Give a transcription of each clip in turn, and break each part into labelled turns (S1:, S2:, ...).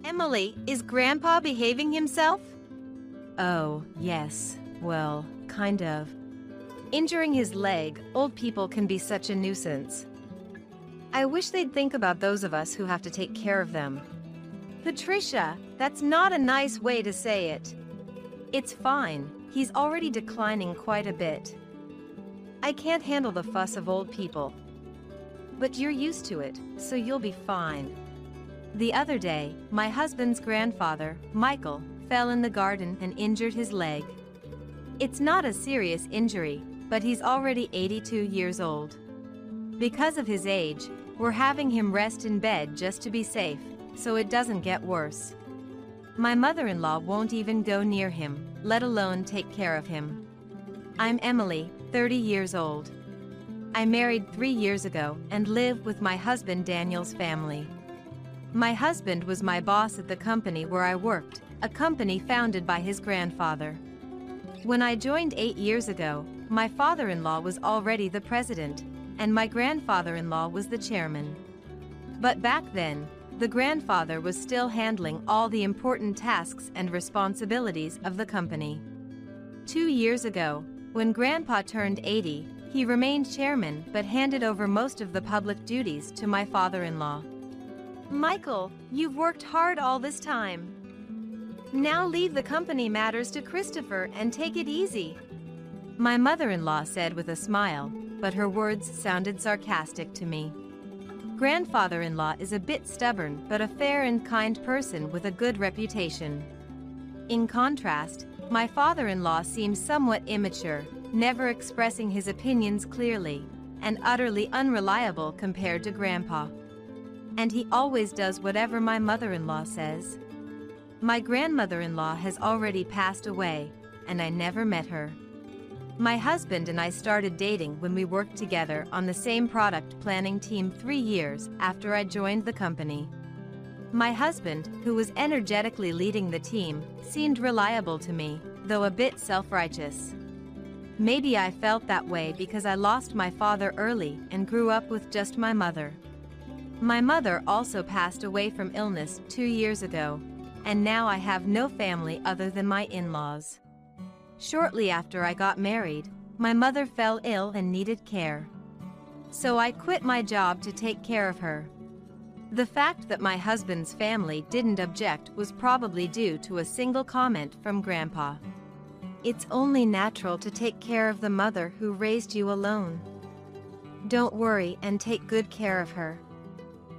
S1: Emily, is Grandpa behaving himself?
S2: Oh, yes. Well, kind of.
S1: Injuring his leg, old people can be such a nuisance. I wish they'd think about those of us who have to take care of them. Patricia, that's not a nice way to say it.
S2: It's fine. He's already declining quite a bit.
S1: I can't handle the fuss of old people.
S2: But you're used to it, so you'll be fine. The other day, my husband's grandfather, Michael, fell in the garden and injured his leg. It's not a serious injury, but he's already 82 years old. Because of his age, we're having him rest in bed just to be safe, so it doesn't get worse. My mother-in-law won't even go near him, let alone take care of him. I'm Emily, 30 years old. I married 3 years ago and live with my husband Daniel's family. My husband was my boss at the company where I worked, a company founded by his grandfather. When I joined 8 years ago, my father-in-law was already the president, and my grandfather-in-law was the chairman. But back then, the grandfather was still handling all the important tasks and responsibilities of the company. 2 years ago, when Grandpa turned 80, he remained chairman but handed over most of the public duties to my father-in-law.
S1: Michael, you've worked hard all this time. Now leave the company matters to Christopher and take it easy.
S2: My mother-in-law said with a smile, but her words sounded sarcastic to me. Grandfather-in-law is a bit stubborn but a fair and kind person with a good reputation. In contrast, my father-in-law seems somewhat immature, never expressing his opinions clearly, and utterly unreliable compared to Grandpa. And he always does whatever my mother-in-law says. My grandmother-in-law has already passed away, and I never met her. My husband and I started dating when we worked together on the same product planning team 3 years after I joined the company. My husband, who was energetically leading the team, seemed reliable to me, though a bit self-righteous. Maybe I felt that way because I lost my father early and grew up with just my mother. My mother also passed away from illness 2 years ago, and now I have no family other than my in-laws. Shortly after I got married, my mother fell ill and needed care. So I quit my job to take care of her. The fact that my husband's family didn't object was probably due to a single comment from Grandpa. It's only natural to take care of the mother who raised you alone. Don't worry and take good care of her.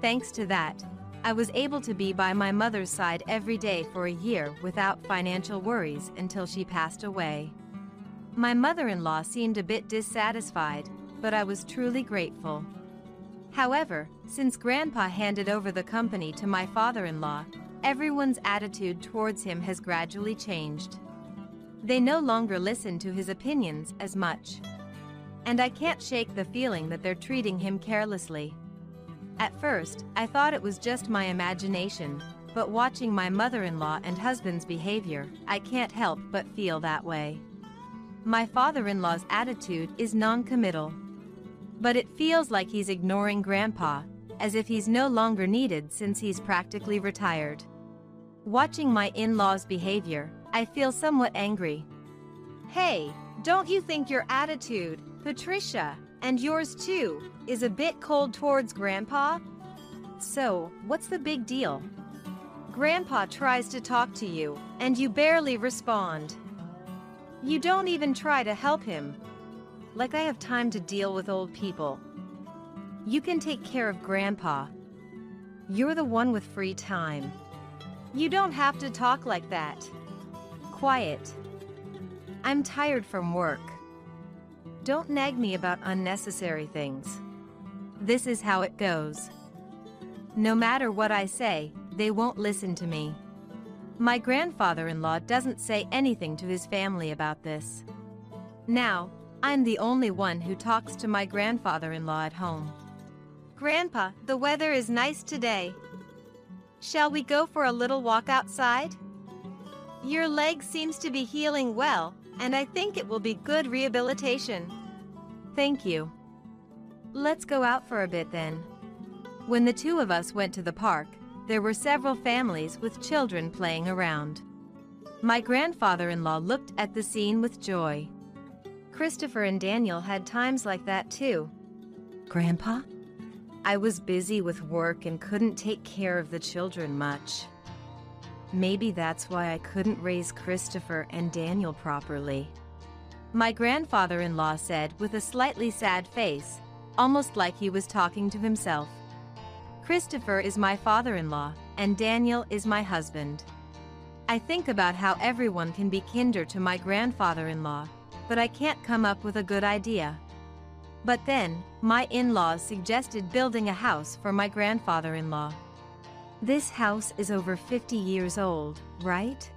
S2: Thanks to that, I was able to be by my mother's side every day for a year without financial worries until she passed away. My mother-in-law seemed a bit dissatisfied, but I was truly grateful. However, since Grandpa handed over the company to my father-in-law, everyone's attitude towards him has gradually changed. They no longer listen to his opinions as much. And I can't shake the feeling that they're treating him carelessly. At first, I thought it was just my imagination, but watching my mother-in-law and husband's behavior, I can't help but feel that way. My father-in-law's attitude is non-committal. But it feels like he's ignoring Grandpa, as if he's no longer needed since he's practically retired. Watching my in-laws' behavior, I feel somewhat angry.
S1: Hey, don't you think your attitude, Patricia, and yours too, is a bit cold towards Grandpa?
S2: So, what's the big deal?
S1: Grandpa tries to talk to you, and you barely respond. You don't even try to help him.
S2: Like I have time to deal with old people. You can take care of Grandpa. You're the one with free time.
S1: You don't have to talk like that.
S2: Quiet. I'm tired from work. Don't nag me about unnecessary things. This is how it goes. No matter what I say, they won't listen to me. My grandfather-in-law doesn't say anything to his family about this. Now, I'm the only one who talks to my grandfather-in-law at home.
S1: Grandpa, the weather is nice today. Shall we go for a little walk outside? Your leg seems to be healing well, and I think it will be good rehabilitation.
S2: Thank you. Let's go out for a bit then. When the two of us went to the park, there were several families with children playing around. My grandfather-in-law looked at the scene with joy.
S1: Christopher and Daniel had times like that too.
S2: Grandpa? I was busy with work and couldn't take care of the children much. Maybe that's why I couldn't raise Christopher and Daniel properly. My grandfather-in-law said with a slightly sad face, almost like he was talking to himself. Christopher is my father-in-law, and Daniel is my husband. I think about how everyone can be kinder to my grandfather-in-law, but I can't come up with a good idea. But then, my in-laws suggested building a house for my grandfather-in-law. This house is over 50 years old, right?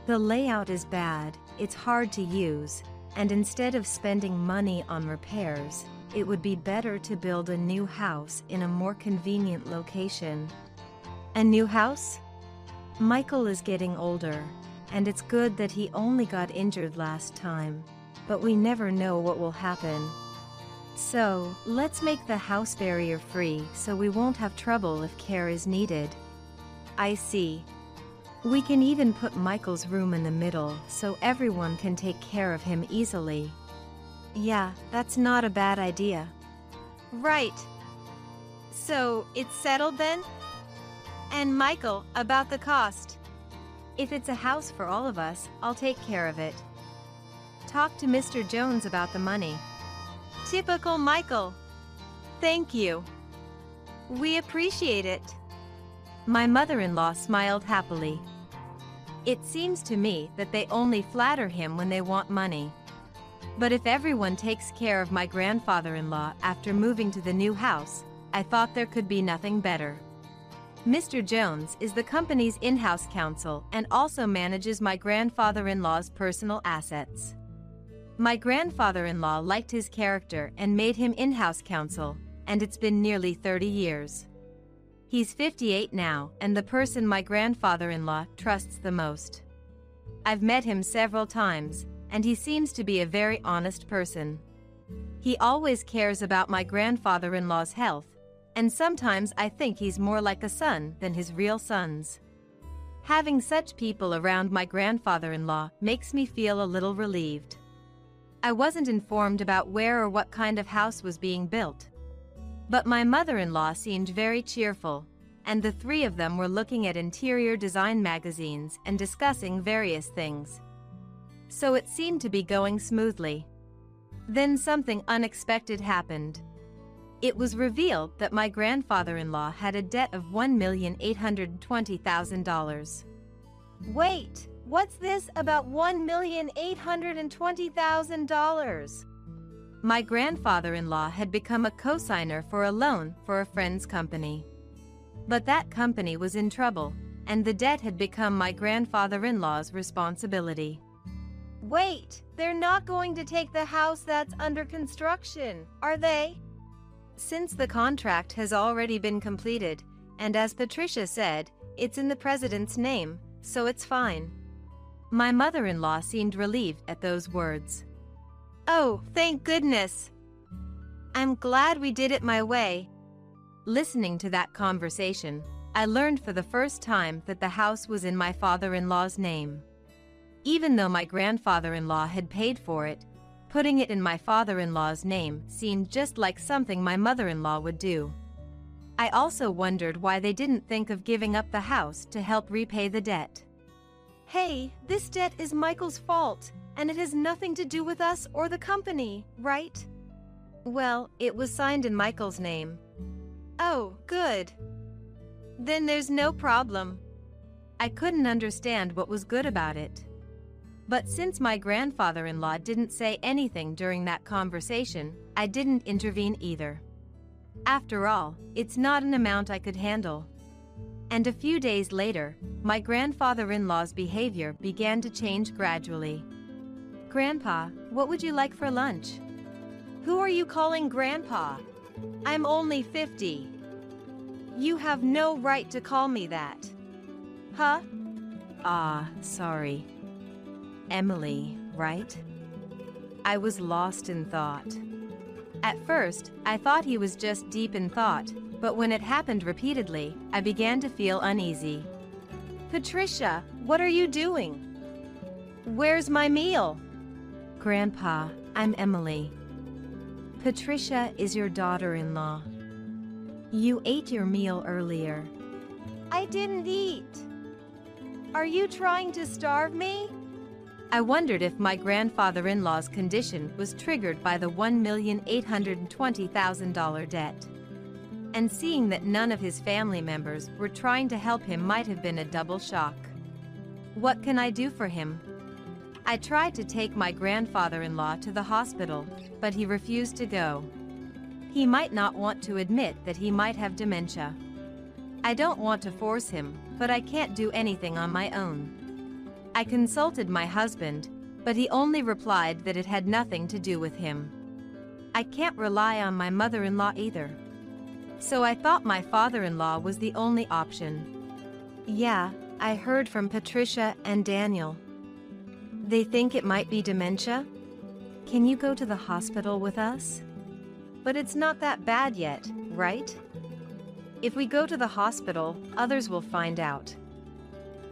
S2: The layout is bad, it's hard to use, and instead of spending money on repairs, it would be better to build a new house in a more convenient location.
S1: A new house?
S2: Michael is getting older, and it's good that he only got injured last time, but we never know what will happen. So, let's make the house barrier-free so we won't have trouble if care is needed.
S1: I see.
S2: We can even put Michael's room in the middle so everyone can take care of him easily.
S1: Yeah, that's not a bad idea. Right. So, it's settled then? And Michael, about the cost.
S2: If it's a house for all of us, I'll take care of it. Talk to Mr. Jones about the money.
S1: Typical Michael. Thank you. We appreciate it.
S2: My mother-in-law smiled happily. It seems to me that they only flatter him when they want money. But if everyone takes care of my grandfather-in-law after moving to the new house, I thought there could be nothing better. Mr. Jones is the company's in-house counsel and also manages my grandfather-in-law's personal assets. My grandfather-in-law liked his character and made him in-house counsel, and it's been nearly 30 years. He's 58 now and the person my grandfather-in-law trusts the most. I've met him several times, and he seems to be a very honest person. He always cares about my grandfather-in-law's health, and sometimes I think he's more like a son than his real sons. Having such people around my grandfather-in-law makes me feel a little relieved. I wasn't informed about where or what kind of house was being built. But my mother-in-law seemed very cheerful, and the three of them were looking at interior design magazines and discussing various things. So it seemed to be going smoothly. Then something unexpected happened. It was revealed that my grandfather-in-law had a debt of $1,820,000.
S1: Wait, what's this about $1,820,000?
S2: My grandfather-in-law had become a co-signer for a loan for a friend's company. But that company was in trouble, and the debt had become my grandfather-in-law's responsibility.
S1: Wait, they're not going to take the house that's under construction, are they?
S2: Since the contract has already been completed, and as Patricia said, it's in the president's name, so it's fine. My mother-in-law seemed relieved at those words.
S1: Oh, thank goodness. I'm glad we did it my way.
S2: Listening to that conversation, I learned for the first time that the house was in my father-in-law's name. Even though my grandfather-in-law had paid for it, putting it in my father-in-law's name seemed just like something my mother-in-law would do. I also wondered why they didn't think of giving up the house to help repay the debt.
S1: Hey, this debt is Michael's fault, and it has nothing to do with us or the company, right?
S2: Well, it was signed in Michael's name.
S1: Oh, good. Then there's no problem.
S2: I couldn't understand what was good about it. But since my grandfather-in-law didn't say anything during that conversation, I didn't intervene either. After all, it's not an amount I could handle. And a few days later, my grandfather-in-law's behavior began to change gradually. Grandpa, what would you like for lunch?
S1: Who are you calling Grandpa? I'm only 50. You have no right to call me that. Huh?
S2: Sorry. Emily, right? I was lost in thought. At first, I thought he was just deep in thought, But when it happened repeatedly, I began to feel uneasy.
S1: Patricia, what are you doing? Where's my meal?
S2: Grandpa, I'm Emily. Patricia is your daughter-in-law. You ate your meal earlier.
S1: I didn't eat. Are you trying to starve me?
S2: I wondered if my grandfather-in-law's condition was triggered by the $1,820,000 debt. And seeing that none of his family members were trying to help him might have been a double shock. What can I do for him? I tried to take my grandfather-in-law to the hospital, but he refused to go. He might not want to admit that he might have dementia. I don't want to force him, but I can't do anything on my own. I consulted my husband, but he only replied that it had nothing to do with him. I can't rely on my mother-in-law either. So I thought my father-in-law was the only option.
S1: Yeah, I heard from Patricia and Daniel.
S2: They think it might be dementia? Can you go to the hospital with us?
S1: But it's not that bad yet, right? If we go to the hospital, others will find out.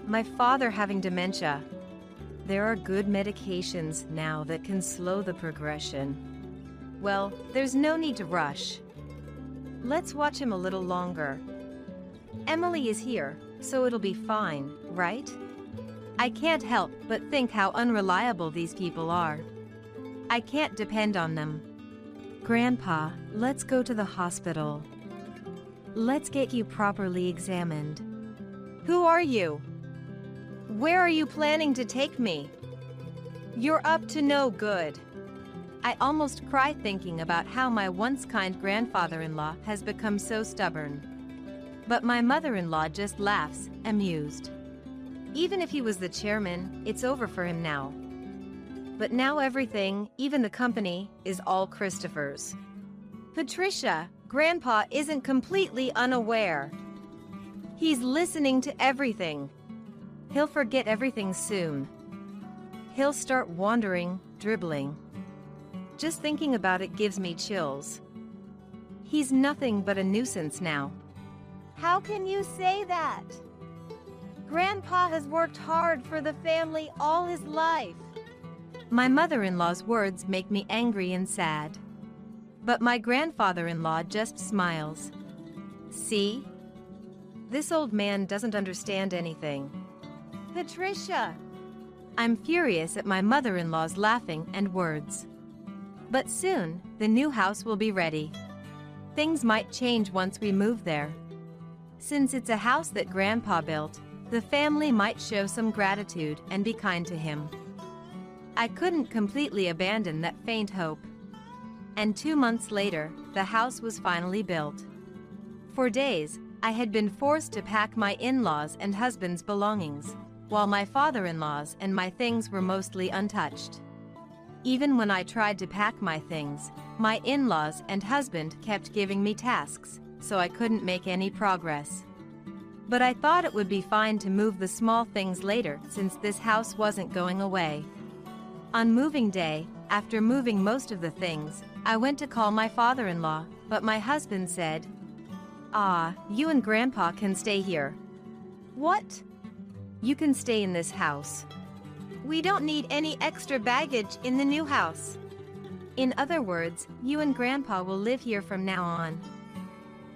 S1: My father having dementia.
S2: There are good medications now that can slow the progression.
S1: Well, there's no need to rush. Let's watch him a little longer. Emily is here, so it'll be fine, right?
S2: I can't help but think how unreliable these people are. I can't depend on them. Grandpa, let's go to the hospital. Let's get you properly examined.
S1: Who are you? Where are you planning to take me? You're up to no good.
S2: I almost cry thinking about how my once kind grandfather-in-law has become so stubborn. But my mother-in-law just laughs, amused.
S1: Even if he was the chairman, it's over for him now. But now everything, even the company, is all Christopher's. Patricia, Grandpa isn't completely unaware. He's listening to everything. He'll forget everything soon. He'll start wandering, dribbling. Just thinking about it gives me chills. He's nothing but a nuisance now. How can you say that? Grandpa has worked hard for the family all his life.
S2: My mother-in-law's words make me angry and sad. But my grandfather-in-law just smiles.
S1: See? This old man doesn't understand anything. Patricia!
S2: I'm furious at my mother-in-law's laughing and words. But soon, the new house will be ready. Things might change once we move there. Since it's a house that Grandpa built, the family might show some gratitude and be kind to him. I couldn't completely abandon that faint hope. And 2 months later, the house was finally built. For days, I had been forced to pack my in-laws' and husband's belongings, while my father-in-law's and my things were mostly untouched. Even when I tried to pack my things, my in-laws and husband kept giving me tasks, so I couldn't make any progress. But I thought it would be fine to move the small things later since this house wasn't going away. On moving day, after moving most of the things, I went to call my father-in-law, but my husband said, "Ah, you and Grandpa can stay here."
S1: What?
S2: You can stay in this house.
S1: We don't need any extra baggage in the new house.
S2: In other words, you and Grandpa will live here from now on.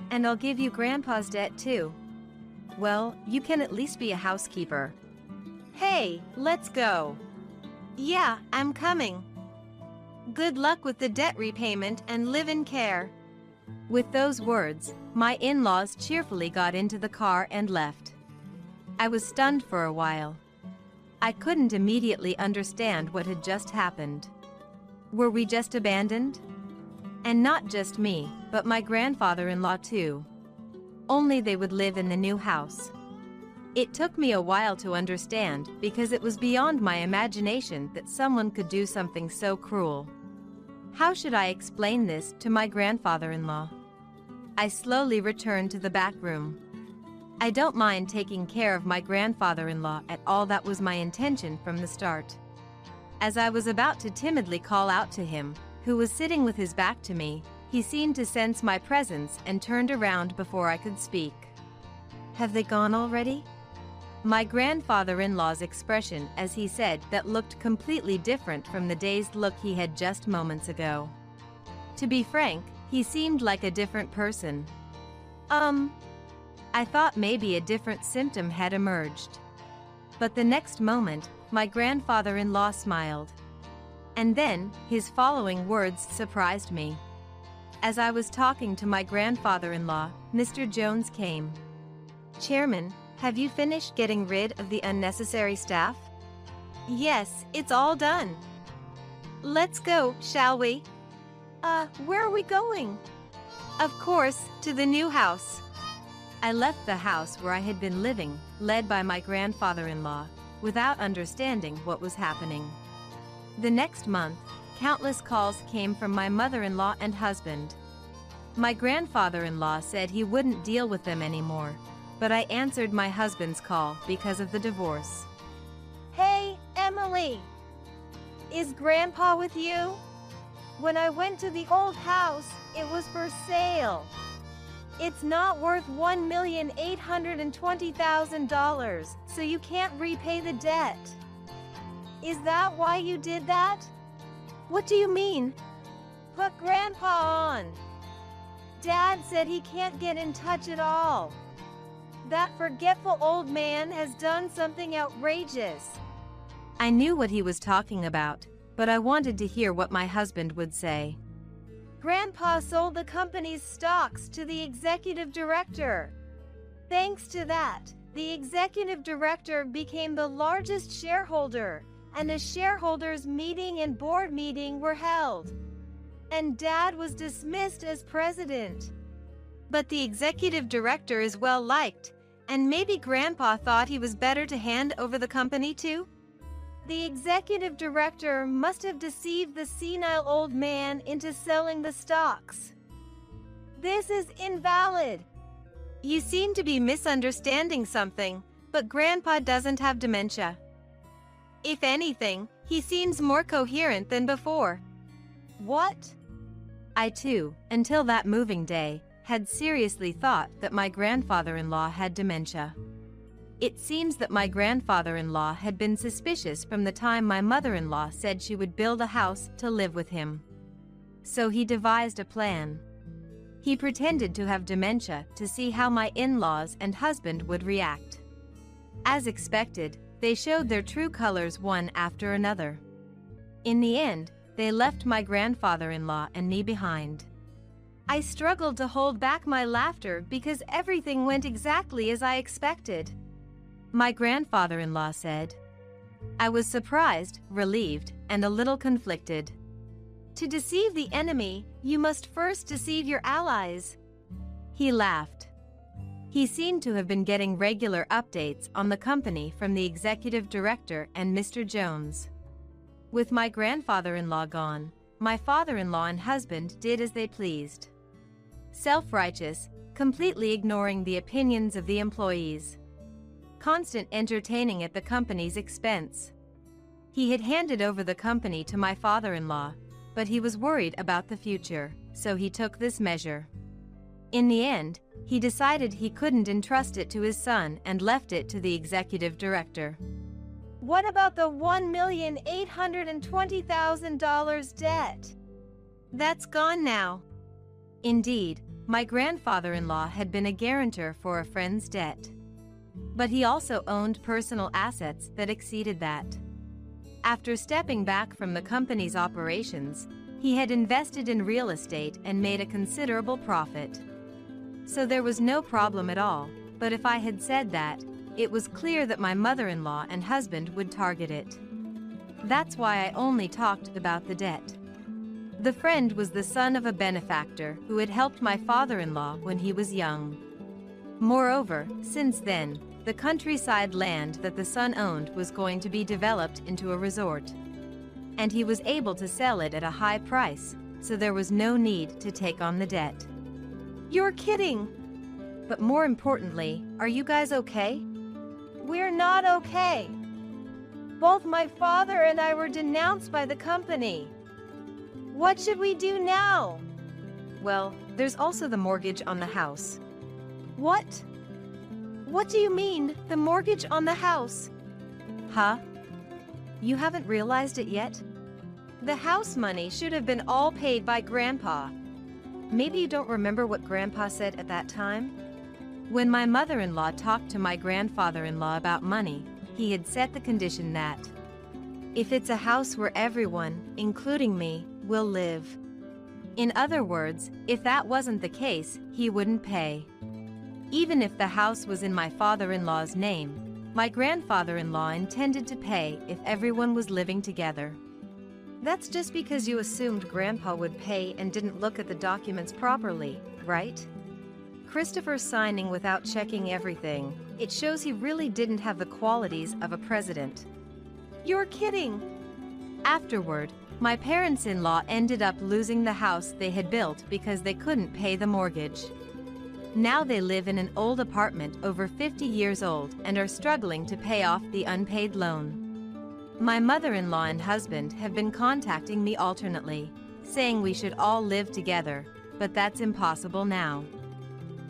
S2: And I'll give you Grandpa's debt too. Well, you can at least be a housekeeper.
S1: Hey, let's go. Yeah, I'm coming. Good luck with the debt repayment and live in care.
S2: With those words, my in-laws cheerfully got into the car and left. I was stunned for a while. I couldn't immediately understand what had just happened. Were we just abandoned? And not just me, but my grandfather-in-law too. Only they would live in the new house. It took me a while to understand because it was beyond my imagination that someone could do something so cruel. How should I explain this to my grandfather-in-law? I slowly returned to the back room. I don't mind taking care of my grandfather-in-law at all. That was my intention from the start. As I was about to timidly call out to him, who was sitting with his back to me, He seemed to sense my presence and turned around before I could speak. "Have they gone already?" My grandfather-in-law's expression as he said that looked completely different from the dazed look he had just moments ago. To be frank, he seemed like a different person. I thought maybe a different symptom had emerged. But the next moment, my grandfather-in-law smiled. And then, his following words surprised me. As I was talking to my grandfather-in-law, Mr. Jones came. "Chairman, have you finished getting rid of the unnecessary staff?"
S1: "Yes, it's all done. Let's go, shall we?" Where are we going?" "Of course, to the new house."
S2: I left the house where I had been living, led by my grandfather-in-law, without understanding what was happening. The next month, countless calls came from my mother-in-law and husband. My grandfather-in-law said he wouldn't deal with them anymore, but I answered my husband's call because of the divorce.
S1: "Hey, Emily! Is Grandpa with you? When I went to the old house, it was for sale. It's not worth $1,820,000, so you can't repay the debt." "Is that why you did that?"
S2: "What do you mean?"
S1: "Put Grandpa on. Dad said he can't get in touch at all. That forgetful old man has done something outrageous."
S2: I knew what he was talking about, but I wanted to hear what my husband would say.
S1: "Grandpa sold the company's stocks to the executive director. Thanks to that, the executive director became the largest shareholder, and a shareholders' meeting and board meeting were held. And Dad was dismissed as president."
S2: "But the executive director is well liked, and maybe Grandpa thought he was better to hand over the company to?"
S1: "The executive director must have deceived the senile old man into selling the stocks. This is invalid."
S2: "You seem to be misunderstanding something, but Grandpa doesn't have dementia. If anything, he seems more coherent than before."
S1: "What?"
S2: I too, until that moving day, had seriously thought that my grandfather-in-law had dementia. It seems that my grandfather-in-law had been suspicious from the time my mother-in-law said she would build a house to live with him. So he devised a plan. He pretended to have dementia to see how my in-laws and husband would react. As expected, they showed their true colors one after another. In the end, they left my grandfather-in-law and me behind. I struggled to hold back my laughter because everything went exactly as I expected. My grandfather-in-law said. I was surprised, relieved, and a little conflicted.
S1: "To deceive the enemy, you must first deceive your allies."
S2: He laughed. He seemed to have been getting regular updates on the company from the executive director and Mr. Jones. With my grandfather-in-law gone, my father-in-law and husband did as they pleased. Self-righteous, completely ignoring the opinions of the employees. Constant entertaining at the company's expense. He had handed over the company to my father-in-law, but he was worried about the future, so he took this measure. In the end, he decided he couldn't entrust it to his son and left it to the executive director.
S1: "What about the $1,820,000 debt?"
S2: "That's gone now." Indeed, my grandfather-in-law had been a guarantor for a friend's debt. But he also owned personal assets that exceeded that. After stepping back from the company's operations, he had invested in real estate and made a considerable profit. So there was no problem at all, but if I had said that, it was clear that my mother-in-law and husband would target it. That's why I only talked about the debt. The friend was the son of a benefactor who had helped my father-in-law when he was young. Moreover, since then, the countryside land that the son owned was going to be developed into a resort. And he was able to sell it at a high price, so there was no need to take on the debt.
S1: "You're kidding!"
S2: But more importantly, are you guys okay?
S1: "We're not okay. Both my father and I were denounced by the company. What should we do now?"
S2: Well, there's also the mortgage on the house.
S1: What? What do you mean, the mortgage on the house?
S2: Huh? You haven't realized it yet?
S1: The house money should have been all paid by Grandpa.
S2: Maybe you don't remember what Grandpa said at that time? When my mother-in-law talked to my grandfather-in-law about money, he had set the condition that if it's a house where everyone, including me, will live. In other words, if that wasn't the case, he wouldn't pay. Even if the house was in my father-in-law's name, my grandfather-in-law intended to pay if everyone was living together.
S1: That's just because you assumed Grandpa would pay and didn't look at the documents properly, right?
S2: Christopher signing without checking everything. It shows he really didn't have the qualities of a president.
S1: You're kidding!
S2: Afterward, my parents-in-law ended up losing the house they had built because they couldn't pay the mortgage. Now they live in an old apartment over 50 years old and are struggling to pay off the unpaid loan. My mother-in-law and husband have been contacting me alternately, saying we should all live together, but that's impossible now.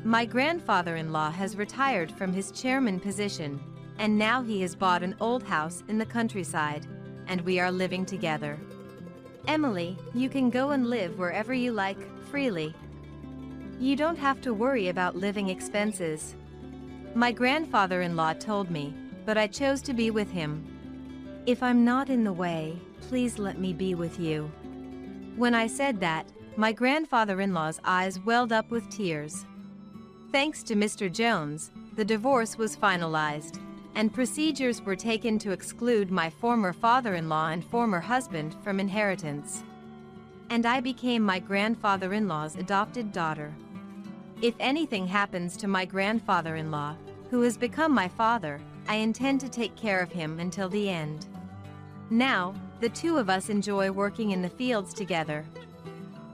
S2: My grandfather-in-law has retired from his chairman position, and now he has bought an old house in the countryside, and we are living together.
S1: Emily, you can go and live wherever you like, freely.
S2: You don't have to worry about living expenses. My grandfather-in-law told me, but I chose to be with him. If I'm not in the way, please let me be with you. When I said that, my grandfather-in-law's eyes welled up with tears. Thanks to Mr. Jones, the divorce was finalized, and procedures were taken to exclude my former father-in-law and former husband from inheritance. And I became my grandfather-in-law's adopted daughter. If anything happens to my grandfather-in-law, who has become my father, I intend to take care of him until the end. Now, the two of us enjoy working in the fields together.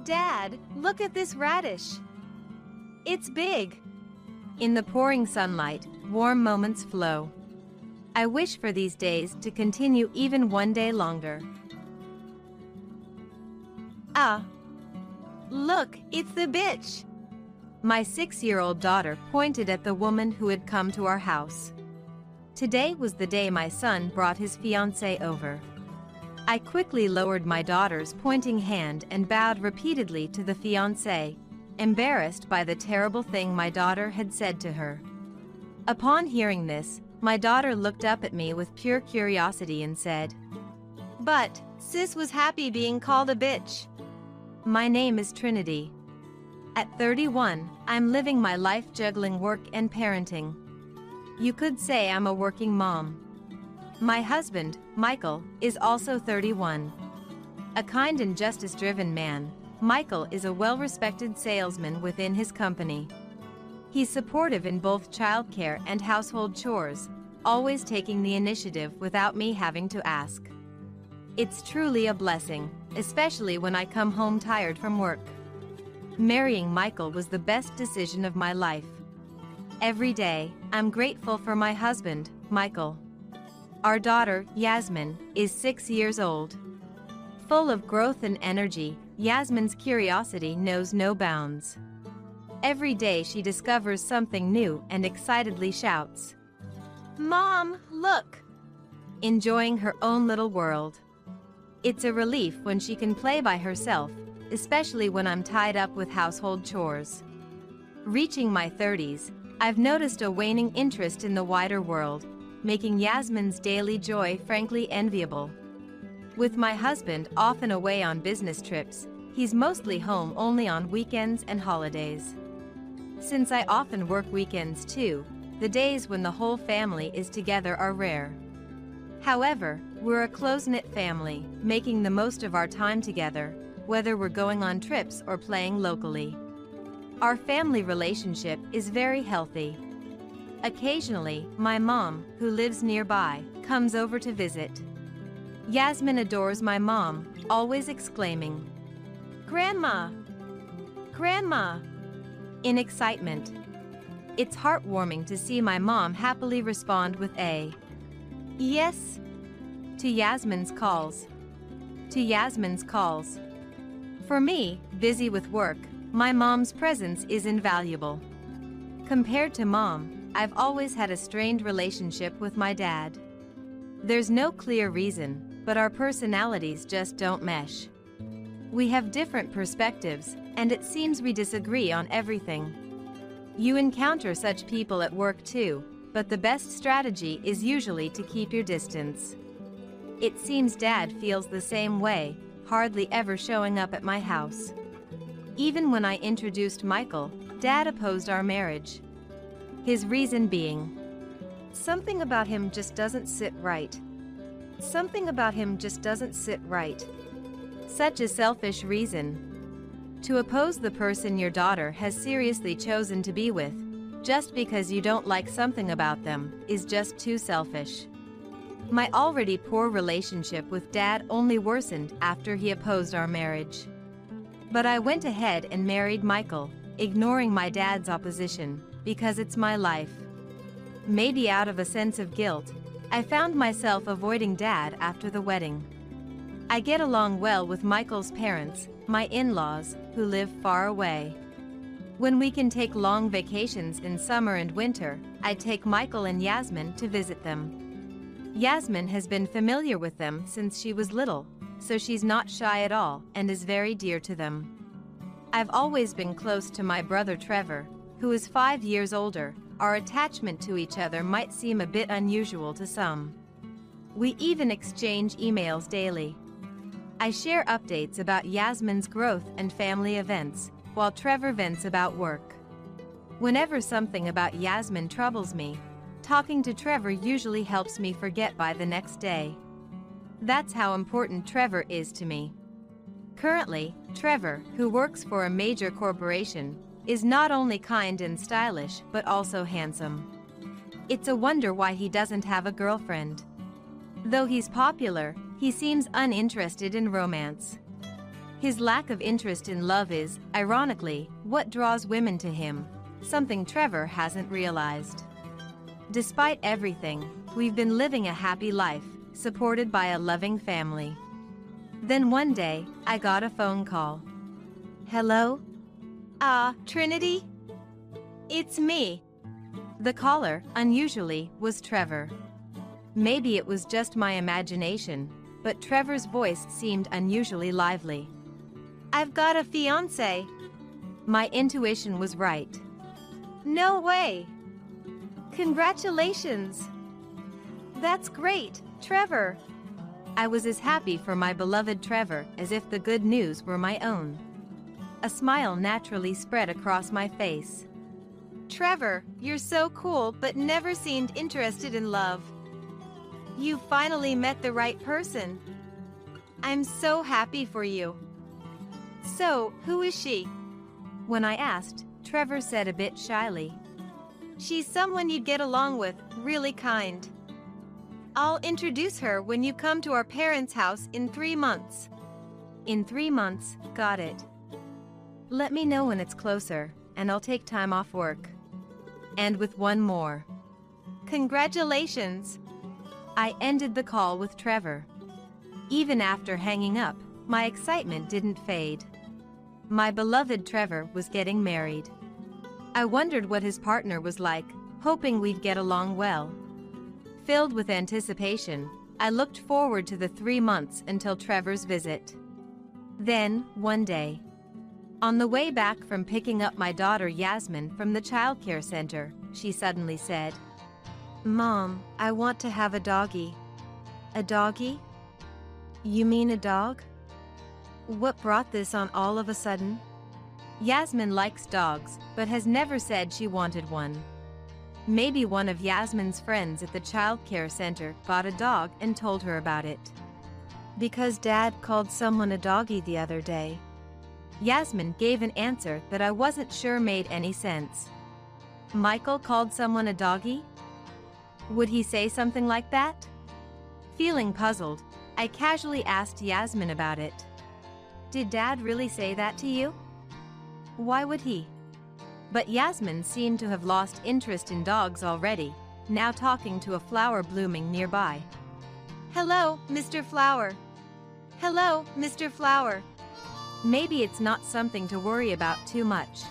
S1: Dad, look at this radish. It's big.
S2: In the pouring sunlight, warm moments flow. I wish for these days to continue even one day longer.
S1: Ah! Look, it's the bitch!
S2: My 6-year-old daughter pointed at the woman who had come to our house. Today was the day my son brought his fiancée over. I quickly lowered my daughter's pointing hand and bowed repeatedly to the fiancée, embarrassed by the terrible thing my daughter had said to her. Upon hearing this, my daughter looked up at me with pure curiosity and said,
S1: "But, sis was happy being called a bitch."
S2: My name is Trinity. At 31, I'm living my life juggling work and parenting. You could say I'm a working mom. My husband, Michael, is also 31. A kind and justice-driven man, Michael is a well-respected salesman within his company. He's supportive in both childcare and household chores, always taking the initiative without me having to ask. It's truly a blessing, especially when I come home tired from work. Marrying Michael was the best decision of my life. Every day, I'm grateful for my husband, Michael. Our daughter, Yasmin, is 6 years old. Full of growth and energy, Yasmin's curiosity knows no bounds. Every day she discovers something new and excitedly shouts,
S1: "Mom, look!"
S2: enjoying her own little world. It's a relief when she can play by herself, especially when I'm tied up with household chores. Reaching my 30s, I've noticed a waning interest in the wider world, making Yasmin's daily joy frankly enviable. With my husband often away on business trips, he's mostly home only on weekends and holidays. Since I often work weekends too, the days when the whole family is together are rare. However, we're a close-knit family, making the most of our time together, whether we're going on trips or playing locally. Our family relationship is very healthy. Occasionally, my mom, who lives nearby, comes over to visit. Yasmin adores my mom, always exclaiming,
S1: "Grandma! Grandma!"
S2: in excitement. It's heartwarming to see my mom happily respond with a
S1: "Yes"
S2: to Yasmin's calls. For me, busy with work, My mom's presence is invaluable. Compared to mom, I've always had a strained relationship with my dad. There's no clear reason, but our personalities just don't mesh. We have different perspectives, and it seems we disagree on everything. You encounter such people at work too, but the best strategy is usually to keep your distance. It seems Dad feels the same way, hardly ever showing up at my house. Even when I introduced Michael, Dad opposed our marriage. His reason being, something about him just doesn't sit right. Something about him just doesn't sit right. Such a selfish reason. To oppose the person your daughter has seriously chosen to be with, just because you don't like something about them, is just too selfish. My already poor relationship with Dad only worsened after he opposed our marriage. But I went ahead and married Michael, ignoring my dad's opposition, because it's my life. Maybe out of a sense of guilt, I found myself avoiding Dad after the wedding. I get along well with Michael's parents, my in-laws, who live far away. When we can take long vacations in summer and winter, I take Michael and Yasmin to visit them. Yasmin has been familiar with them since she was little, so she's not shy at all and is very dear to them. I've always been close to my brother Trevor, who is 5 years older. Our attachment to each other might seem a bit unusual to some. We even exchange emails daily. I share updates about Yasmin's growth and family events, while Trevor vents about work. Whenever something about Yasmin troubles me, talking to Trevor usually helps me forget by the next day. That's how important Trevor is to me. Currently, Trevor, who works for a major corporation, is not only kind and stylish but also handsome. It's a wonder why he doesn't have a girlfriend. Though he's popular, he seems uninterested in romance. His lack of interest in love is, ironically, what draws women to him, something Trevor hasn't realized. Despite everything, we've been living a happy life, supported by a loving family. Then one day, I got a phone call. Hello?
S1: Trinity? It's me.
S2: The caller, unusually, was Trevor. Maybe it was just my imagination, but Trevor's voice seemed unusually lively.
S1: I've got a fiancé.
S2: My intuition was right.
S1: No way. Congratulations. That's great, Trevor.
S2: I was as happy for my beloved Trevor as if the good news were my own. A smile naturally spread across my face.
S1: Trevor, you're so cool but never seemed interested in love. You finally met the right person. I'm so happy for you. So, who is she?
S2: When I asked, Trevor said a bit shyly.
S1: She's someone you'd get along with, really kind. I'll introduce her when you come to our parents' house in 3 months.
S2: In 3 months, got it. Let me know when it's closer, and I'll take time off work. And with one more.
S1: Congratulations.
S2: I ended the call with Trevor. Even after hanging up, my excitement didn't fade. My beloved Trevor was getting married. I wondered what his partner was like, hoping we'd get along well. Filled with anticipation, I looked forward to the 3 months until Trevor's visit. Then, one day, on the way back from picking up my daughter Yasmin from the childcare center, she suddenly said, "Mom, I want to have a doggy." "A doggy? You mean a dog? What brought this on all of a sudden?" Yasmin likes dogs, but has never said she wanted one. Maybe one of Yasmin's friends at the childcare center bought a dog and told her about it. Because Dad called someone a doggy the other day. Yasmin gave an answer that I wasn't sure made any sense. Michael called someone a doggy? Would he say something like that? Feeling puzzled, I casually asked Yasmin about it. Did Dad really say that to you? Why would he? But Yasmin seemed to have lost interest in dogs already, now talking to a flower blooming nearby.
S1: Hello, Mr. Flower. Hello, Mr. Flower.
S2: Maybe it's not something to worry about too much.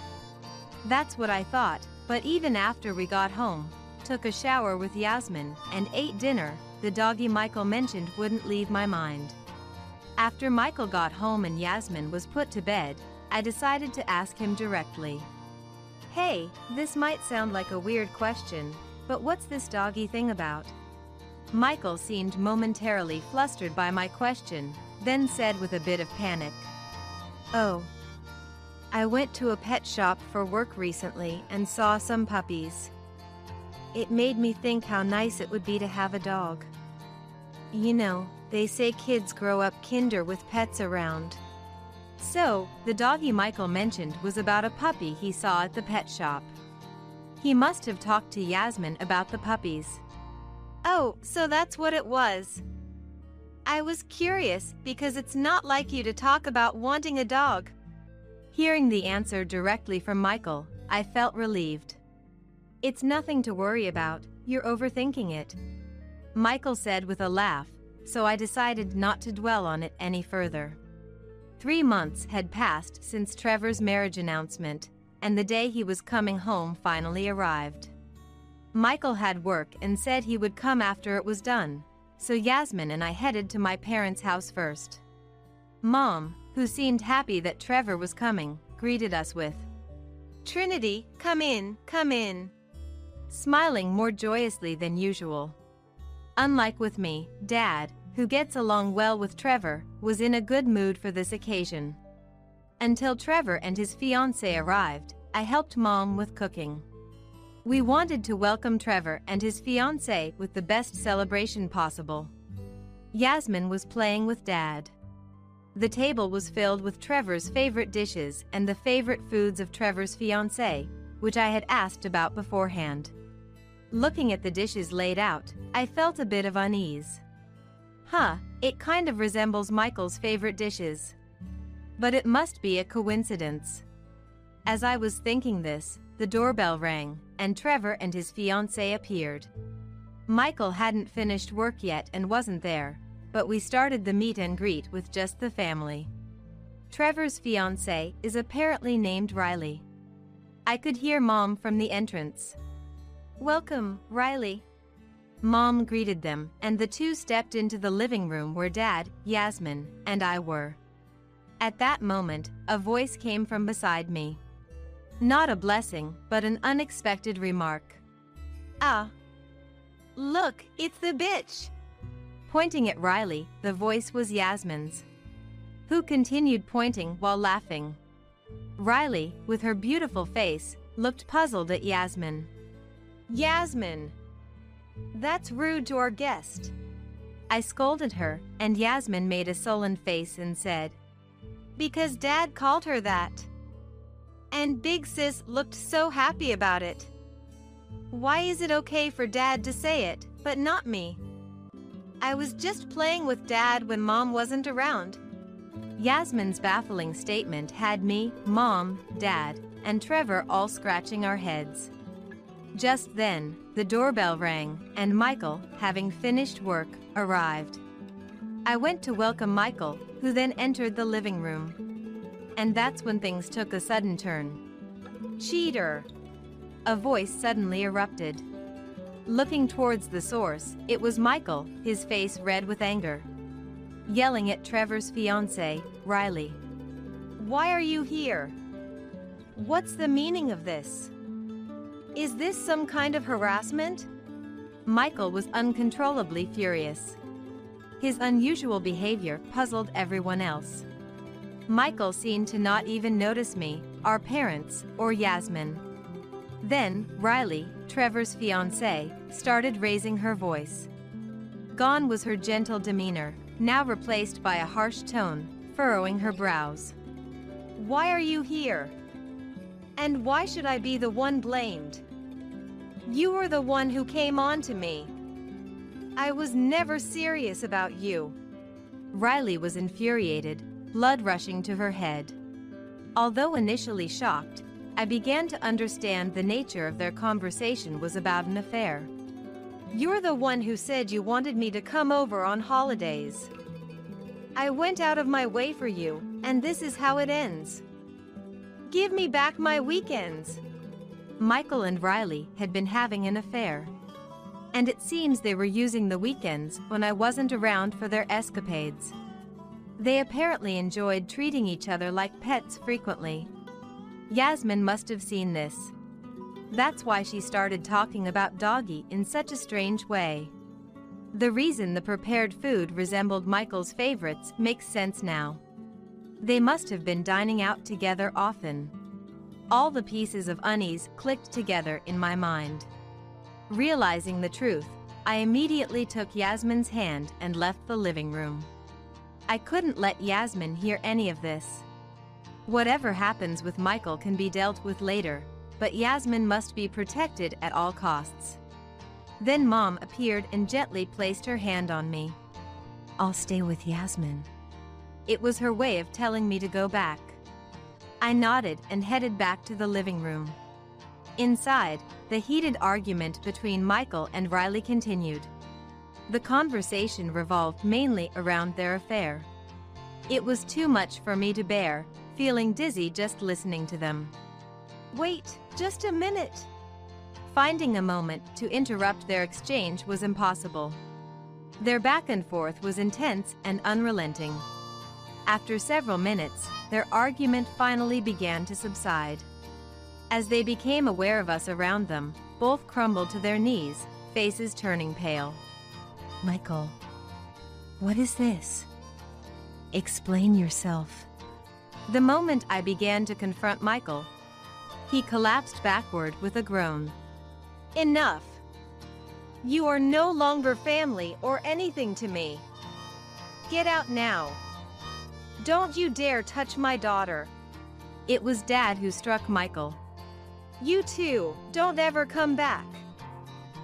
S2: That's what I thought, but even after we got home, took a shower with Yasmin, and ate dinner, the doggy Michael mentioned wouldn't leave my mind. After Michael got home and Yasmin was put to bed, I decided to ask him directly. Hey, this might sound like a weird question, but what's this doggy thing about? Michael seemed momentarily flustered by my question, then said with a bit of panic, "Oh, I went to a pet shop for work recently and saw some puppies. It made me think how nice it would be to have a dog. You know, they say kids grow up kinder with pets around." So, the doggy Michael mentioned was about a puppy he saw at the pet shop. He must have talked to Yasmin about the puppies.
S1: Oh, so that's what it was. I was curious because it's not like you to talk about wanting a dog.
S2: Hearing the answer directly from Michael, I felt relieved. It's nothing to worry about, you're overthinking it, Michael said with a laugh, so I decided not to dwell on it any further. 3 months had passed since Trevor's marriage announcement, and the day he was coming home finally arrived. Michael had work and said he would come after it was done, so Yasmin and I headed to my parents' house first. Mom, who seemed happy that Trevor was coming, greeted us with,
S1: "Trinity, come in, come in,"
S2: smiling more joyously than usual. Unlike with me, Dad, who gets along well with Trevor, was in a good mood for this occasion. Until Trevor and his fiancée arrived, I helped Mom with cooking. We wanted to welcome Trevor and his fiancée with the best celebration possible. Yasmin was playing with Dad. The table was filled with Trevor's favorite dishes and the favorite foods of Trevor's fiancée, which I had asked about beforehand. Looking at the dishes laid out, I felt a bit of unease. It kind of resembles Michael's favorite dishes. But it must be a coincidence. As I was thinking this, the doorbell rang, and Trevor and his fiancée appeared. Michael hadn't finished work yet and wasn't there, but we started the meet and greet with just the family. Trevor's fiancée is apparently named Riley. I could hear Mom from the entrance. "Welcome, Riley." Mom greeted them, and the two stepped into the living room where Dad, Yasmin, and I were. At that moment, a voice came from beside me. Not a blessing, but an unexpected remark.
S1: "Ah, look, it's the bitch."
S2: Pointing at Riley, the voice was Yasmin's, who continued pointing while laughing. Riley, with her beautiful face, looked puzzled at Yasmin.
S1: "Yasmin, that's rude to our guest."
S2: I scolded her, and Yasmin made a sullen face and said,
S1: "Because Dad called her that. And Big Sis looked so happy about it. Why is it okay for Dad to say it, but not me? I was just playing with Dad when Mom wasn't around."
S2: Yasmin's baffling statement had me, Mom, Dad, and Trevor all scratching our heads. Just then, the doorbell rang, and Michael, having finished work, arrived. I went to welcome Michael, who then entered the living room. And that's when things took a sudden turn.
S1: "Cheater!"
S2: A voice suddenly erupted. Looking towards the source, it was Michael, his face red with anger, yelling at Trevor's fiancée, Riley.
S1: "Why are you here? What's the meaning of this? Is this some kind of harassment?"
S2: Michael was uncontrollably furious. His unusual behavior puzzled everyone else. Michael seemed to not even notice me, our parents, or Yasmin. Then, Riley, Trevor's fiancée, started raising her voice. Gone was her gentle demeanor, now replaced by a harsh tone, furrowing her brows.
S1: "Why are you here? And why should I be the one blamed? You were the one who came on to me. I was never serious about you."
S2: Riley was infuriated, blood rushing to her head. Although initially shocked, I began to understand the nature of their conversation was about an affair.
S1: "You're the one who said you wanted me to come over on holidays. I went out of my way for you, And this is how it ends. Give me back my weekends.
S2: Michael and Riley had been having an affair. And it seems they were using the weekends when I wasn't around for their escapades. They apparently enjoyed treating each other like pets frequently. Yasmin must have seen this. That's why she started talking about Doggy in such a strange way. The reason the prepared food resembled Michael's favorites makes sense now. They must have been dining out together often. All the pieces of unease clicked together in my mind. Realizing the truth, I immediately took Yasmin's hand and left the living room. I couldn't let Yasmin hear any of this. Whatever happens with Michael can be dealt with later, but Yasmin must be protected at all costs. Then Mom appeared and gently placed her hand on me. "I'll stay with Yasmin." It was her way of telling me to go back. I nodded and headed back to the living room. Inside, the heated argument between Michael and Riley continued. The conversation revolved mainly around their affair. It was too much for me to bear, feeling dizzy just listening to them.
S1: Wait, just a minute.
S2: Finding a moment to interrupt their exchange was impossible. Their back and forth was intense and unrelenting. After several minutes, their argument finally began to subside. As they became aware of us around them, both crumbled to their knees, faces turning pale. "Michael, what is this? Explain yourself." The moment I began to confront Michael, he collapsed backward with a groan.
S1: Enough. You are no longer family or anything to me. Get out now. Don't you dare touch my daughter.
S2: It was Dad who struck Michael.
S1: You too, don't ever come back.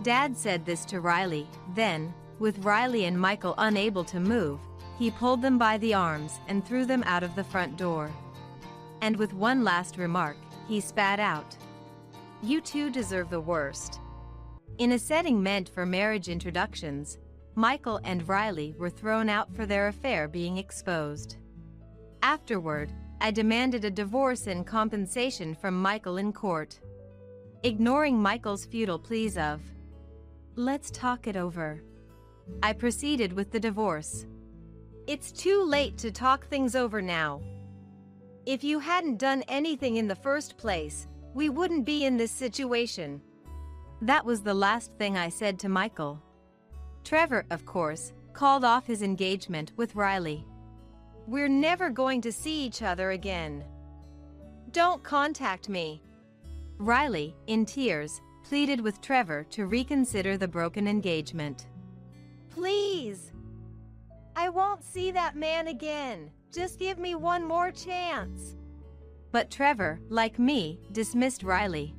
S2: Dad said this to Riley, then, with Riley and Michael unable to move, he pulled them by the arms and threw them out of the front door. And with one last remark, he spat out, "You two deserve the worst." In a setting meant for marriage introductions, Michael and Riley were thrown out for their affair being exposed. Afterward, I demanded a divorce and compensation from Michael in court. Ignoring Michael's futile pleas of, "Let's talk it over," I proceeded with the divorce.
S1: It's too late to talk things over now. If you hadn't done anything in the first place, we wouldn't be in this situation.
S2: That was the last thing I said to Michael. Trevor, of course, called off his engagement with Riley.
S1: We're never going to see each other again. Don't contact me.
S2: Riley, in tears, pleaded with Trevor to reconsider the broken engagement.
S1: Please. I won't see that man again. Just give me one more chance.
S2: But Trevor, like me, dismissed Riley.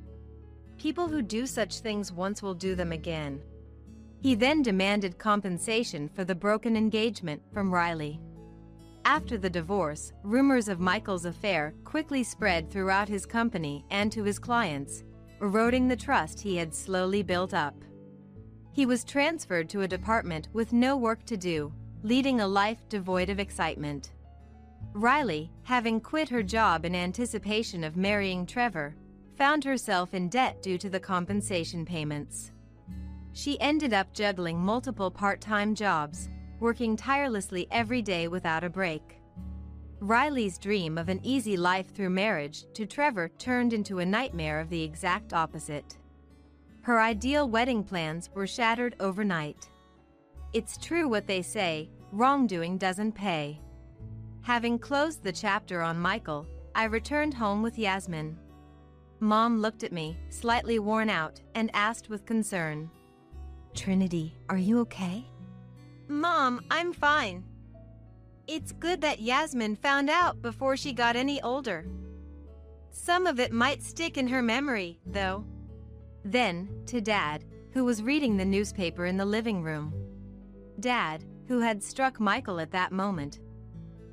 S2: People who do such things once will do them again. He then demanded compensation for the broken engagement from Riley. After the divorce, rumors of Michael's affair quickly spread throughout his company and to his clients, eroding the trust he had slowly built up. He was transferred to a department with no work to do, leading a life devoid of excitement. Riley, having quit her job in anticipation of marrying Trevor, found herself in debt due to the compensation payments. She ended up juggling multiple part-time jobs, working tirelessly every day without a break. Riley's dream of an easy life through marriage to Trevor turned into a nightmare of the exact opposite. Her ideal wedding plans were shattered overnight. It's true what they say, wrongdoing doesn't pay. Having closed the chapter on Michael, I returned home with Yasmin. Mom looked at me, slightly worn out, and asked with concern, "Trinity, are you okay?"
S1: Mom, I'm fine. It's good that Yasmin found out before she got any older. Some of it might stick in her memory, though.
S2: Then, to Dad, who was reading the newspaper in the living room. Dad, who had struck Michael at that moment.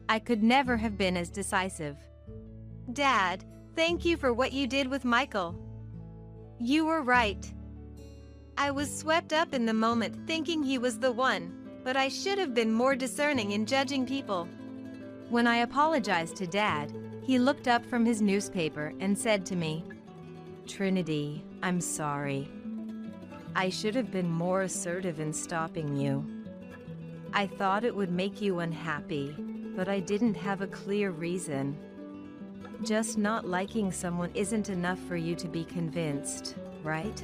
S2: I could never have been as decisive.
S1: Dad, thank you for what you did with Michael. You were right. I was swept up in the moment thinking he was the one, but I should have been more discerning in judging people.
S2: When I apologized to Dad, he looked up from his newspaper and said to me, "Trinity, I'm sorry. I should have been more assertive in stopping you. I thought it would make you unhappy, but I didn't have a clear reason. Just not liking someone isn't enough for you to be convinced, right?"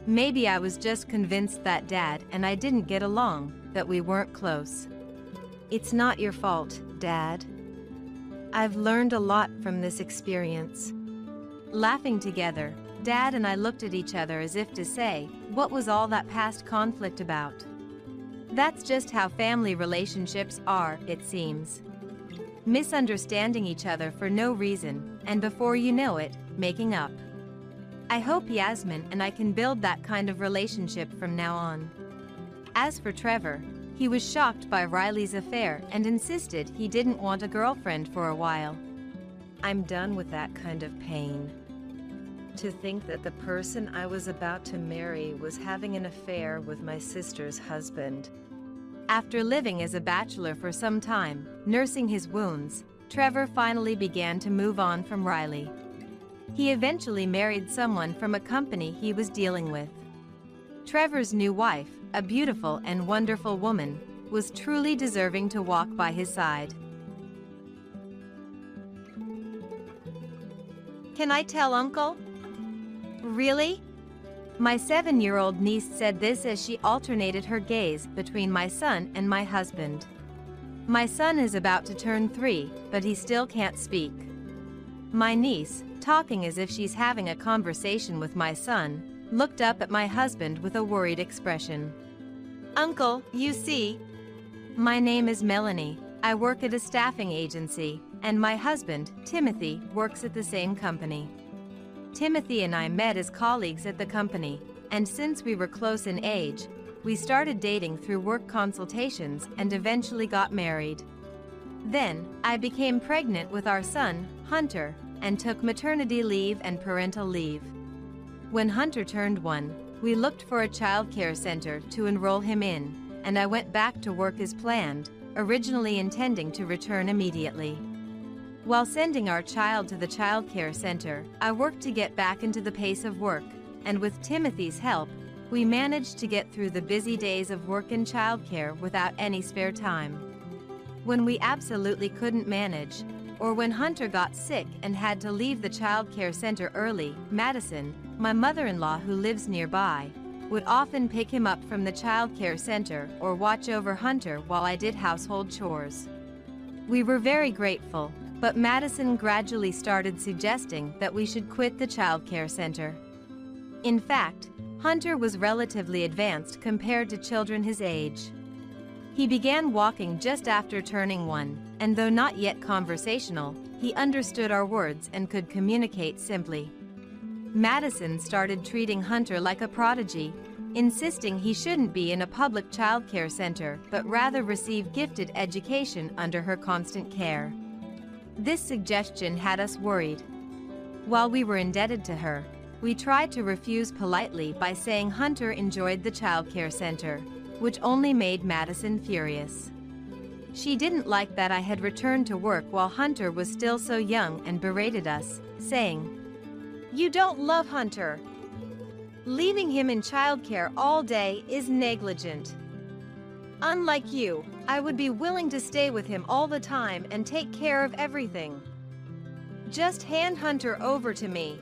S2: Maybe I was just convinced that Dad and I didn't get along, that we weren't close. It's not your fault, Dad. I've learned a lot from this experience. Laughing together, Dad and I looked at each other as if to say, what was all that past conflict about? That's just how family relationships are, it seems. Misunderstanding each other for no reason, and before you know it, making up. I hope Yasmin and I can build that kind of relationship from now on. As for Trevor, he was shocked by Riley's affair and insisted he didn't want a girlfriend for a while. I'm done with that kind of pain. To think that the person I was about to marry was having an affair with my sister's husband. After living as a bachelor for some time, nursing his wounds, Trevor finally began to move on from Riley. He eventually married someone from a company he was dealing with. Trevor's new wife, a beautiful and wonderful woman, was truly deserving to walk by his side.
S1: Can I tell Uncle? Really?
S2: My 7-year-old niece said this as she alternated her gaze between my son and my husband. My son is about to turn 3, but he still can't speak. My niece, talking as if she's having a conversation with my son, looked up at my husband with a worried expression.
S1: Uncle, you see.
S2: My name is Melanie. I work at a staffing agency, and my husband, Timothy, works at the same company. Timothy and I met as colleagues at the company, and since we were close in age, we started dating through work consultations and eventually got married. Then, I became pregnant with our son, Hunter, and took maternity leave and parental leave. When Hunter turned 1, we looked for a child care center to enroll him in, and I went back to work as planned, originally intending to return immediately. While sending our child to the child care center, I worked to get back into the pace of work, and with Timothy's help, we managed to get through the busy days of work and childcare without any spare time. When we absolutely couldn't manage, or when Hunter got sick and had to leave the child care center early, Madison, my mother-in-law who lives nearby, would often pick him up from the child care center or watch over Hunter while I did household chores. We were very grateful, but Madison gradually started suggesting that we should quit the child care center. In fact, Hunter was relatively advanced compared to children his age. He began walking just after turning 1, and though not yet conversational, he understood our words and could communicate simply. Madison started treating Hunter like a prodigy, insisting he shouldn't be in a public child care center but rather receive gifted education under her constant care. This suggestion had us worried. While we were indebted to her, we tried to refuse politely by saying Hunter enjoyed the child care center, which only made Madison furious. She didn't like that I had returned to work while Hunter was still so young and berated us, saying,
S1: "You don't love Hunter. Leaving him in childcare all day is negligent. Unlike you, I would be willing to stay with him all the time and take care of everything. Just hand Hunter over to me."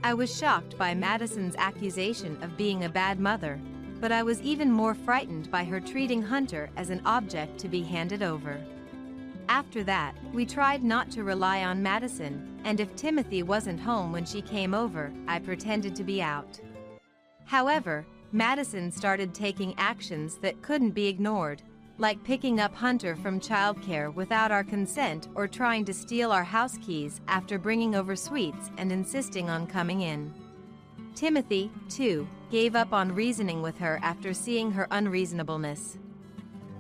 S2: I was shocked by Madison's accusation of being a bad mother, but I was even more frightened by her treating Hunter as an object to be handed over. After that, we tried not to rely on Madison, and if Timothy wasn't home when she came over, I pretended to be out. However, Madison started taking actions that couldn't be ignored, like picking up Hunter from childcare without our consent or trying to steal our house keys after bringing over sweets and insisting on coming in. Timothy, too, gave up on reasoning with her after seeing her unreasonableness.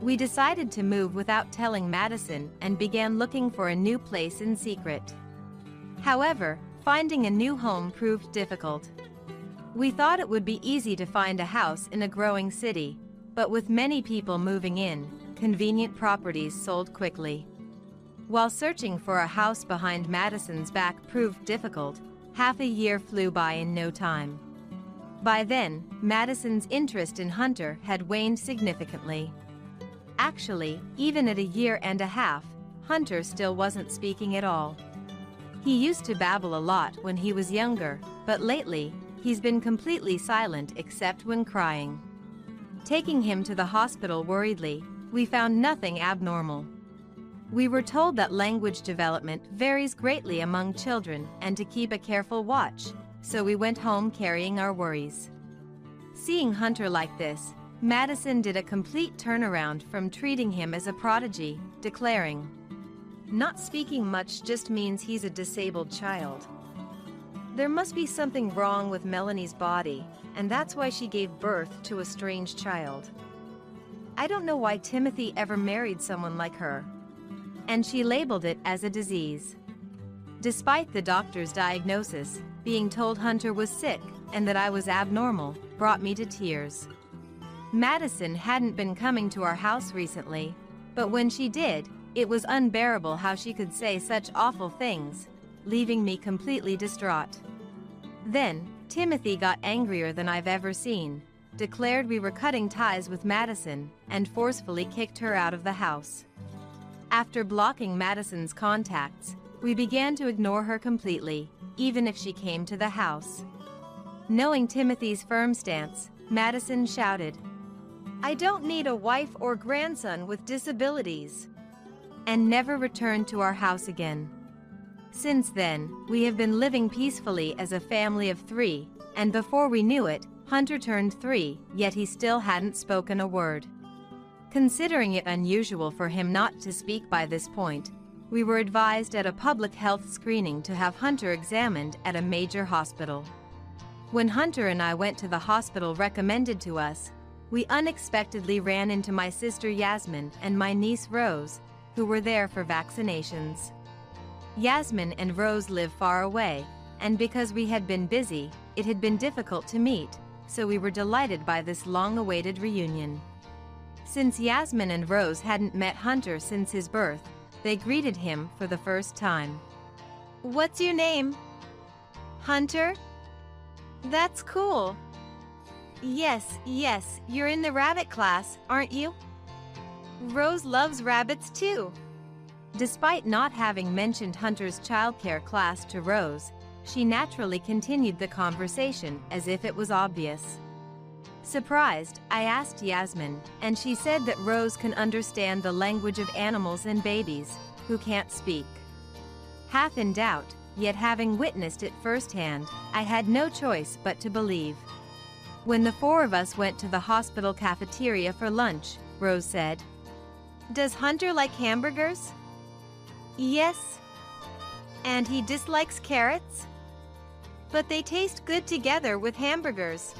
S2: We decided to move without telling Madison and began looking for a new place in secret. However, finding a new home proved difficult. We thought it would be easy to find a house in a growing city, but with many people moving in, convenient properties sold quickly. While searching for a house behind Madison's back proved difficult, half a year flew by in no time. By then, Madison's interest in Hunter had waned significantly. Actually, even at a year and a half, Hunter still wasn't speaking at all. He used to babble a lot when he was younger, but lately, he's been completely silent except when crying. Taking him to the hospital worriedly, we found nothing abnormal. We were told that language development varies greatly among children and to keep a careful watch, so we went home carrying our worries. Seeing Hunter like this, Madison did a complete turnaround from treating him as a prodigy, declaring, "Not speaking much just means he's a disabled child. There must be something wrong with Melanie's body, and that's why she gave birth to a strange child. I don't know why Timothy ever married someone like her." And she labeled it as a disease. Despite the doctor's diagnosis, being told Hunter was sick and that I was abnormal brought me to tears. Madison hadn't been coming to our house recently, but when she did, it was unbearable how she could say such awful things, leaving me completely distraught. Then, Timothy got angrier than I've ever seen, declared we were cutting ties with Madison, and forcefully kicked her out of the house. After blocking Madison's contacts, we began to ignore her completely, even if she came to the house. Knowing Timothy's firm stance, Madison shouted, "I don't need a wife or grandson with disabilities," and never returned to our house again. Since then, we have been living peacefully as a family of 3, and before we knew it, Hunter turned 3, yet he still hadn't spoken a word. Considering it unusual for him not to speak by this point, we were advised at a public health screening to have Hunter examined at a major hospital. When Hunter and I went to the hospital recommended to us, we unexpectedly ran into my sister Yasmin and my niece Rose, who were there for vaccinations. Yasmin and Rose live far away, and because we had been busy, it had been difficult to meet, so we were delighted by this long-awaited reunion. Since Yasmin and Rose hadn't met Hunter since his birth, they greeted him for the first time.
S1: "What's your name?" "Hunter? That's cool." Yes, you're in the rabbit class, aren't you?" "Rose loves rabbits too."
S2: Despite not having mentioned Hunter's childcare class to Rose, she naturally continued the conversation as if it was obvious. Surprised, I asked Yasmin, and she said that Rose can understand the language of animals and babies, who can't speak. Half in doubt, yet having witnessed it firsthand, I had no choice but to believe. When the 4 of us went to the hospital cafeteria for lunch, Rose said,
S1: "Does Hunter like hamburgers?" "Yes." "And he dislikes carrots?" "But they taste good together with hamburgers."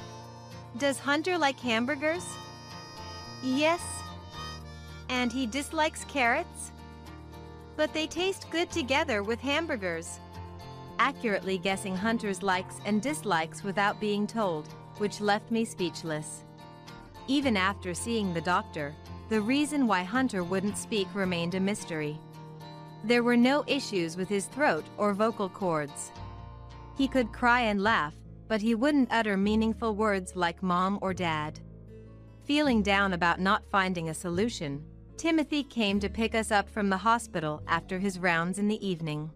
S1: "Does Hunter like hamburgers?" "Yes." "And he dislikes carrots?" "But they taste good together with hamburgers."
S2: Accurately guessing Hunter's likes and dislikes without being told, which left me speechless. Even after seeing the doctor, the reason why Hunter wouldn't speak remained a mystery. There were no issues with his throat or vocal cords. He could cry and laugh, but he wouldn't utter meaningful words like mom or dad. Feeling down about not finding a solution, Timothy came to pick us up from the hospital after his rounds in the evening.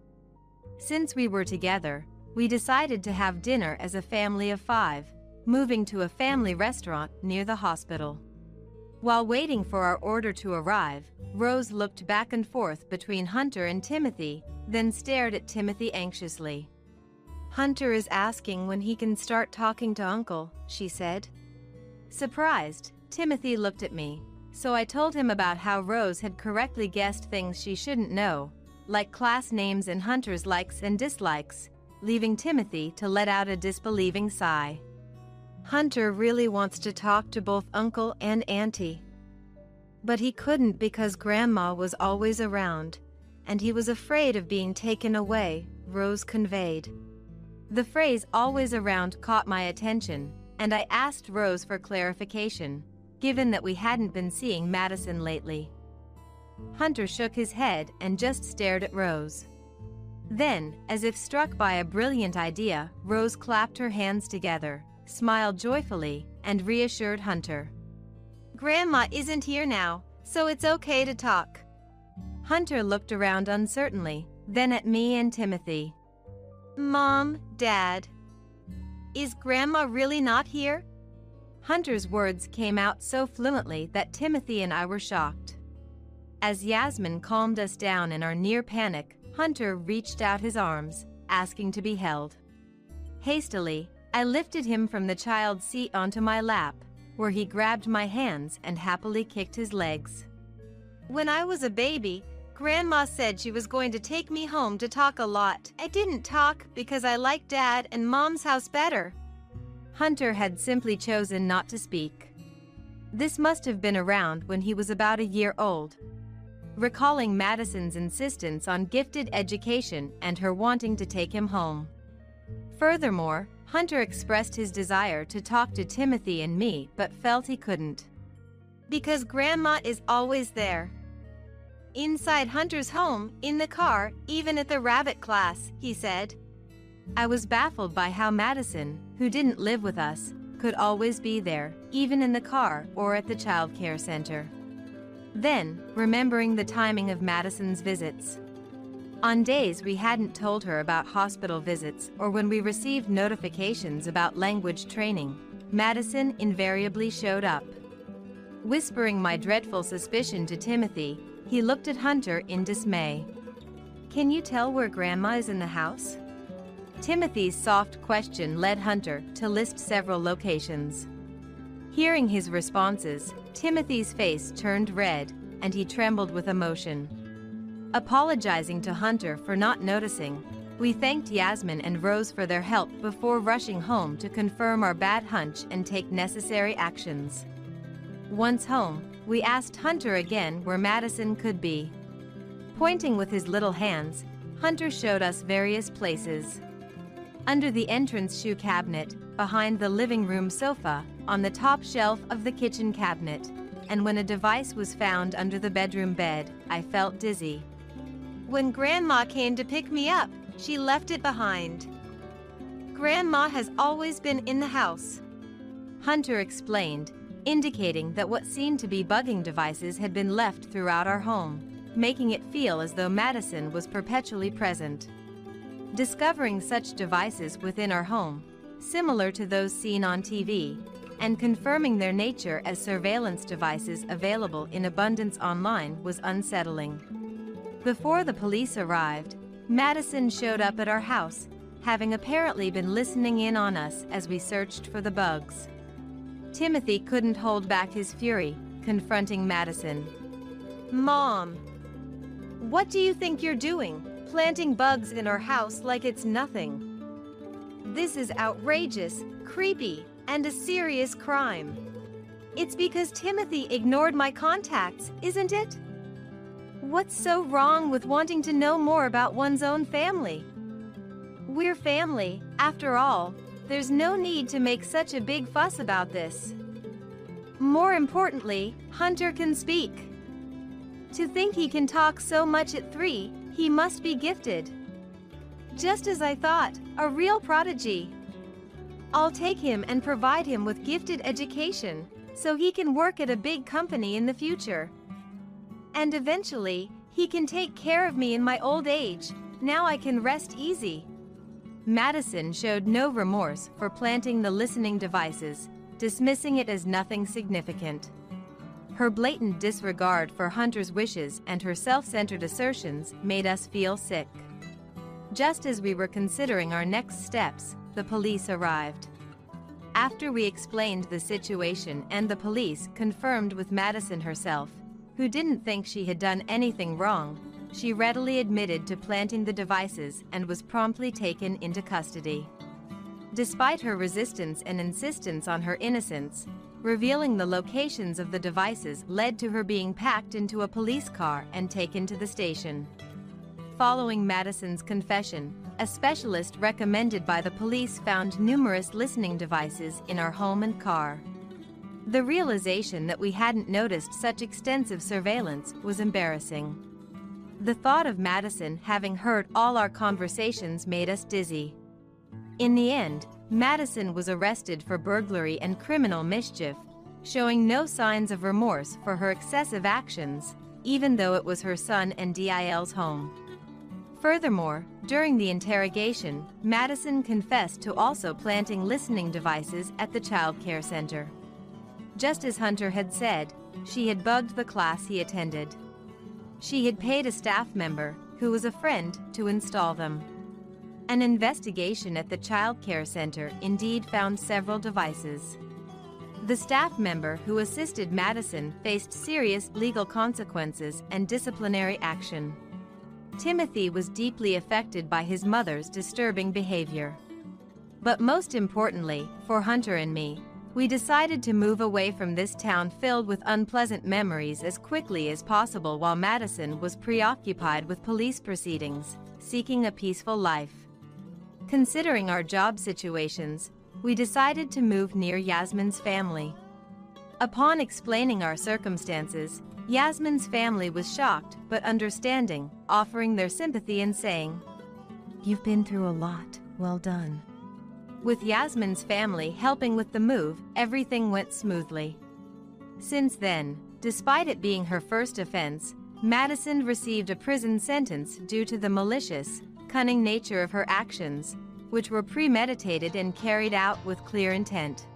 S2: Since we were together, we decided to have dinner as a family of 5, moving to a family restaurant near the hospital. While waiting for our order to arrive, Rose looked back and forth between Hunter and Timothy, then stared at Timothy anxiously. "Hunter is asking when he can start talking to Uncle," she said. Surprised, Timothy looked at me, so I told him about how Rose had correctly guessed things she shouldn't know, like class names and Hunter's likes and dislikes, leaving Timothy to let out a disbelieving sigh. "Hunter really wants to talk to both Uncle and Auntie. But he couldn't because Grandma was always around, and he was afraid of being taken away," Rose conveyed. The phrase "always around" caught my attention, and I asked Rose for clarification, given that we hadn't been seeing Madison lately. Hunter shook his head and just stared at Rose. Then, as if struck by a brilliant idea, Rose clapped her hands together, smiled joyfully, and reassured Hunter.
S1: Grandma isn't here now, so it's okay to talk.
S2: Hunter looked around uncertainly, then at me and Timothy.
S1: Mom, Dad. Is Grandma really not here?
S2: Hunter's words came out so fluently that Timothy and I were shocked. As Yasmin calmed us down in our near panic, Hunter reached out his arms, asking to be held. Hastily, I lifted him from the child's seat onto my lap, where he grabbed my hands and happily kicked his legs.
S1: When I was a baby, Grandma said she was going to take me home to talk a lot. I didn't talk because I liked Dad and Mom's house better.
S2: Hunter had simply chosen not to speak. This must have been around when he was about a year old. Recalling Madison's insistence on gifted education and her wanting to take him home. Furthermore, Hunter expressed his desire to talk to Timothy and me but felt he couldn't.
S1: Because Grandma is always there. Inside Hunter's home, in the car, even at the rabbit class, he said.
S2: I was baffled by how Madison, who didn't live with us, could always be there, even in the car or at the child care center. Then, remembering the timing of Madison's visits. On days we hadn't told her about hospital visits or when we received notifications about language training, Madison invariably showed up. Whispering my dreadful suspicion to Timothy, he looked at Hunter in dismay. Can you tell where Grandma is in the house? Timothy's soft question led Hunter to list several locations. Hearing his responses, Timothy's face turned red, and he trembled with emotion. Apologizing to Hunter for not noticing, we thanked Yasmin and Rose for their help before rushing home to confirm our bad hunch and take necessary actions. Once home, we asked Hunter again where Madison could be. Pointing with his little hands, Hunter showed us various places. Under the entrance shoe cabinet, behind the living room sofa, on the top shelf of the kitchen cabinet, and when a device was found under the bedroom bed, I felt dizzy.
S1: When Grandma came to pick me up, she left it behind. Grandma has always been in the house.
S2: Hunter explained, indicating that what seemed to be bugging devices had been left throughout our home, making it feel as though Madison was perpetually present. Discovering such devices within our home, similar to those seen on TV, and confirming their nature as surveillance devices available in abundance online was unsettling. Before the police arrived, Madison showed up at our house, having apparently been listening in on us as we searched for the bugs. Timothy couldn't hold back his fury, confronting Madison.
S1: Mom, what do you think you're doing, planting bugs in our house like it's nothing? This is outrageous, creepy, and a serious crime. It's because Timothy ignored my contacts, isn't it? What's so wrong with wanting to know more about one's own family? We're family, after all. There's no need to make such a big fuss about this. More importantly, Hunter can speak. To think he can talk so much at 3, he must be gifted. Just as I thought, a real prodigy. I'll take him and provide him with gifted education, so he can work at a big company in the future. And eventually, he can take care of me in my old age. Now I can rest easy.
S2: Madison showed no remorse for planting the listening devices, dismissing it as nothing significant. Her blatant disregard for Hunter's wishes and her self-centered assertions made us feel sick. Just as we were considering our next steps, the police arrived. After we explained the situation and the police confirmed with Madison herself, who didn't think she had done anything wrong, she readily admitted to planting the devices and was promptly taken into custody. Despite her resistance and insistence on her innocence, revealing the locations of the devices led to her being packed into a police car and taken to the station. Following Madison's confession, a specialist recommended by the police found numerous listening devices in our home and car. The realization that we hadn't noticed such extensive surveillance was embarrassing. The thought of Madison having heard all our conversations made us dizzy. In the end, Madison was arrested for burglary and criminal mischief, showing no signs of remorse for her excessive actions, even though it was her son and Dil's home. Furthermore, during the interrogation, Madison confessed to also planting listening devices at the child care center. Just as Hunter had said, she had bugged the class he attended. She had paid a staff member, who was a friend, to install them. An investigation at the child care center indeed found several devices. The staff member who assisted Madison faced serious legal consequences and disciplinary action. Timothy was deeply affected by his mother's disturbing behavior. But most importantly, for Hunter and me, we decided to move away from this town filled with unpleasant memories as quickly as possible while Madison was preoccupied with police proceedings, seeking a peaceful life. Considering our job situations, we decided to move near Yasmin's family. Upon explaining our circumstances, Yasmin's family was shocked but understanding, offering their sympathy and saying, "You've been through a lot, well done." With Yasmin's family helping with the move, everything went smoothly. Since then, despite it being her first offense, Madison received a prison sentence due to the malicious, cunning nature of her actions, which were premeditated and carried out with clear intent.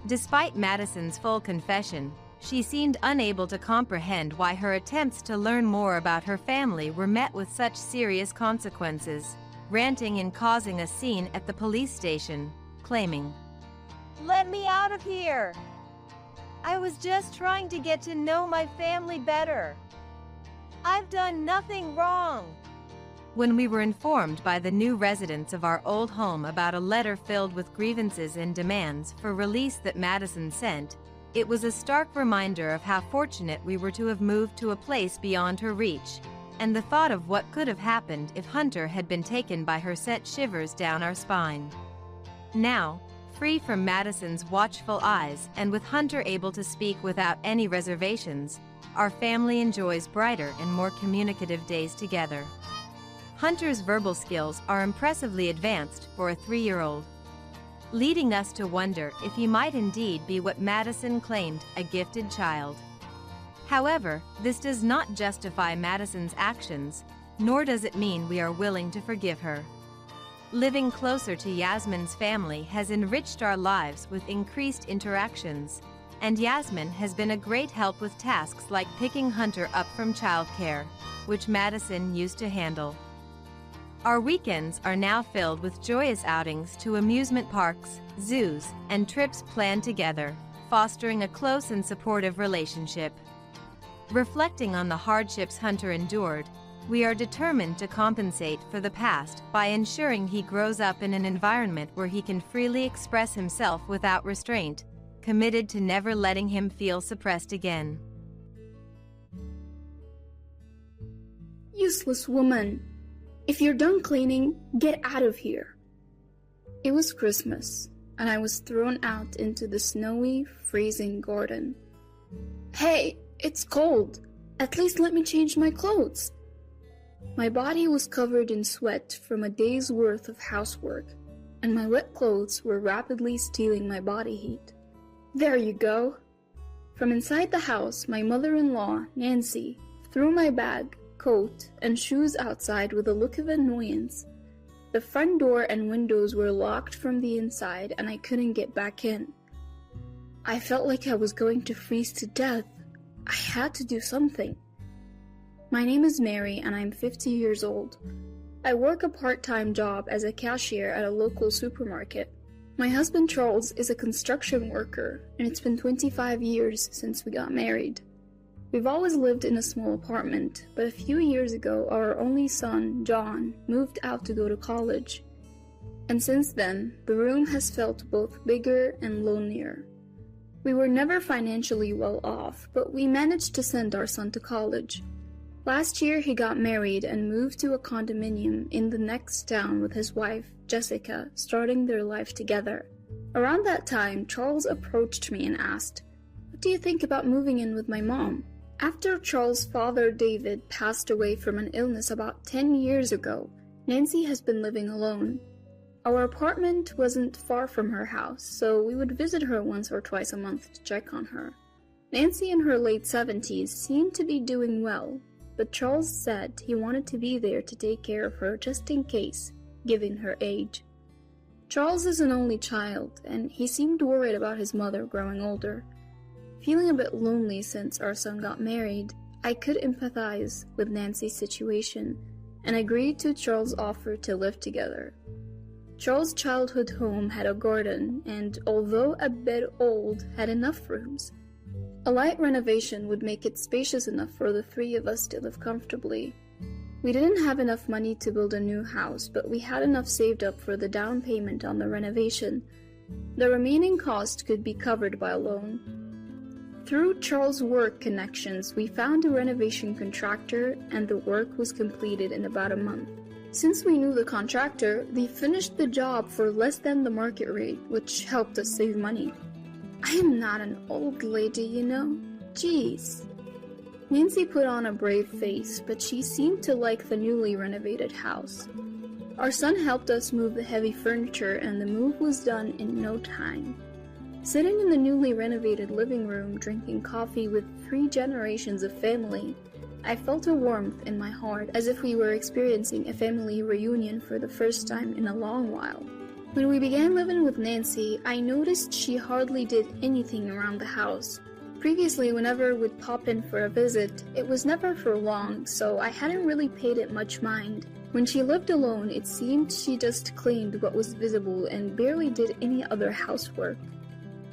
S2: Despite Madison's full confession, she seemed unable to comprehend why her attempts to learn more about her family were met with such serious consequences, ranting and causing a scene at the police station, claiming,
S1: Let me out of here! I was just trying to get to know my family better. I've done nothing wrong.
S2: When we were informed by the new residents of our old home about a letter filled with grievances and demands for release that Madison sent, it was a stark reminder of how fortunate we were to have moved to a place beyond her reach, and the thought of what could have happened if Hunter had been taken by her sent shivers down our spine. Now, free from Madison's watchful eyes and with Hunter able to speak without any reservations, our family enjoys brighter and more communicative days together. Hunter's verbal skills are impressively advanced for a 3-year-old, leading us to wonder if he might indeed be what Madison claimed, a gifted child. However, this does not justify Madison's actions, nor does it mean we are willing to forgive her. Living closer to Yasmin's family has enriched our lives with increased interactions, and Yasmin has been a great help with tasks like picking Hunter up from childcare, which Madison used to handle. Our weekends are now filled with joyous outings to amusement parks, zoos, and trips planned together, fostering a close and supportive relationship. Reflecting on the hardships Hunter endured, we are determined to compensate for the past by ensuring he grows up in an environment where he can freely express himself without restraint, committed to never letting him feel suppressed again.
S3: Useless woman! If you're done cleaning, get out of here. It was Christmas, and I was thrown out into the snowy, freezing garden. Hey, it's cold. At least let me change my clothes. My body was covered in sweat from a day's worth of housework, and my wet clothes were rapidly stealing my body heat. There you go. From inside the house, my mother-in-law, Nancy, threw my bag, coat, and shoes outside with a look of annoyance. The front door and windows were locked from the inside, and I couldn't get back in. I felt like I was going to freeze to death. I had to do something. My name is Mary, and I'm 50 years old. I work a part-time job as a cashier at a local supermarket. My husband Charles is a construction worker, and it's been 25 years since we got married. We've always lived in a small apartment, but a few years ago our only son, John, moved out to go to college. And since then, the room has felt both bigger and lonelier. We were never financially well off, but we managed to send our son to college. Last year he got married and moved to a condominium in the next town with his wife, Jessica, starting their life together. Around that time, Charles approached me and asked, What do you think about moving in with my mom? After Charles' father, David, passed away from an illness about 10 years ago, Nancy has been living alone. Our apartment wasn't far from her house, so we would visit her once or twice a month to check on her. Nancy in her late 70s seemed to be doing well, but Charles said he wanted to be there to take care of her just in case, given her age. Charles is an only child, and he seemed worried about his mother growing older. Feeling a bit lonely since our son got married, I could empathize with Nancy's situation and agreed to Charles' offer to live together. Charles' childhood home had a garden and, although a bit old, had enough rooms. A light renovation would make it spacious enough for the three of us to live comfortably. We didn't have enough money to build a new house, but we had enough saved up for the down payment on the renovation. The remaining cost could be covered by a loan. Through Charles' work connections, we found a renovation contractor and the work was completed in about a month. Since we knew the contractor, they finished the job for less than the market rate, which helped us save money. I am not an old lady, you know. Jeez. Nancy put on a brave face, but she seemed to like the newly renovated house. Our son helped us move the heavy furniture and the move was done in no time. Sitting in the newly renovated living room drinking coffee with 3 generations of family, I felt a warmth in my heart as if we were experiencing a family reunion for the first time in a long while. When we began living with Nancy, I noticed she hardly did anything around the house. Previously, whenever we'd pop in for a visit, it was never for long, so I hadn't really paid it much mind. When she lived alone, it seemed she just cleaned what was visible and barely did any other housework.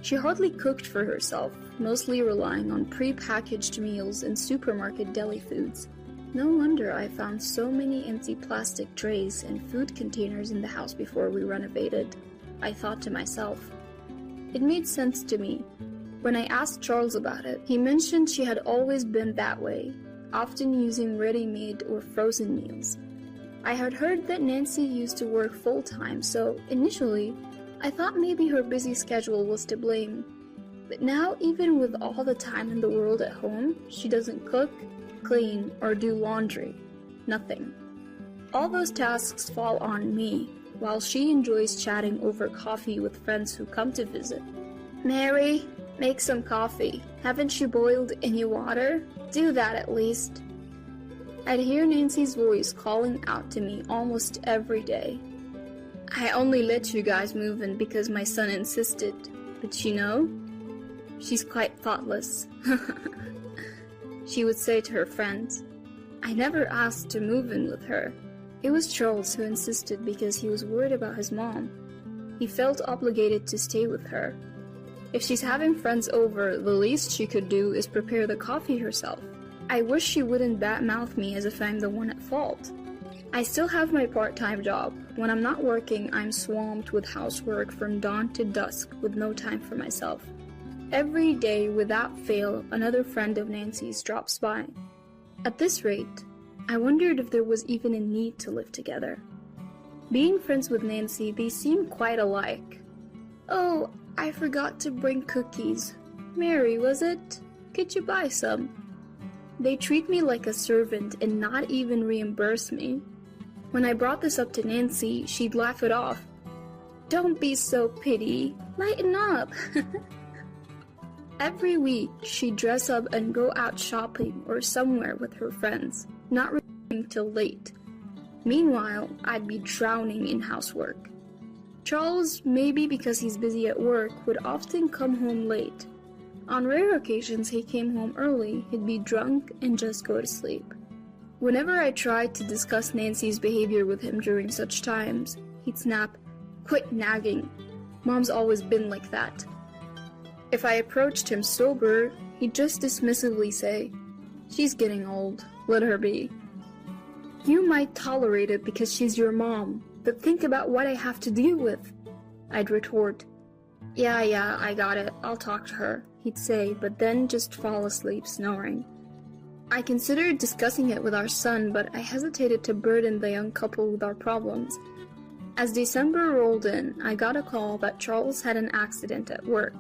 S3: She hardly cooked for herself, mostly relying on pre-packaged meals and supermarket deli foods. No wonder I found so many empty plastic trays and food containers in the house before we renovated, I thought to myself. It made sense to me. When I asked Charles about it, he mentioned she had always been that way, often using ready-made or frozen meals. I had heard that Nancy used to work full-time, so initially, I thought maybe her busy schedule was to blame. But now, even with all the time in the world at home, she doesn't cook, clean, or do laundry. Nothing. All those tasks fall on me, while she enjoys chatting over coffee with friends who come to visit. Mary, make some coffee. Haven't you boiled any water? Do that at least. I'd hear Nancy's voice calling out to me almost every day. I only let you guys move in because my son insisted, but you know, she's quite thoughtless. She would say to her friends, I never asked to move in with her. It was Charles who insisted because he was worried about his mom. He felt obligated to stay with her. If she's having friends over, the least she could do is prepare the coffee herself. I wish she wouldn't badmouth me as if I'm the one at fault. I still have my part-time job. When I'm not working, I'm swamped with housework from dawn to dusk with no time for myself. Every day, without fail, another friend of Nancy's drops by. At this rate, I wondered if there was even a need to live together. Being friends with Nancy, they seem quite alike. Oh, I forgot to bring cookies. Mary, was it? Could you buy some? They treat me like a servant and not even reimburse me. When I brought this up to Nancy, she'd laugh it off. Don't be so pity. Lighten up. Every week, she'd dress up and go out shopping or somewhere with her friends, not returning till late. Meanwhile, I'd be drowning in housework. Charles, maybe because he's busy at work, would often come home late. On rare occasions he came home early, he'd be drunk and just go to sleep. Whenever I tried to discuss Nancy's behavior with him during such times, he'd snap, "Quit nagging. Mom's always been like that." If I approached him sober, he'd just dismissively say, "She's getting old, let her be." "You might tolerate it because she's your mom, but think about what I have to deal with," I'd retort. Yeah, I got it, I'll talk to her," he'd say, but then just fall asleep snoring. I considered discussing it with our son, but I hesitated to burden the young couple with our problems. As December rolled in, I got a call that Charles had an accident at work.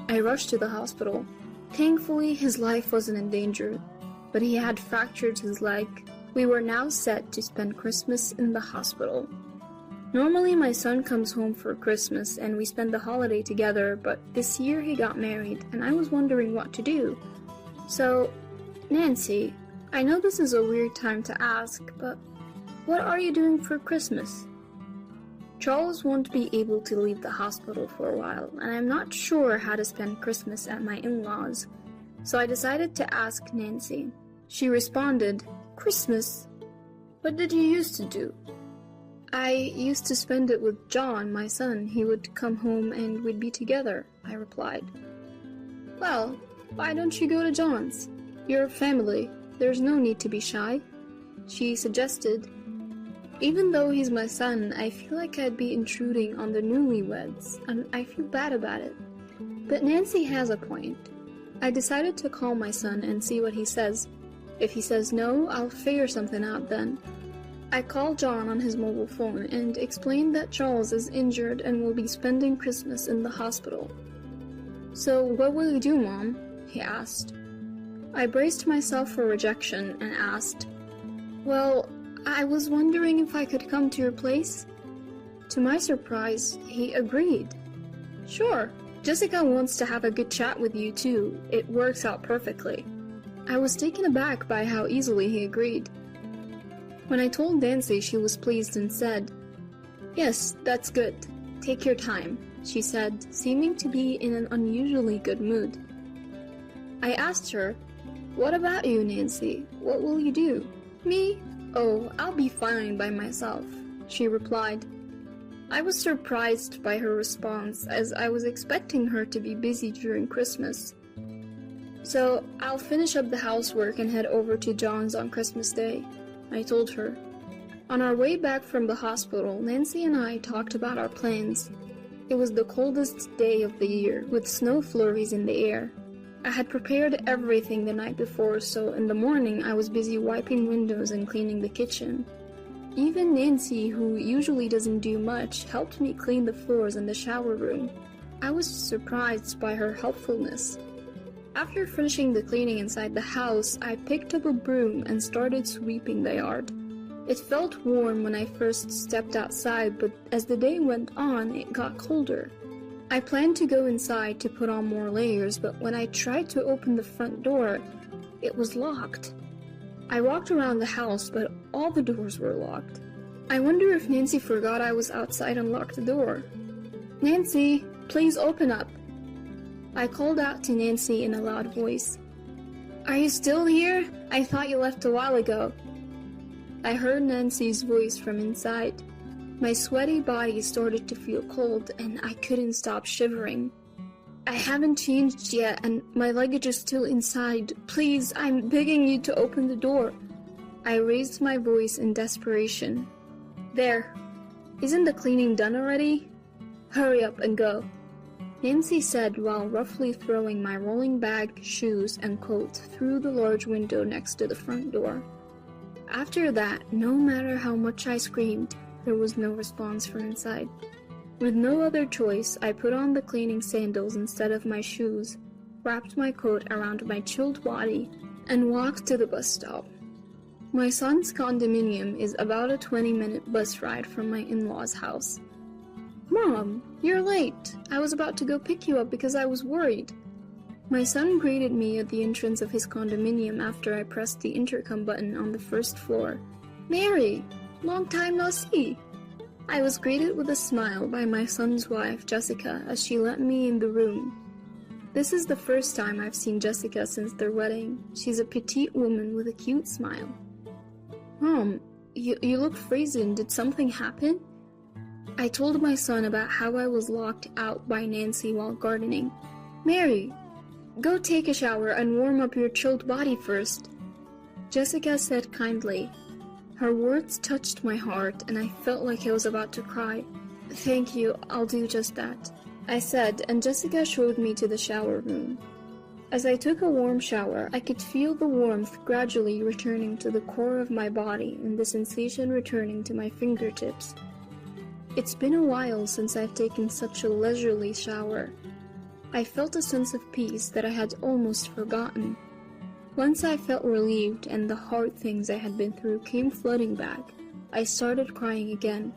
S3: I rushed to the hospital. Thankfully, his life wasn't in danger, but he had fractured his leg. We were now set to spend Christmas in the hospital. Normally, my son comes home for Christmas and we spend the holiday together, but this year he got married and I was wondering what to do. So, Nancy, I know this is a weird time to ask, but what are you doing for Christmas? Charles won't be able to leave the hospital for a while, and I'm not sure how to spend Christmas at my in-laws, so I decided to ask Nancy. She responded, "Christmas? What did you used to do?" "I used to spend it with John, my son. He would come home and we'd be together," I replied. "Well, why don't you go to John's? You're family. There's no need to be shy," she suggested. Even though he's my son, I feel like I'd be intruding on the newlyweds, and I feel bad about it. But Nancy has a point. I decided to call my son and see what he says. If he says no, I'll figure something out then. I called John on his mobile phone and explained that Charles is injured and will be spending Christmas in the hospital. "So what will you do, Mom?" he asked. I braced myself for rejection and asked, "Well, I was wondering if I could come to your place." To my surprise, he agreed. "Sure, Jessica wants to have a good chat with you too. It works out perfectly." I was taken aback by how easily he agreed. When I told Nancy, she was pleased and said, "Yes, that's good. Take your time," she said, seeming to be in an unusually good mood. I asked her, "What about you, Nancy? What will you do?" "Me? Oh, I'll be fine by myself," she replied. I was surprised by her response, as I was expecting her to be busy during Christmas. "So, I'll finish up the housework and head over to John's on Christmas Day," I told her. On our way back from the hospital, Nancy and I talked about our plans. It was the coldest day of the year, with snow flurries in the air. I had prepared everything the night before, so in the morning I was busy wiping windows and cleaning the kitchen. Even Nancy, who usually doesn't do much, helped me clean the floors in the shower room. I was surprised by her helpfulness. After finishing the cleaning inside the house, I picked up a broom and started sweeping the yard. It felt warm when I first stepped outside, but as the day went on, it got colder. I planned to go inside to put on more layers, but when I tried to open the front door, it was locked. I walked around the house, but all the doors were locked. I wonder if Nancy forgot I was outside and locked the door. "Nancy, please open up." I called out to Nancy in a loud voice. "Are you still here? I thought you left a while ago." I heard Nancy's voice from inside. My sweaty body started to feel cold, and I couldn't stop shivering. "I haven't changed yet, and my luggage is still inside. Please, I'm begging you to open the door." I raised my voice in desperation. "There. Isn't the cleaning done already? Hurry up and go," Nancy said while roughly throwing my rolling bag, shoes, and coat through the large window next to the front door. After that, no matter how much I screamed, there was no response from inside. With no other choice, I put on the cleaning sandals instead of my shoes, wrapped my coat around my chilled body, and walked to the bus stop. My son's condominium is about a 20-minute bus ride from my in-laws' house. "Mom, you're late. I was about to go pick you up because I was worried." My son greeted me at the entrance of his condominium after I pressed the intercom button on the first floor. "Mary! Long time no see." I was greeted with a smile by my son's wife, Jessica, as she let me in the room. This is the first time I've seen Jessica since their wedding. She's a petite woman with a cute smile. "Mom, you look frozen. Did something happen?" I told my son about how I was locked out by Nancy while gardening. "Mary, go take a shower and warm up your chilled body first," Jessica said kindly. Her words touched my heart, and I felt like I was about to cry. "Thank you, I'll do just that," I said, and Jessica showed me to the shower room. As I took a warm shower, I could feel the warmth gradually returning to the core of my body and the sensation returning to my fingertips. It's been a while since I've taken such a leisurely shower. I felt a sense of peace that I had almost forgotten. Once I felt relieved and the hard things I had been through came flooding back, I started crying again.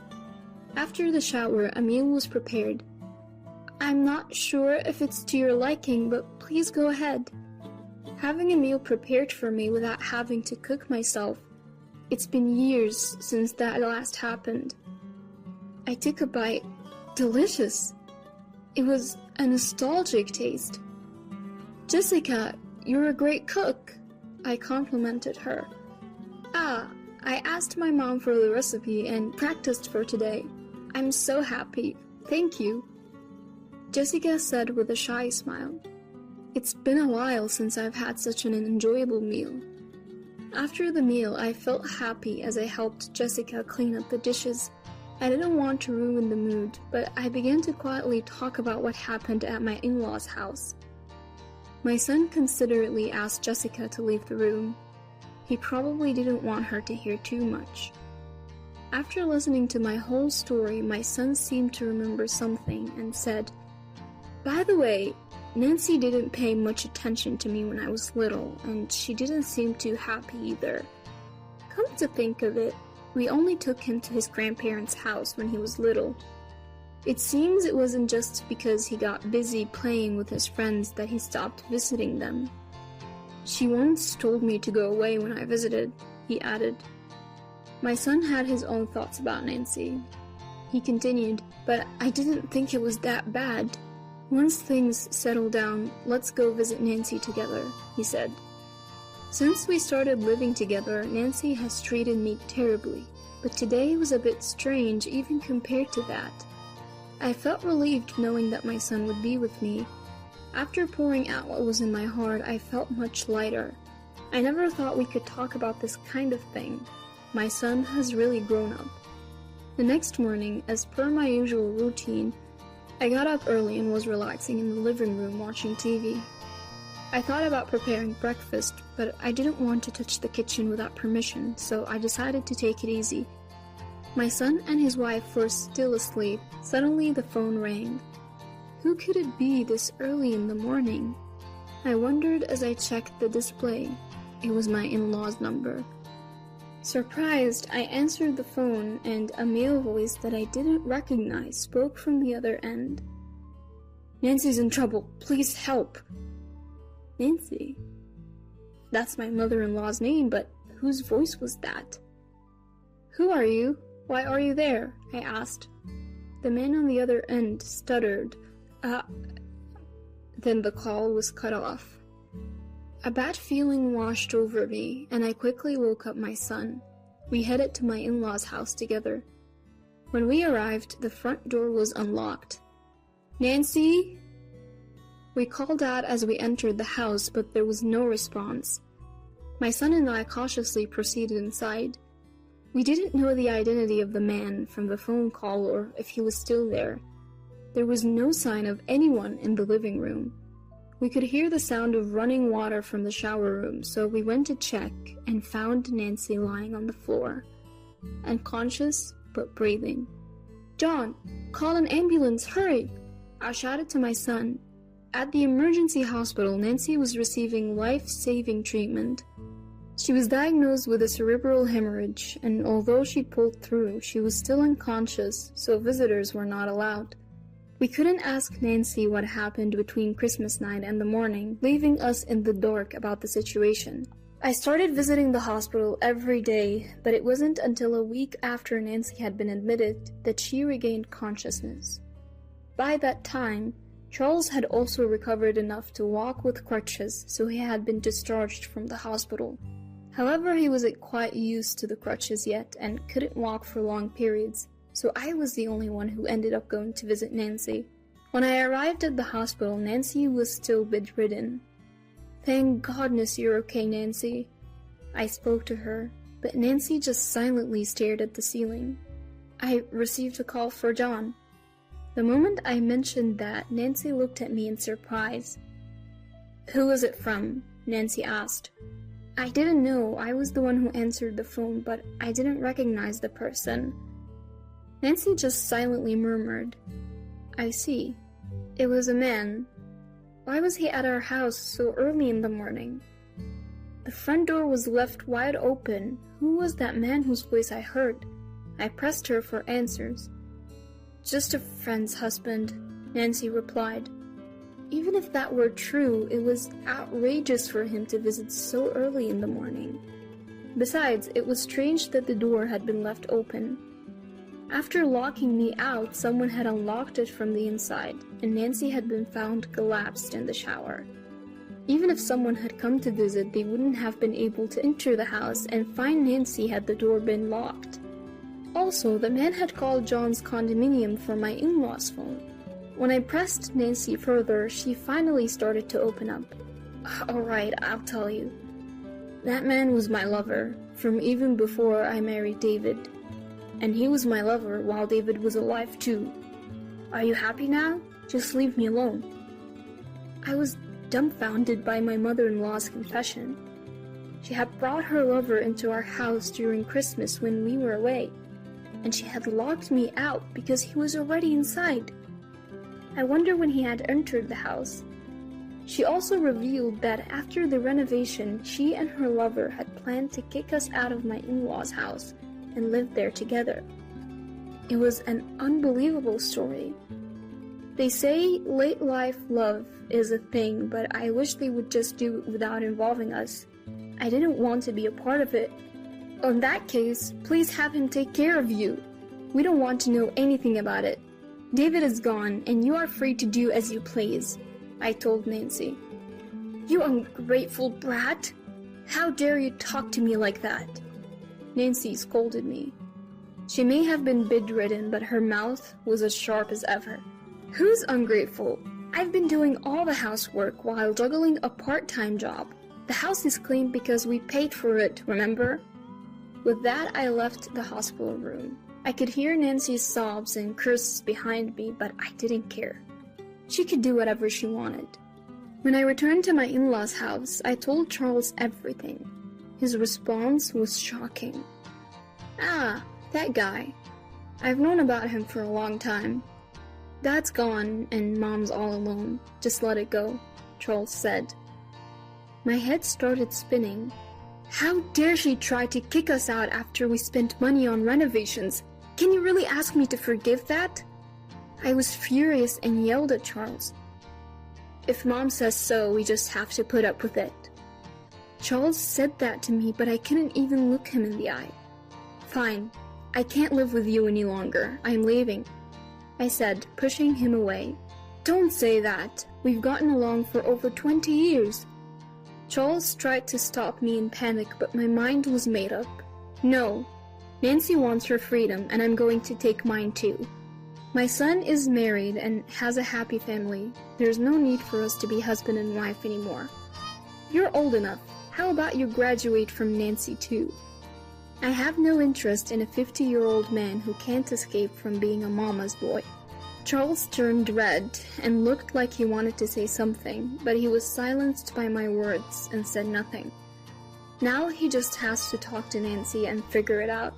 S3: After the shower, a meal was prepared. "I'm not sure if it's to your liking, but please go ahead." Having a meal prepared for me without having to cook myself. It's been years since that last happened. I took a bite. Delicious. It was a nostalgic taste. "Jessica, you're a great cook," I complimented her. I asked my mom for the recipe and practiced for today. I'm so happy. Thank you," Jessica said with a shy smile. It's been a while since I've had such an enjoyable meal. After the meal, I felt happy as I helped Jessica clean up the dishes. I didn't want to ruin the mood, but I began to quietly talk about what happened at my in-laws' house. My son considerately asked Jessica to leave the room. He probably didn't want her to hear too much. After listening to my whole story, my son seemed to remember something and said, "By the way, Nancy didn't pay much attention to me when I was little, and she didn't seem too happy either. Come to think of it, we only took him to his grandparents' house when he was little. It seems it wasn't just because he got busy playing with his friends that he stopped visiting them. She once told me to go away when I visited," he added. My son had his own thoughts about Nancy. He continued, "But I didn't think it was that bad. Once things settle down, let's go visit Nancy together," he said. Since we started living together, Nancy has treated me terribly, but today was a bit strange even compared to that. I felt relieved knowing that my son would be with me. After pouring out what was in my heart, I felt much lighter. I never thought we could talk about this kind of thing. My son has really grown up. The next morning, as per my usual routine, I got up early and was relaxing in the living room watching TV. I thought about preparing breakfast, but I didn't want to touch the kitchen without permission, so I decided to take it easy. My son and his wife were still asleep. Suddenly the phone rang. Who could it be this early in the morning? I wondered as I checked the display. It was my in-law's number. Surprised, I answered the phone, and a male voice that I didn't recognize spoke from the other end. "Nancy's in trouble. Please help." Nancy? That's my mother-in-law's name, but whose voice was that? "Who are you? Why are you there?" I asked. The man on the other end stuttered. Then the call was cut off. A bad feeling washed over me, and I quickly woke up my son. We headed to my in-laws' house together. When we arrived, the front door was unlocked. "Nancy?" We called out as we entered the house, but there was no response. My son and I cautiously proceeded inside. We didn't know the identity of the man from the phone call or if he was still there. There was no sign of anyone in the living room. We could hear the sound of running water from the shower room, so we went to check and found Nancy lying on the floor, unconscious but breathing. "John, call an ambulance, hurry!" I shouted to my son. At the emergency hospital, Nancy was receiving life-saving treatment. She was diagnosed with a cerebral hemorrhage, and although she pulled through, she was still unconscious, so visitors were not allowed. We couldn't ask Nancy what happened between Christmas night and the morning, leaving us in the dark about the situation. I started visiting the hospital every day, but it wasn't until a week after Nancy had been admitted that she regained consciousness. By that time, Charles had also recovered enough to walk with crutches, so he had been discharged from the hospital. However, he wasn't quite used to the crutches yet and couldn't walk for long periods, so I was the only one who ended up going to visit Nancy. When I arrived at the hospital, Nancy was still bedridden. "Thank goodness you're okay, Nancy." I spoke to her, but Nancy just silently stared at the ceiling. "I received a call for John." The moment I mentioned that, Nancy looked at me in surprise. "Who was it from?" Nancy asked. I didn't know. I was the one who answered the phone, but I didn't recognize the person. Nancy just silently murmured, "I see. It was a man." Why was he at our house so early in the morning? The front door was left wide open. Who was that man whose voice I heard? I pressed her for answers. Just a friend's husband, Nancy replied. Even if that were true, it was outrageous for him to visit so early in the morning. Besides, it was strange that the door had been left open. After locking me out, someone had unlocked it from the inside, and Nancy had been found collapsed in the shower. Even if someone had come to visit, they wouldn't have been able to enter the house and find Nancy had the door been locked. Also, the man had called John's condominium from my in-laws' phone. When I pressed Nancy further, she finally started to open up. Alright, I'll tell you. That man was my lover, from even before I married David. And he was my lover while David was alive too. Are you happy now? Just leave me alone. I was dumbfounded by my mother-in-law's confession. She had brought her lover into our house during Christmas when we were away, and she had locked me out because he was already inside. I wonder when he had entered the house. She also revealed that after the renovation, she and her lover had planned to kick us out of my in-laws' house and live there together. It was an unbelievable story. They say late life love is a thing, but I wish they would just do it without involving us. I didn't want to be a part of it. In that case, please have him take care of you. We don't want to know anything about it. David is gone, and you are free to do as you please, I told Nancy. You ungrateful brat! How dare you talk to me like that? Nancy scolded me. She may have been bedridden, but her mouth was as sharp as ever. Who's ungrateful? I've been doing all the housework while juggling a part-time job. The house is clean because we paid for it, remember? With that, I left the hospital room. I could hear Nancy's sobs and curses behind me, but I didn't care. She could do whatever she wanted. When I returned to my in-laws' house, I told Charles everything. His response was shocking. Ah, that guy. I've known about him for a long time. Dad's gone and Mom's all alone. Just let it go, Charles said. My head started spinning. How dare she try to kick us out after we spent money on renovations? Can you really ask me to forgive that? I was furious and yelled at Charles. If Mom says so, we just have to put up with it. Charles said that to me, but I couldn't even look him in the eye. Fine, I can't live with you any longer. I'm leaving, I said, pushing him away. Don't say that. We've gotten along for over 20 years. Charles tried to stop me in panic, but my mind was made up. No, Nancy wants her freedom, and I'm going to take mine too. My son is married and has a happy family. There's no need for us to be husband and wife anymore. You're old enough. How about you graduate from Nancy too? I have no interest in a 50-year-old man who can't escape from being a mama's boy. Charles turned red and looked like he wanted to say something, but he was silenced by my words and said nothing. Now he just has to talk to Nancy and figure it out.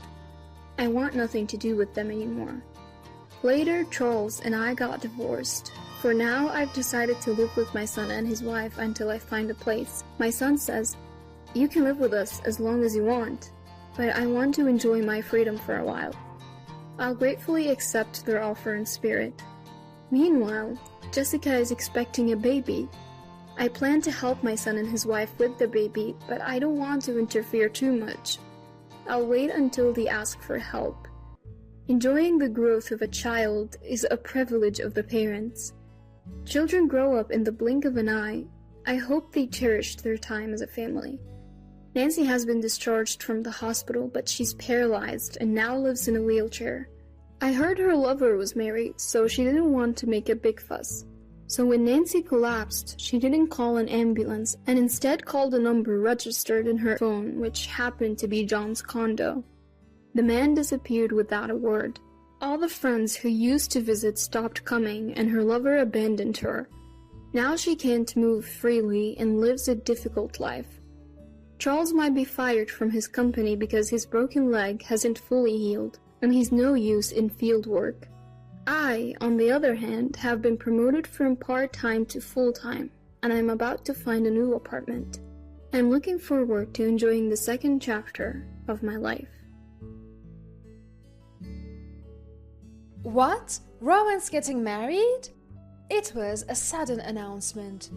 S3: I want nothing to do with them anymore. Later, Charles and I got divorced. For now, I've decided to live with my son and his wife until I find a place. My son says, "You can live with us as long as you want, but I want to enjoy my freedom for a while." I'll gratefully accept their offer in spirit. Meanwhile, Jessica is expecting a baby. I plan to help my son and his wife with the baby, but I don't want to interfere too much. I'll wait until they ask for help. Enjoying the growth of a child is a privilege of the parents. Children grow up in the blink of an eye. I hope they cherished their time as a family. Nancy has been discharged from the hospital, but she's paralyzed and now lives in a wheelchair. I heard her lover was married, so she didn't want to make a big fuss. So when Nancy collapsed, she didn't call an ambulance and instead called a number registered in her phone, which happened to be John's condo. The man disappeared without a word. All the friends who used to visit stopped coming, and her lover abandoned her. Now she can't move freely and lives a difficult life. Charles might be fired from his company because his broken leg hasn't fully healed, and he's no use in field work. I, on the other hand, have been promoted from part-time to full-time. and I'm about to find a new apartment. I'm looking forward to enjoying the second chapter of my life.
S4: What? Rowan's getting married? It was a sudden announcement.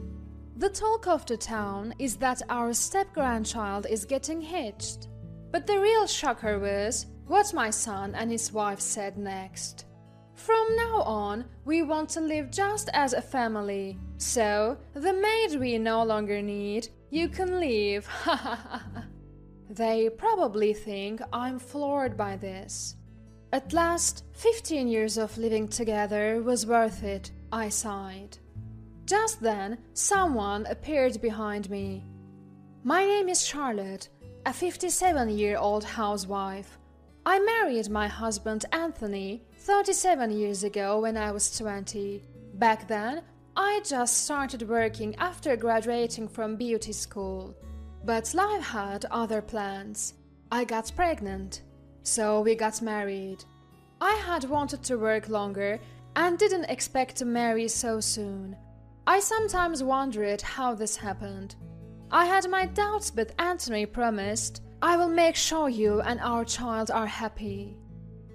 S4: The talk of the town is that our step-grandchild is getting hitched. But the real shocker was what my son and his wife said next. From now on, we want to live just as a family. So, the maid we no longer need, you can leave. They probably think I'm floored by this. At last, 15 years of living together was worth it, I sighed. Just then, someone appeared behind me. My name is Charlotte, a 57-year-old housewife. I married my husband Anthony 37 years ago when I was 20. Back then, I just started working after graduating from beauty school. But life had other plans. I got pregnant, so we got married. I had wanted to work longer and didn't expect to marry so soon. I sometimes wondered how this happened. I had my doubts, but Anthony promised, "I will make sure you and our child are happy."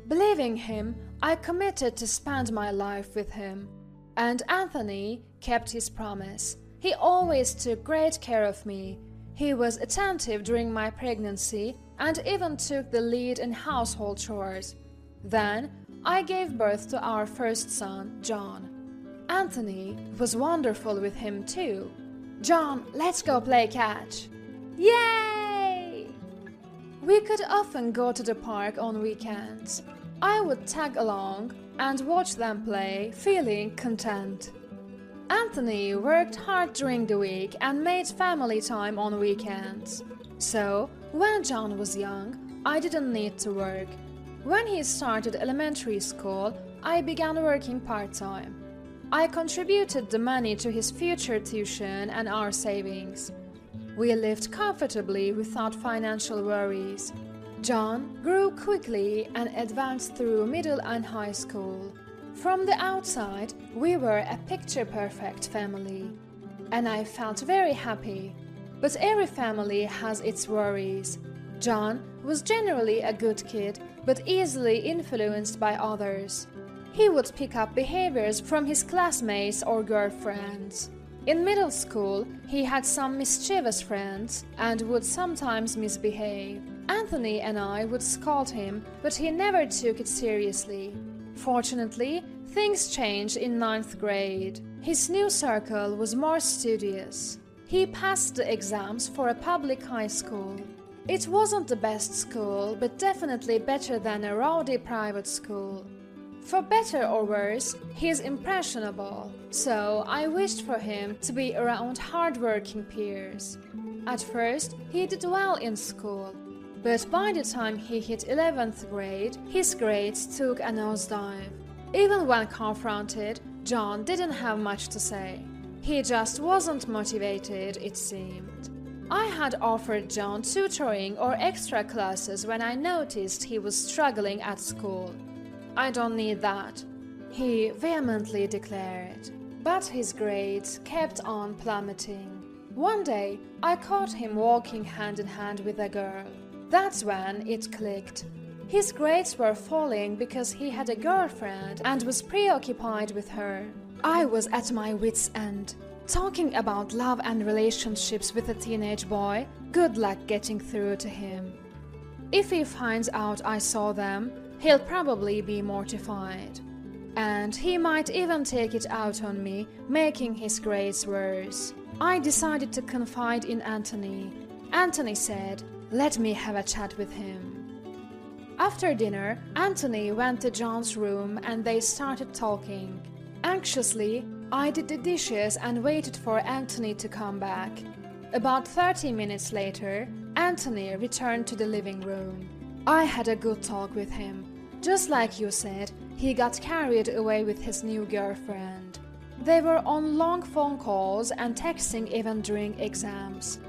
S4: Believing him, I committed to spend my life with him. And Anthony kept his promise. He always took great care of me. He was attentive during my pregnancy and even took the lead in household chores. Then, I gave birth to our first son, John. Anthony was wonderful with him too. "John, let's go play catch." Yay! We could often go to the park on weekends. I would tag along and watch them play, feeling content. Anthony worked hard during the week and made family time on weekends. So, when John was young, I didn't need to work. When he started elementary school, I began working part-time. I contributed the money to his future tuition and our savings. We lived comfortably without financial worries. John grew quickly and advanced through middle and high school. From the outside, we were a picture-perfect family, and I felt very happy. But every family has its worries. John was generally a good kid, but easily influenced by others. He would pick up behaviors from his classmates or girlfriends. In middle school, he had some mischievous friends and would sometimes misbehave. Anthony and I would scold him, but he never took it seriously. Fortunately, things changed in 9th grade. His new circle was more studious. He passed the exams for a public high school. It wasn't the best school, but definitely better than a rowdy private school. For better or worse, he is impressionable, so I wished for him to be around hard-working peers. At first, he did well in school, but by the time he hit 11th grade, his grades took a nosedive. Even when confronted, John didn't have much to say. He just wasn't motivated, it seemed. I had offered John tutoring or extra classes when I noticed he was struggling at school. "I don't need that," he vehemently declared. But his grades kept on plummeting. One day, I caught him walking hand in hand with a girl. That's when it clicked. His grades were falling because he had a girlfriend and was preoccupied with her. I was at my wit's end. Talking about love and relationships with a teenage boy, good luck getting through to him. If he finds out I saw them, he'll probably be mortified. And he might even take it out on me, making his grades worse. I decided to confide in Anthony. Anthony said, "Let me have a chat with him." After dinner, Anthony went to John's room and they started talking. Anxiously, I did the dishes and waited for Anthony to come back. About 30 minutes later, Anthony returned to the living room. I had a good talk with him. Just like you said, he got carried away with his new girlfriend. They were on long phone calls and texting even during exams.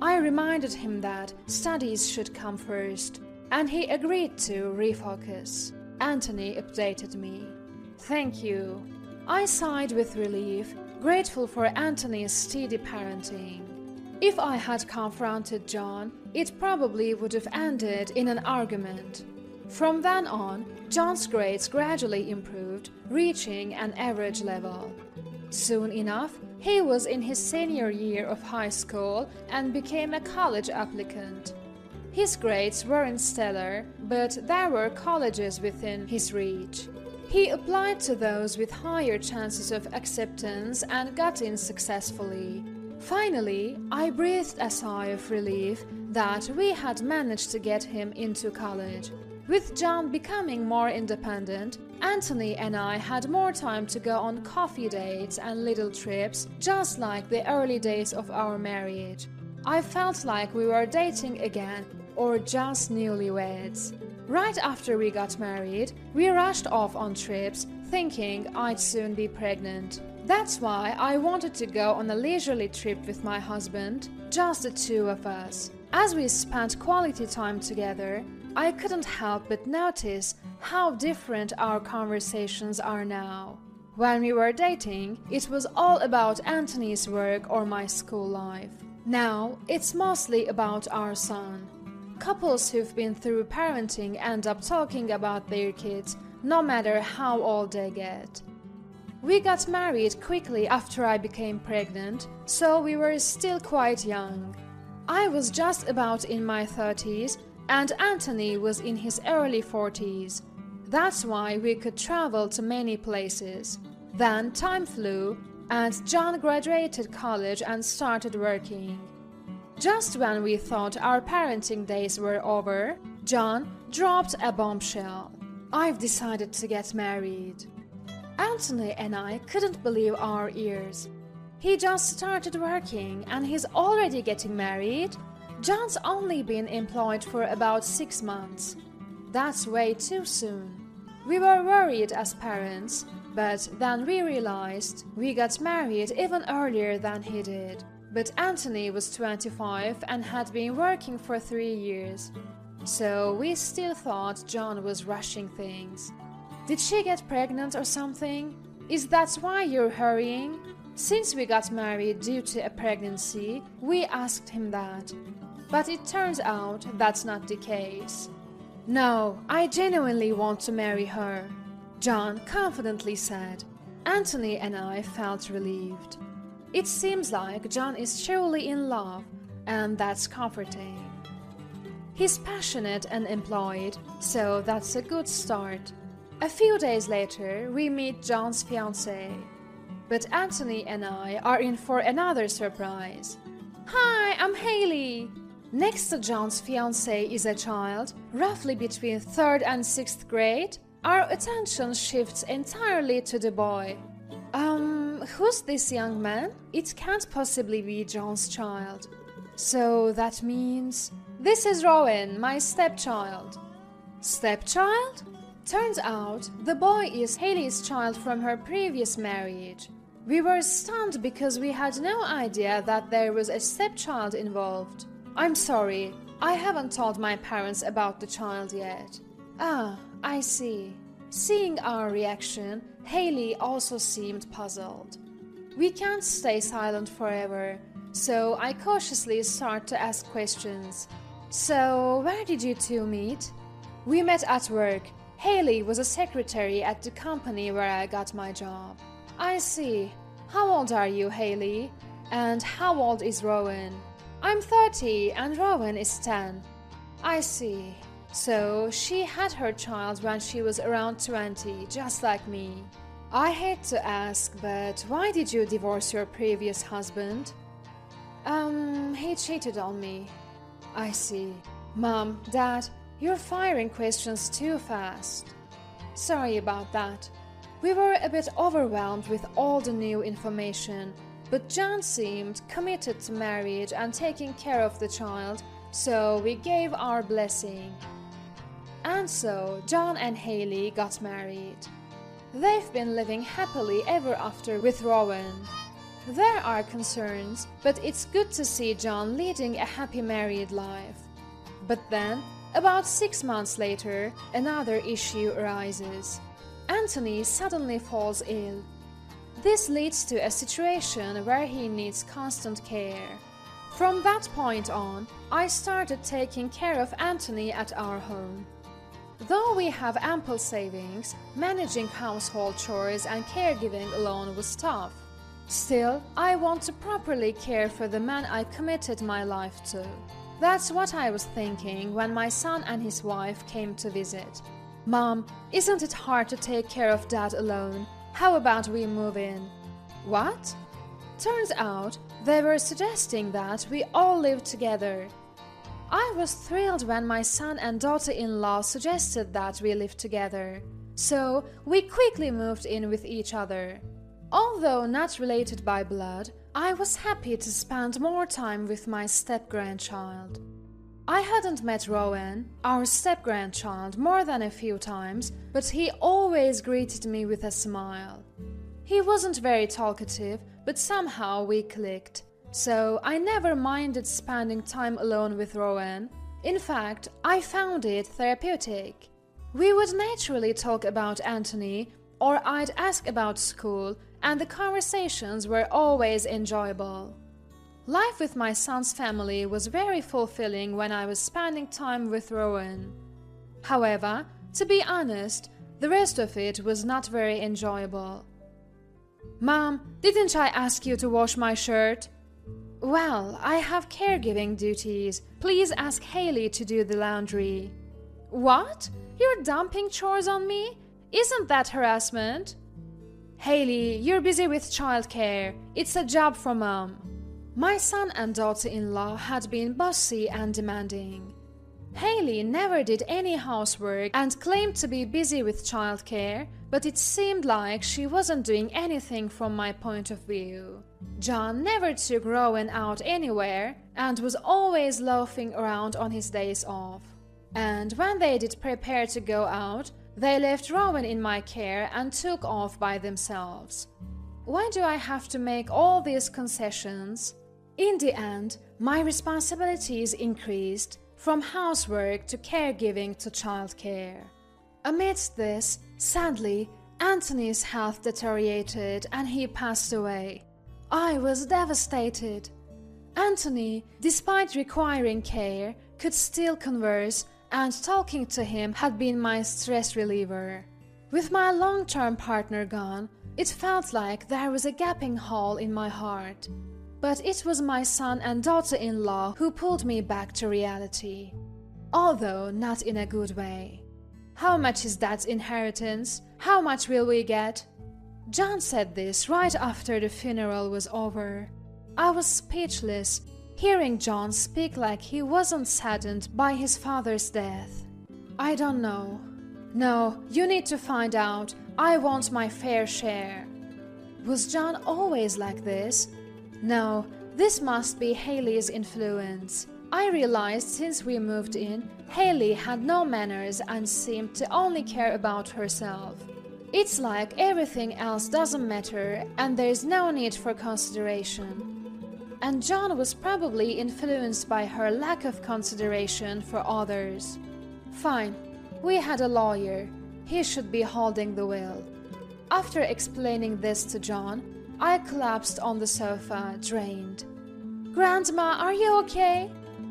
S4: I reminded him that studies should come first, and he agreed to refocus. Anthony updated me. "Thank you." I sighed with relief. grateful for Anthony's steady parenting. If I had confronted John, it probably would have ended in an argument. From then on, John's grades gradually improved, reaching an average level. Soon enough, he was in his senior year of high school and became a college applicant. His grades weren't stellar, but there were colleges within his reach. He applied to those with higher chances of acceptance and got in successfully. Finally, I breathed a sigh of relief that we had managed to get him into college. With John becoming more independent, Anthony and I had more time to go on coffee dates and little trips, just like the early days of our marriage. I felt like we were dating again, or just newlyweds. Right after we got married, we rushed off on trips, thinking I'd soon be pregnant. That's why I wanted to go on a leisurely trip with my husband, just the two of us. As we spent quality time together, I couldn't help but notice how different our conversations are now. When we were dating, it was all about Anthony's work or my school life. Now, it's mostly about our son. Couples who've been through parenting end up talking about their kids, no matter how old they get. We got married quickly after I became pregnant, so we were still quite young. I was just about in my 30s, and Anthony was in his early 40s. That's why we could travel to many places. Then time flew, and John graduated college and started working. Just when we thought our parenting days were over, John dropped a bombshell. I've decided to get married. Anthony and I couldn't believe our ears. He just started working and he's already getting married? John's only been employed for about 6 months. That's way too soon. We were worried as parents, but then we realized we got married even earlier than he did. But Anthony was 25 and had been working for 3 years. So we still thought John was rushing things. Did she get pregnant or something? Is that why you're hurrying? Since we got married due to a pregnancy, we asked him that. But it turns out that's not the case. No, I genuinely want to marry her, John confidently said. Anthony and I felt relieved. It seems like John is truly in love, and that's comforting. He's passionate and employed, so that's a good start. A few days later, we meet John's fiancée. But Anthony and I are in for another surprise. Hi, I'm Haley. Next to John's fiancée is a child, roughly between 3rd and 6th grade. Our attention shifts entirely to the boy. Who's this young man? It can't possibly be John's child. So that means... This is Rowan, my stepchild. Stepchild? Turns out, the boy is Haley's child from her previous marriage. We were stunned because we had no idea that there was a stepchild involved. I'm sorry, I haven't told my parents about the child yet. Ah, I see. Seeing our reaction, Haley also seemed puzzled. We can't stay silent forever, so I cautiously start to ask questions. So, where did you two meet? We met at work. Haley was a secretary at the company where I got my job. I see. How old are you, Haley? And how old is Rowan? I'm 30 and Rowan is 10. I see. So she had her child when she was around 20, just like me. I hate to ask, but why did you divorce your previous husband? He cheated on me. I see. Mom, Dad, you're firing questions too fast. Sorry about that. We were a bit overwhelmed with all the new information, but John seemed committed to marriage and taking care of the child, so we gave our blessing. And so John and Haley got married. They've been living happily ever after with Rowan. There are concerns, but it's good to see John leading a happy married life. But then, about 6 months later, another issue arises. Anthony suddenly falls ill. This leads to a situation where he needs constant care. From that point on, I started taking care of Anthony at our home. Though we have ample savings, managing household chores and caregiving alone was tough. Still, I want to properly care for the man I committed my life to. That's what I was thinking when my son and his wife came to visit. Mom, isn't it hard to take care of Dad alone? How about we move in? What? Turns out they were suggesting that we all live together. I was thrilled when my son and daughter-in-law suggested that we live together, so we quickly moved in with each other. Although not related by blood, I was happy to spend more time with my step-grandchild. I hadn't met Rowan, our step-grandchild, more than a few times, but he always greeted me with a smile. He wasn't very talkative, but somehow we clicked. So I never minded spending time alone with Rowan. In fact, I found it therapeutic. We would naturally talk about Anthony, or I'd ask about school, and the conversations were always enjoyable. Life with my son's family was very fulfilling when I was spending time with Rowan. However, to be honest, the rest of it was not very enjoyable. Mom, didn't I ask you to wash my shirt? Well, I have caregiving duties. Please ask Haley to do the laundry. What? You're dumping chores on me? Isn't that harassment? Haley, you're busy with childcare. It's a job for Mom. My son and daughter-in-law had been bossy and demanding. Haley never did any housework and claimed to be busy with childcare, but it seemed like she wasn't doing anything from my point of view. John never took Rowan out anywhere and was always loafing around on his days off. And when they did prepare to go out, they left Rowan in my care and took off by themselves. Why do I have to make all these concessions? In the end, my responsibilities increased, from housework to caregiving to childcare. Amidst this, sadly, Anthony's health deteriorated and he passed away. I was devastated. Anthony, despite requiring care, could still converse, and talking to him had been my stress reliever. With my long-term partner gone, it felt like there was a gaping hole in my heart. But it was my son and daughter-in-law who pulled me back to reality. Although not in a good way. How much is Dad's inheritance? How much will we get? John said this right after the funeral was over. I was speechless, hearing John speak like he wasn't saddened by his father's death. I don't know. No, you need to find out. I want my fair share. Was John always like this? No, this must be Haley's influence. I realized since we moved in, Haley had no manners and seemed to only care about herself. It's like everything else doesn't matter and there's no need for consideration. And John was probably influenced by her lack of consideration for others. Fine, we had a lawyer. He should be holding the will. After explaining this to John, I collapsed on the sofa, drained. Grandma, are you okay?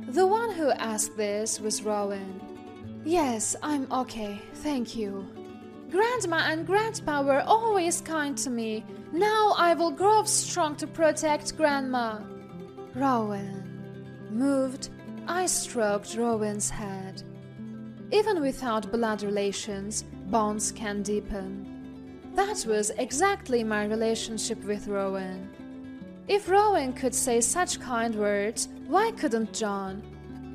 S4: The one who asked this was Rowan. Yes, I'm okay, thank you. Grandma and Grandpa were always kind to me. Now I will grow up strong to protect Grandma. Rowan. Moved, I stroked Rowan's head. Even without blood relations, bonds can deepen. That was exactly my relationship with Rowan. If Rowan could say such kind words, why couldn't John?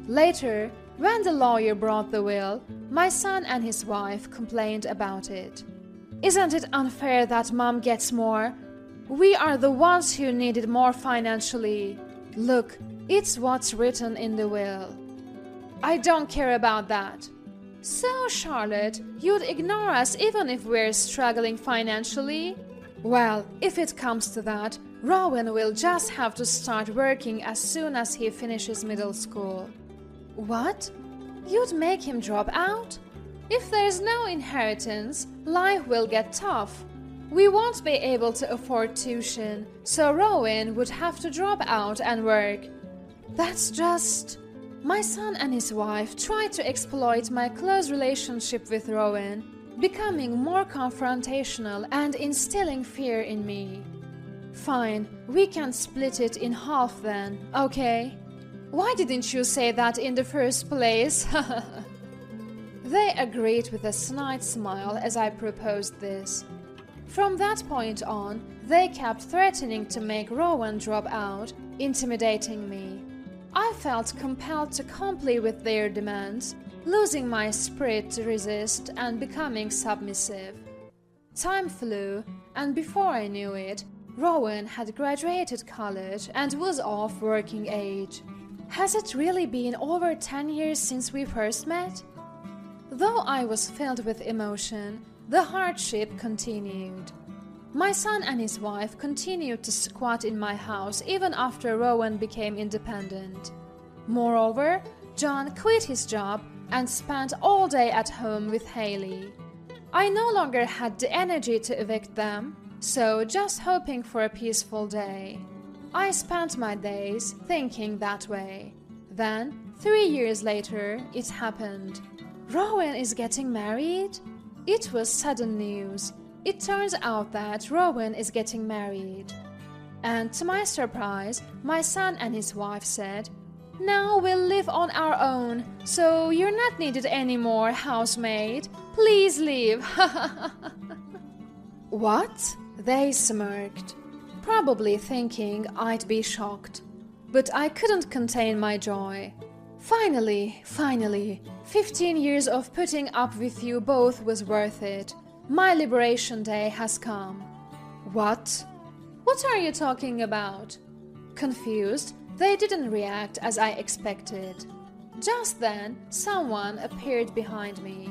S4: Later, when the lawyer brought the will, my son and his wife complained about it. Isn't it unfair that Mom gets more? We are the ones who needed more financially. Look, it's what's written in the will. I don't care about that. So, Charlotte, you'd ignore us even if we're struggling financially? Well, if it comes to that, Rowan will just have to start working as soon as he finishes middle school. What? You'd make him drop out? If there's no inheritance, life will get tough. We won't be able to afford tuition, so Rowan would have to drop out and work. That's just... My son and his wife tried to exploit my close relationship with Rowan, becoming more confrontational and instilling fear in me. Fine, we can split it in half then, okay? Why didn't you say that in the first place? They agreed with a snide smile as I proposed this. From that point on, they kept threatening to make Rowan drop out, intimidating me. I felt compelled to comply with their demands, losing my spirit to resist and becoming submissive. Time flew, and before I knew it, Rowan had graduated college and was of working age. Has it really been over 10 years since we first met? Though I was filled with emotion, the hardship continued. My son and his wife continued to squat in my house even after Rowan became independent. Moreover, John quit his job and spent all day at home with Haley. I no longer had the energy to evict them, so just hoping for a peaceful day. I spent my days thinking that way. Then, 3 years later, it happened. Rowan is getting married? It was sudden news. It turns out that Rowan is getting married. And to my surprise, my son and his wife said, "Now we'll live on our own, so you're not needed anymore, housemaid. Please leave." What? They smirked, probably thinking I'd be shocked. But I couldn't contain my joy. Finally, 15 years of putting up with you both was worth it. My liberation day has come. What? What are you talking about? Confused, they didn't react as I expected. Just then, someone appeared behind me.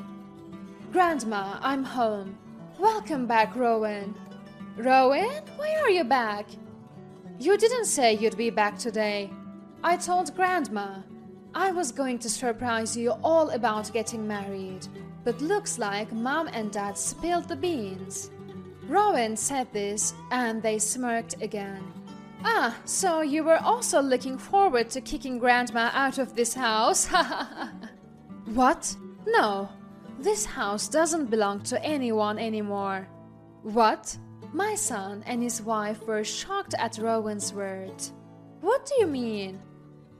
S4: "Grandma, I'm home. Welcome back, Rowan." "Rowan? Why are you back?" "You didn't say you'd be back today." I told Grandma. I was going to surprise you all about getting married, but looks like Mom and Dad spilled the beans. Rowan said this, and they smirked again. "Ah, so you were also looking forward to kicking Grandma out of this house?" "What? No, this house doesn't belong to anyone anymore." "What?" My son and his wife were shocked at Rowan's words. "What do you mean?"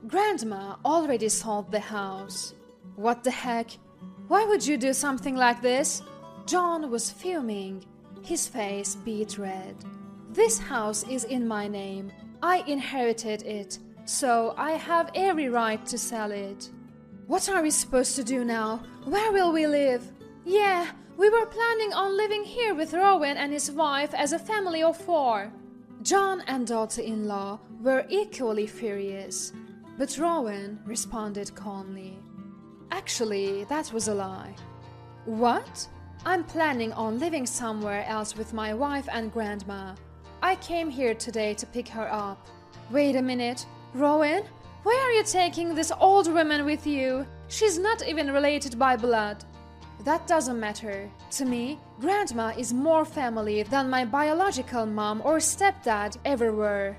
S4: "Grandma already sold the house." "What the heck? Why would you do something like this?" John was fuming. His face beat red. "This house is in my name. I inherited it, so I have every right to sell it." "What are we supposed to do now? Where will we live?" "Yeah, we were planning on living here with Rowan and his wife as a family of 4. John and daughter-in-law were equally furious, but Rowan responded calmly. "Actually, that was a lie." "What?" "I'm planning on living somewhere else with my wife and Grandma. I came here today to pick her up." "Wait a minute, Rowan? Why are you taking this old woman with you? She's not even related by blood." "That doesn't matter. To me, Grandma is more family than my biological mom or stepdad ever were.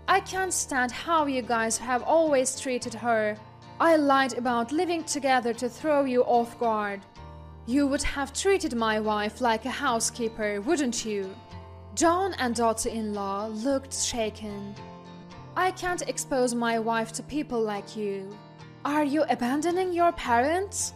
S4: I can't stand how you guys have always treated her. I lied about living together to throw you off guard. You would have treated my wife like a housekeeper, wouldn't you?" John and daughter-in-law looked shaken. "I can't expose my wife to people like you." "Are you abandoning your parents?"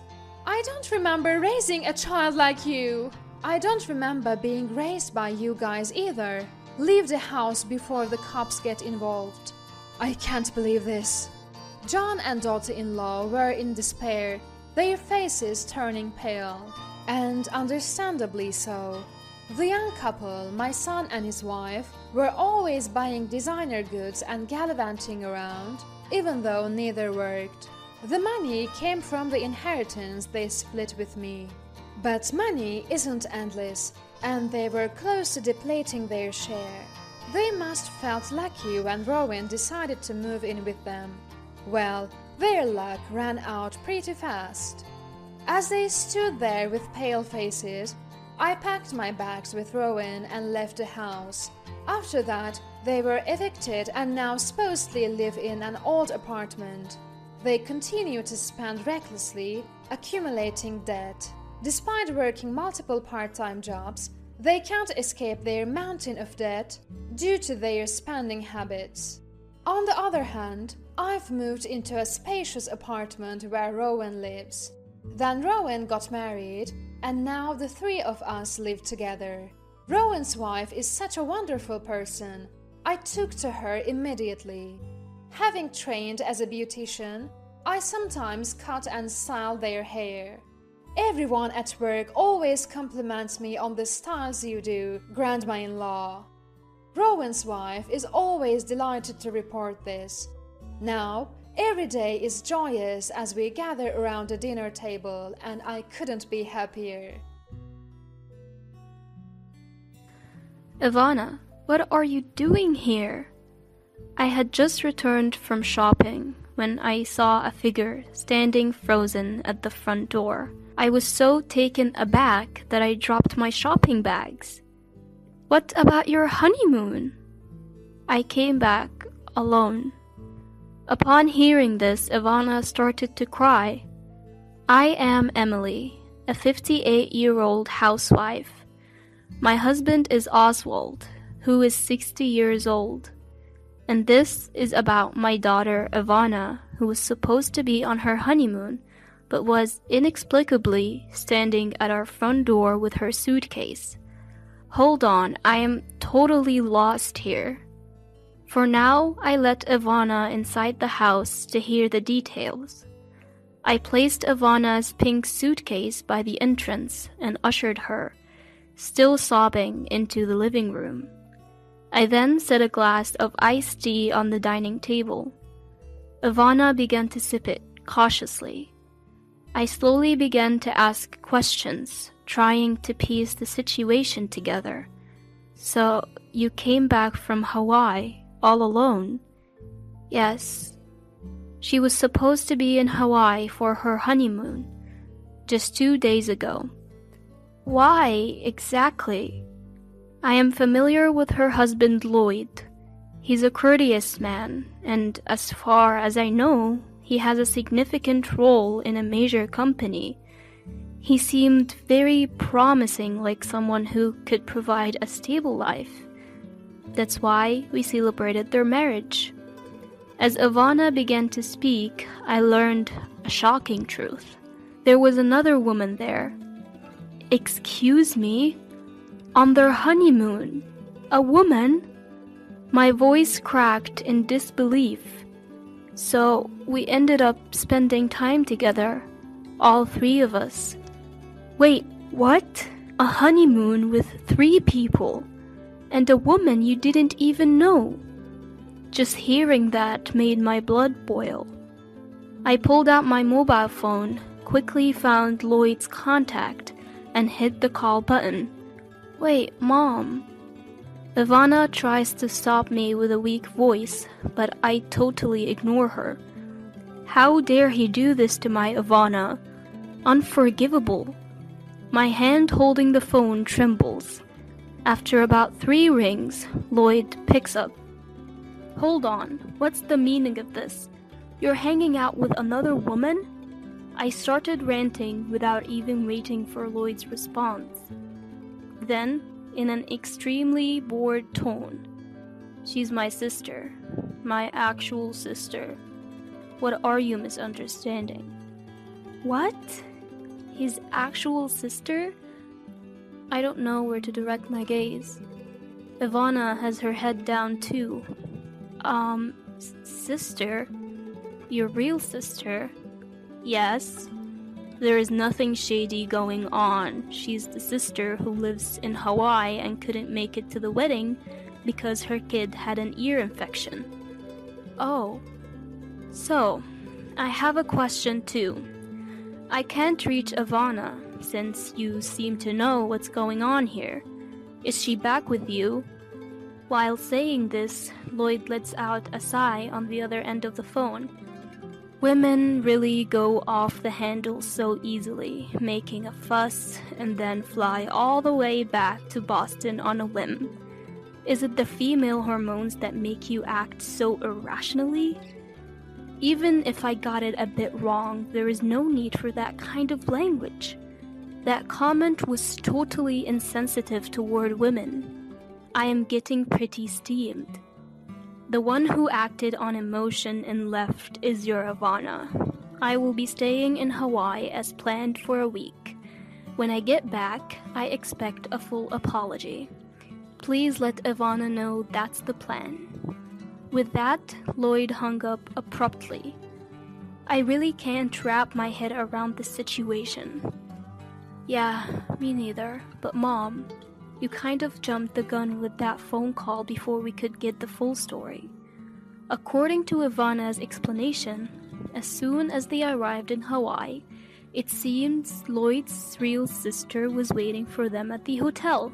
S4: "I don't remember raising a child like you." "I don't remember being raised by you guys either. Leave the house before the cops get involved." "I can't believe this." John and daughter-in-law were in despair, their faces turning pale, and understandably so. The young couple, my son and his wife, were always buying designer goods and gallivanting around, even though neither worked. The money came from the inheritance they split with me. But money isn't endless, and they were close to depleting their share. They must felt lucky when Rowan decided to move in with them. Well, their luck ran out pretty fast. As they stood there with pale faces, I packed my bags with Rowan and left the house. After that, they were evicted and now supposedly live in an old apartment. They continue to spend recklessly, accumulating debt. Despite working multiple part-time jobs, they can't escape their mountain of debt due to their spending habits. On the other hand, I've moved into a spacious apartment where Rowan lives. Then Rowan got married, and now the three of us live together. Rowan's wife is such a wonderful person. I took to her immediately. Having trained as a beautician, I sometimes cut and style their hair. Everyone at work always compliments me on the styles you do, grandma-in-law. Rowan's wife is always delighted to report this. Now, every day is joyous as we gather around the dinner table, and I couldn't be happier.
S3: Ivana, what are you doing here? I had just returned from shopping when I saw a figure standing frozen at the front door. I was so taken aback that I dropped my shopping bags. What about your honeymoon? I came back alone. Upon hearing this, Ivana started to cry. I am Emily, a 58-year-old housewife. My husband is Oswald, who is 60 years old. And this is about my daughter Ivana, who was supposed to be on her honeymoon, but was inexplicably standing at our front door with her suitcase. Hold on, I am totally lost here. For now, I let Ivana inside the house to hear the details. I placed Ivana's pink suitcase by the entrance and ushered her, still sobbing, into the living room. I then set a glass of iced tea on the dining table. Ivana began to sip it cautiously. I slowly began to ask questions, trying to piece the situation together. So, you came back from Hawaii all alone? Yes. She was supposed to be in Hawaii for her honeymoon, just 2 days ago. Why exactly? I am familiar with her husband Lloyd. He's a courteous man, and as far as I know, he has a significant role in a major company. He seemed very promising, like someone who could provide a stable life. That's why we celebrated their marriage. As Ivana began to speak, I learned a shocking truth. There was another woman there. Excuse me? On their honeymoon? A woman? My voice cracked in disbelief. So we ended up spending time together, all three of us. Wait, what? A honeymoon with 3 people? And a woman you didn't even know? Just hearing that made my blood boil. I pulled out my mobile phone, quickly found Lloyd's contact, and hit the call button. Wait, Mom. Ivana tries to stop me with a weak voice, but I totally ignore her. How dare he do this to my Ivana? Unforgivable. My hand holding the phone trembles. After about 3 rings, Lloyd picks up. Hold on, what's the meaning of this? You're hanging out with another woman? I started ranting without even waiting for Lloyd's response. Then, in an extremely bored tone, she's my sister, my actual sister. What are you misunderstanding? What? His actual sister? I don't know where to direct my gaze. Ivana has her head down too. Sister? Your real sister? Yes. There is nothing shady going on. She's the sister who lives in Hawaii and couldn't make it to the wedding because her kid had an ear infection. Oh. So, I have a question too. I can't reach Ivana since you seem to know what's going on here. Is she back with you? While saying this, Lloyd lets out a sigh on the other end of the phone.
S5: Women really go off the handle so easily, making a fuss and then fly all the way back to Boston on a whim. Is it the female hormones that make you act so irrationally? Even if I got it a bit wrong, there is no need for that kind of language. That comment was totally insensitive toward women. I am getting pretty steamed. The one who acted on emotion and left is your Ivana. I will be staying in Hawaii as planned for a week. When I get back, I expect a full apology. Please let Ivana know that's the plan. With that, Lloyd hung up abruptly. I really can't wrap my head around the situation. Yeah, me neither, but Mom, you kind of jumped the gun with that phone call before we could get the full story. According to Ivana's explanation, as soon as they arrived in Hawaii, it seems Lloyd's real sister was waiting for them at the hotel.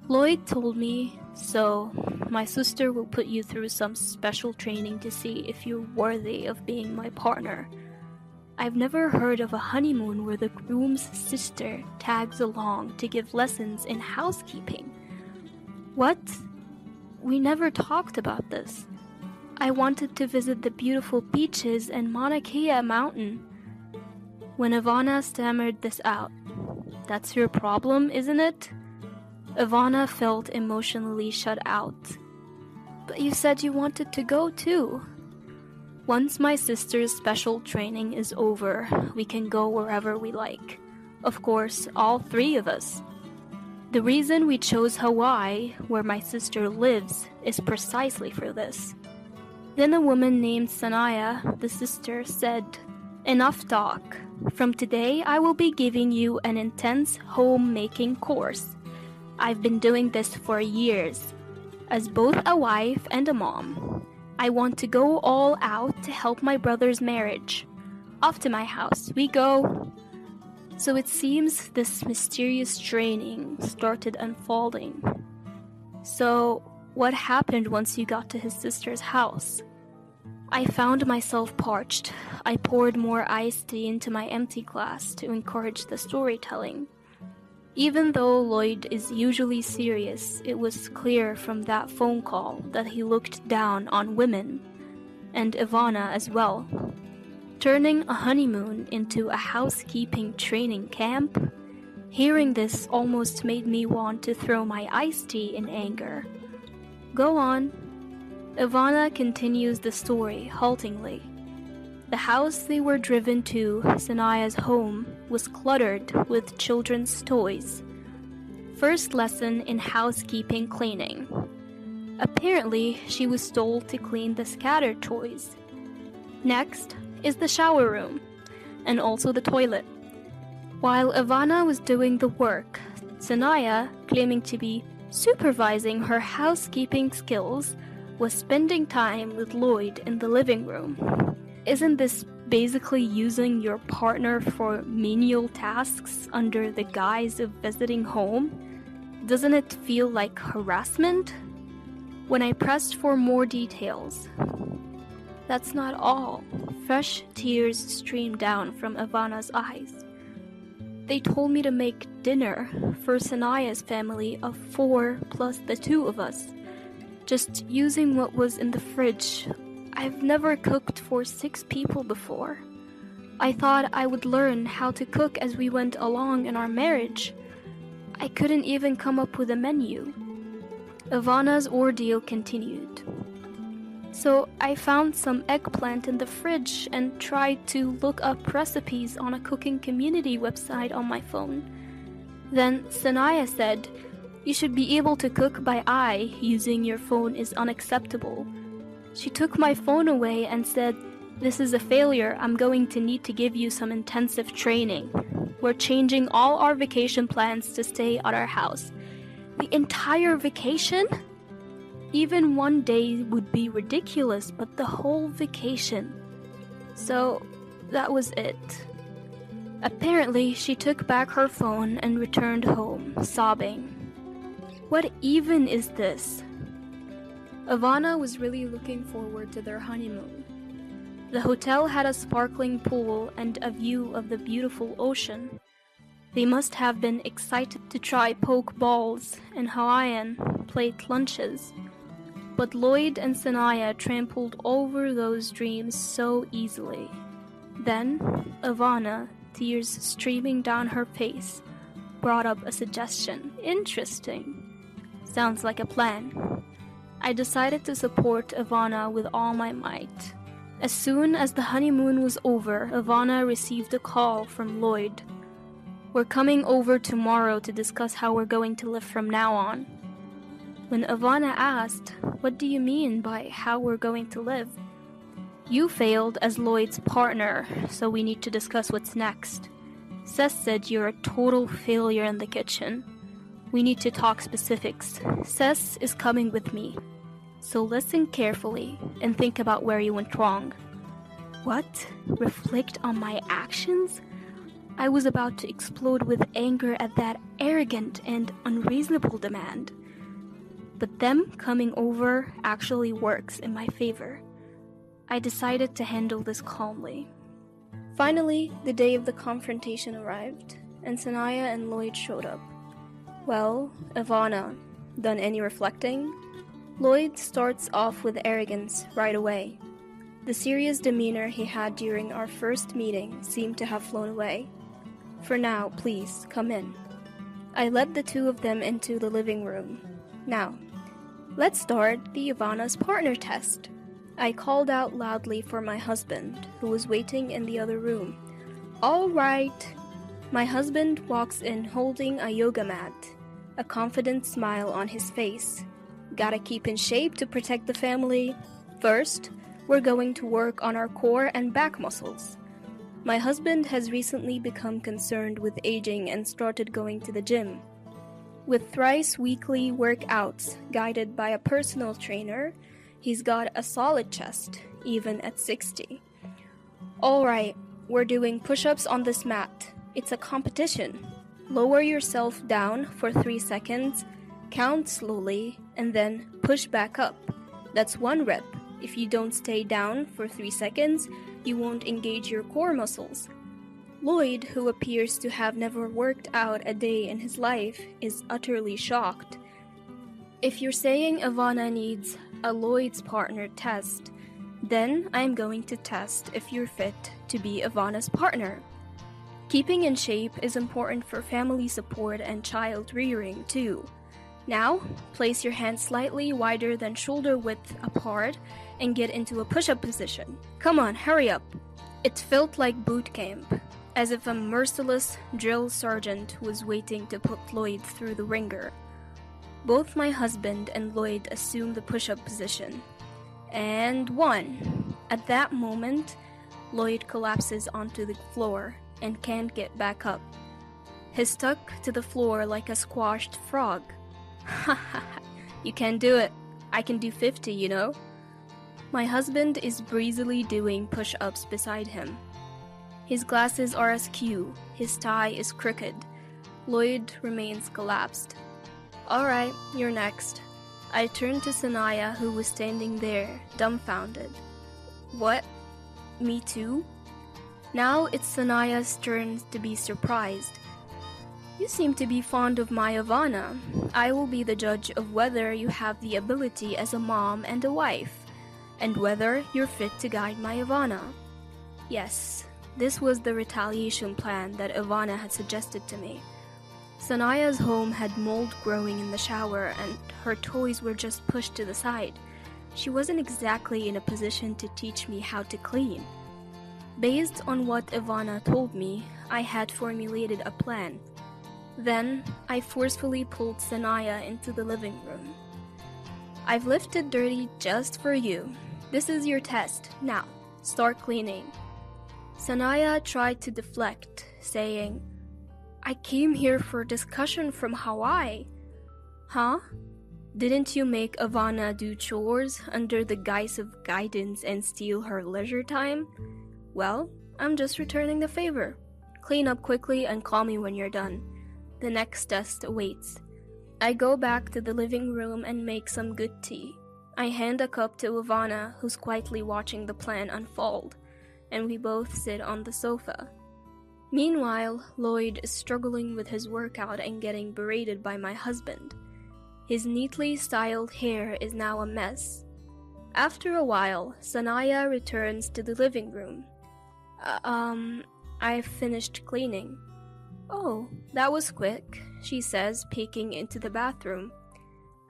S5: Lloyd told me, so my sister will put you through some special training to see if you're worthy of being my partner. I've never heard of a honeymoon where the groom's sister tags along to give lessons in housekeeping. What? We never talked about this. I wanted to visit the beautiful beaches and Mauna Kea mountain. When Ivana stammered this out, that's your problem, isn't it? Ivana felt emotionally shut out. But you said you wanted to go too. Once my sister's special training is over, we can go wherever we like. Of course, all three of us. The reason we chose Hawaii, where my sister lives, is precisely for this. Then a woman named Sanaya, the sister, said, "Enough talk. From today, I will be giving you an intense homemaking course. I've been doing this for years. As both a wife and a mom, I want to go all out to help my brother's marriage. Off to my house we go." So it seems this mysterious training started unfolding. So, what happened once you got to his sister's house? I found myself parched. I poured more iced tea into my empty glass to encourage the storytelling. Even though Lloyd is usually serious, it was clear from that phone call that he looked down on women, and Ivana as well. Turning a honeymoon into a housekeeping training camp? Hearing this almost made me want to throw my iced tea in anger. Go on. Ivana continues the story haltingly. The house they were driven to, Sanaya's home, was cluttered with children's toys. First lesson in housekeeping cleaning. Apparently, she was told to clean the scattered toys. Next is the shower room, and also the toilet. While Ivana was doing the work, Sanaya, claiming to be supervising her housekeeping skills, was spending time with Lloyd in the living room. Isn't this basically using your partner for menial tasks under the guise of visiting home? Doesn't it feel like harassment? When I pressed for more details, that's not all. Fresh tears streamed down from Ivana's eyes. They told me to make dinner for Sanaya's family of 4 plus the 2 of us, just using what was in the fridge. I've never cooked for 6 people before. I thought I would learn how to cook as we went along in our marriage. I couldn't even come up with a menu. Ivana's ordeal continued. So I found some eggplant in the fridge and tried to look up recipes on a cooking community website on my phone. Then Sanaya said, "You should be able to cook by eye. Using your phone is unacceptable." She took my phone away and said, "This is a failure. I'm going to need to give you some intensive training. We're changing all our vacation plans to stay at our house." The entire vacation? Even one day would be ridiculous, but the whole vacation. So, that was it. Apparently, she took back her phone and returned home, sobbing. What even is this? Ivana was really looking forward to their honeymoon. The hotel had a sparkling pool and a view of the beautiful ocean. They must have been excited to try poke balls and Hawaiian plate lunches. But Lloyd and Sanaya trampled over those dreams so easily. Then, Ivana, tears streaming down her face, brought up a suggestion. Interesting. Sounds like a plan. I decided to support Ivana with all my might. As soon as the honeymoon was over, Ivana received a call from Lloyd. We're coming over tomorrow to discuss how we're going to live from now on. When Ivana asked, "What do you mean by how we're going to live?" "You failed as Lloyd's partner, so we need to discuss what's next. Seth said you're a total failure in the kitchen. We need to talk specifics. Seth is coming with me. So listen carefully and think about where you went wrong." What? Reflect on my actions? I was about to explode with anger at that arrogant and unreasonable demand. But them coming over actually works in my favor. I decided to handle this calmly. Finally, the day of the confrontation arrived, and Sanaya and Lloyd showed up. "Well, Ivana, done any reflecting?" Lloyd starts off with arrogance right away. The serious demeanor he had during our first meeting seemed to have flown away. "For now, please, come in." I led the two of them into the living room. "Now, let's start the Ivana's partner test." I called out loudly for my husband, who was waiting in the other room. "All right." My husband walks in holding a yoga mat, a confident smile on his face. "Gotta keep in shape to protect the family. First, we're going to work on our core and back muscles." My husband has recently become concerned with aging and started going to the gym. With thrice weekly workouts guided by a personal trainer, he's got a solid chest, even at 60. "Alright, we're doing push-ups on this mat. It's a competition. Lower yourself down for 3 seconds, count slowly, and then push back up. That's 1 rep. If you don't stay down for 3 seconds, you won't engage your core muscles." Lloyd, who appears to have never worked out a day in his life, is utterly shocked. If you're saying Ivana needs a Lloyd's partner test, then I'm going to test if you're fit to be Ivana's partner. Keeping in shape is important for family support and child rearing too. Now, place your hands slightly wider than shoulder width apart and get into a push-up position. Come on, hurry up. It felt like boot camp, as if a merciless drill sergeant was waiting to put Lloyd through the ringer. Both my husband and Lloyd assume the push-up position. And 1. At that moment, Lloyd collapses onto the floor and can't get back up. He's stuck to the floor like a squashed frog. "Ha ha ha, you can do it. I can do 50, you know." My husband is breezily doing push-ups beside him. His glasses are askew, his tie is crooked. Lloyd remains collapsed. "Alright, you're next." I turned to Sanaya, who was standing there, dumbfounded. "What? Me too?" Now it's Sanaya's turn to be surprised. "You seem to be fond of my Ivana. I will be the judge of whether you have the ability as a mom and a wife, and whether you're fit to guide my Ivana." Yes, this was the retaliation plan that Ivana had suggested to me. Sanaya's home had mold growing in the shower, and her toys were just pushed to the side. She wasn't exactly in a position to teach me how to clean. Based on what Ivana told me, I had formulated a plan. Then, I forcefully pulled Sanaya into the living room. "I've lifted dirty just for you. This is your test. Now, start cleaning." Sanaya tried to deflect, saying, "I came here for discussion from Hawaii." "Huh? Didn't you make Ivana do chores under the guise of guidance and steal her leisure time? Well, I'm just returning the favor. Clean up quickly and call me when you're done. The next test awaits." I go back to the living room and make some good tea. I hand a cup to Ivana, who's quietly watching the plan unfold, and we both sit on the sofa. Meanwhile, Lloyd is struggling with his workout and getting berated by my husband. His neatly styled hair is now a mess. After a while, Sanaya returns to the living room. I've finished cleaning. Oh, that was quick, she says, peeking into the bathroom.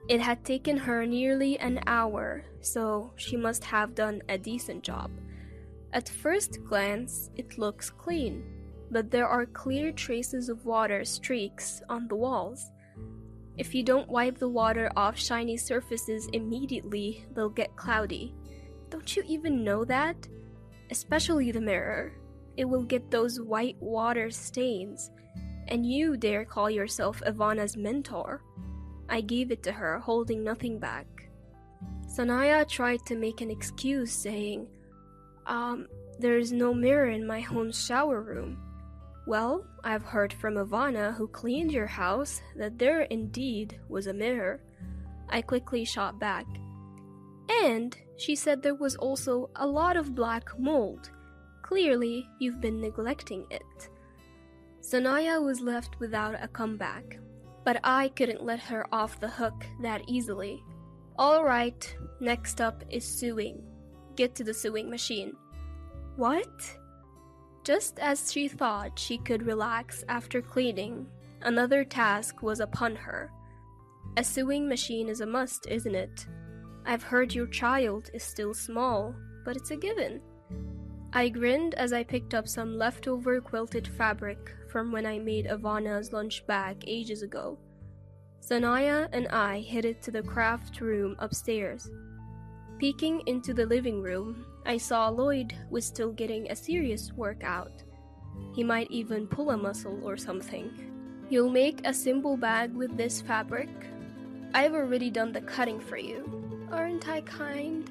S5: It had taken her nearly an hour, so she must have done a decent job. At first glance, it looks clean, but there are clear traces of water streaks on the walls. If you don't wipe the water off shiny surfaces immediately, they'll get cloudy. Don't you even know that? Especially the mirror. It will get those white water stains. And you dare call yourself Ivana's mentor? I gave it to her, holding nothing back. Sanaya tried to make an excuse, saying, there's no mirror in my home shower room. Well, I've heard from Ivana, who cleaned your house, that there indeed was a mirror. I quickly shot back. And she said there was also a lot of black mold. Clearly, you've been neglecting it. Sanaya was left without a comeback, but I couldn't let her off the hook that easily. Alright, next up is sewing. Get to the sewing machine. What? Just as she thought she could relax after cleaning, another task was upon her. A sewing machine is a must, isn't it? I've heard your child is still small, but it's a given. I grinned as I picked up some leftover quilted fabric from when I made Ivana's lunch bag ages ago. Sanaya and I headed to the craft room upstairs. Peeking into the living room, I saw Lloyd was still getting a serious workout. He might even pull a muscle or something. You'll make a simple bag with this fabric? I've already done the cutting for you. Aren't I kind?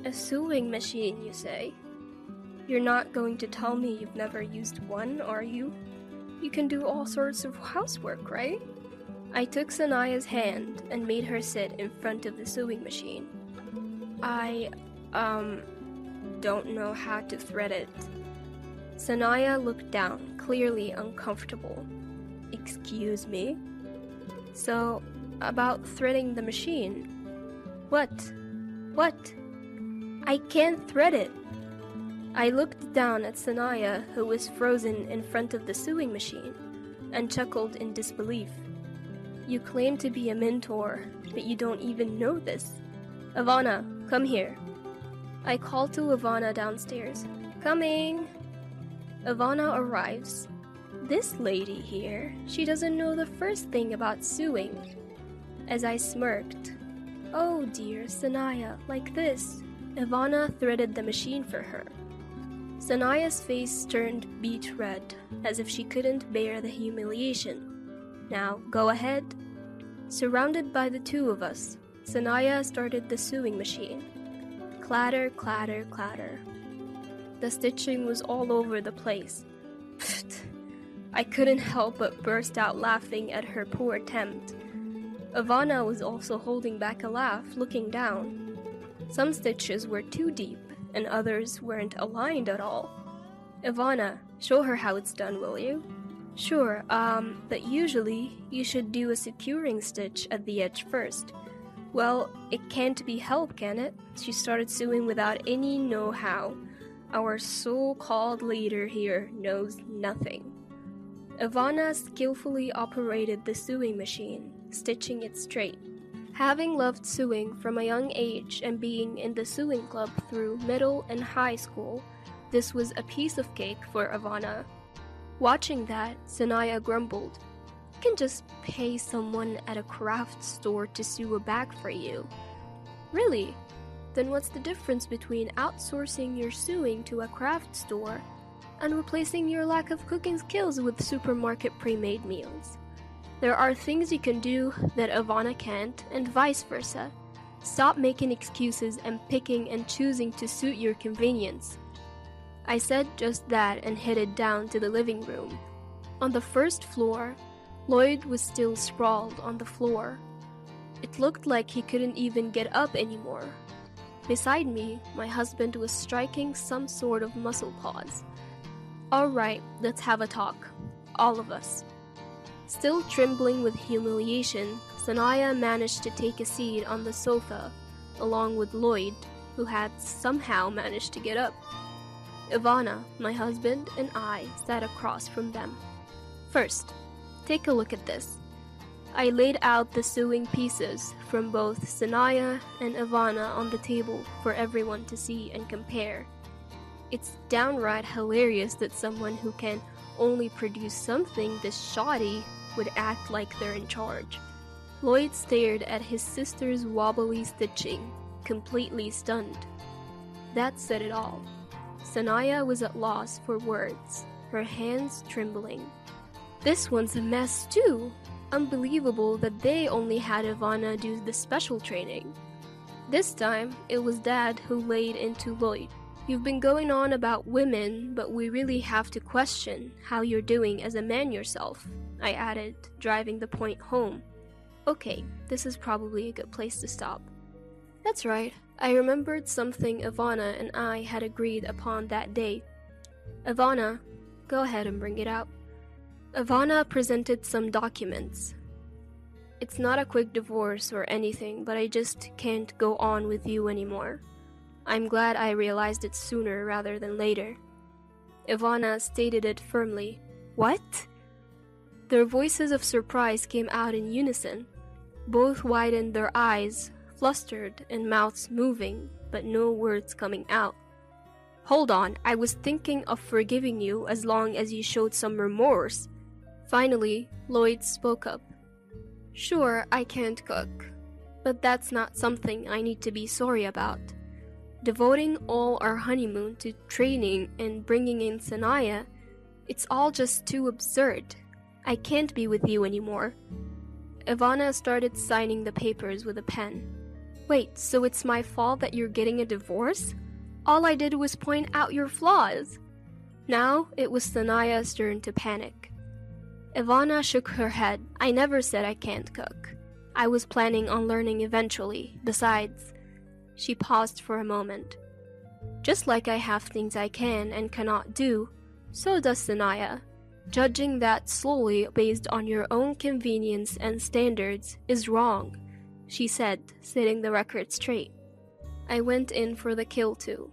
S5: A sewing machine, you say? You're not going to tell me you've never used one, are you? You can do all sorts of housework, right? I took Sanaya's hand and made her sit in front of the sewing machine. I don't know how to thread it. Sanaya looked down, clearly uncomfortable. Excuse me? So, about threading the machine. What? I can't thread it. I looked down at Sanaya, who was frozen in front of the sewing machine, and chuckled in disbelief. You claim to be a mentor, but you don't even know this. Ivana, come here. I called to Ivana downstairs. Coming! Ivana arrives. This lady here, she doesn't know the first thing about sewing. As I smirked, oh dear, Sanaya, like this. Ivana threaded the machine for her. Sanaya's face turned beet red, as if she couldn't bear the humiliation. Now, go ahead. Surrounded by the two of us, Sanaya started the sewing machine. Clatter, clatter, clatter. The stitching was all over the place. Pfft. I couldn't help but burst out laughing at her poor attempt. Ivana was also holding back a laugh, looking down. Some stitches were too deep, and others weren't aligned at all. Ivana, show her how it's done, will you? Sure, but usually you should do a securing stitch at the edge first. Well, it can't be helped, can it? She started sewing without any know-how. Our so-called leader here knows nothing. Ivana skillfully operated the sewing machine, stitching it straight. Having loved sewing from a young age and being in the sewing club through middle and high school, this was a piece of cake for Ivana. Watching that, Sanaya grumbled, "You can just pay someone at a craft store to sew a bag for you." Really? Then what's the difference between outsourcing your sewing to a craft store and replacing your lack of cooking skills with supermarket pre-made meals? There are things you can do that Ivana can't, and vice versa. Stop making excuses and picking and choosing to suit your convenience. I said just that and headed down to the living room. On the first floor, Lloyd was still sprawled on the floor.
S6: It looked like he couldn't even get up anymore. Beside me, my husband was striking some sort of muscle pause. "Alright, let's have a talk. All of us." Still trembling with humiliation, Sanaya managed to take a seat on the sofa, along with Lloyd, who had somehow managed to get up. Ivana, my husband, and I sat across from them. "First, take a look at this." I laid out the sewing pieces from both Sanaya and Ivana on the table for everyone to see and compare. It's downright hilarious that someone who can only produce something this shoddy would act like they're in charge. Lloyd stared at his sister's wobbly stitching, completely stunned. That said it all. Sanaya was at loss for words, her hands trembling. "This one's a mess too. Unbelievable that they only had Ivana do the special training." This time, it was Dad who laid into Lloyd. "You've been going on about women, but we really have to question how you're doing as a man yourself," I added, driving the point home. Okay, this is probably a good place to stop. That's right, I remembered something Ivana and I had agreed upon that day. "Ivana, go ahead and bring it out." Ivana presented some documents. "It's not a quick divorce or anything, but I just can't go on with you anymore. I'm glad I realized it sooner rather than later." Ivana stated it firmly. "What?" Their voices of surprise came out in unison. Both widened their eyes, flustered and mouths moving, but no words coming out. "Hold on, I was thinking of forgiving you as long as you showed some remorse." Finally, Lloyd spoke up. "Sure, I can't cook, but that's not something I need to be sorry about. Devoting all our honeymoon to training and bringing in Sanaya, it's all just too absurd. I can't be with you anymore." Ivana started signing the papers with a pen. "Wait, so it's my fault that you're getting a divorce? All I did was point out your flaws." Now it was Sanaya's turn to panic. Ivana shook her head. "I never said I can't cook. I was planning on learning eventually. Besides," she paused for a moment, "just like I have things I can and cannot do, so does Sanaya. Judging that slowly based on your own convenience and standards is wrong," she said, setting the record straight. I went in for the kill too.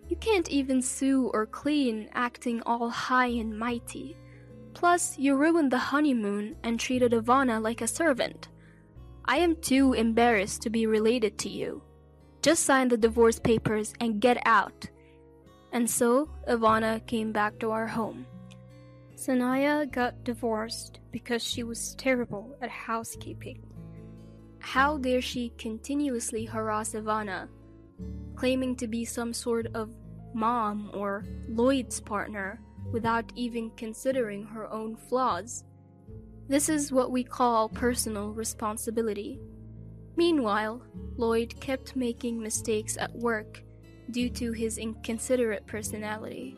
S6: "You can't even sew or clean, acting all high and mighty. Plus, you ruined the honeymoon and treated Ivana like a servant. I am too embarrassed to be related to you. Just sign the divorce papers and get out." And so, Ivana came back to our home. Sanaya got divorced because she was terrible at housekeeping. How dare she continuously harass Ivana, claiming to be some sort of mom or Lloyd's partner, without even considering her own flaws. This is what we call personal responsibility. Meanwhile, Lloyd kept making mistakes at work due to his inconsiderate personality.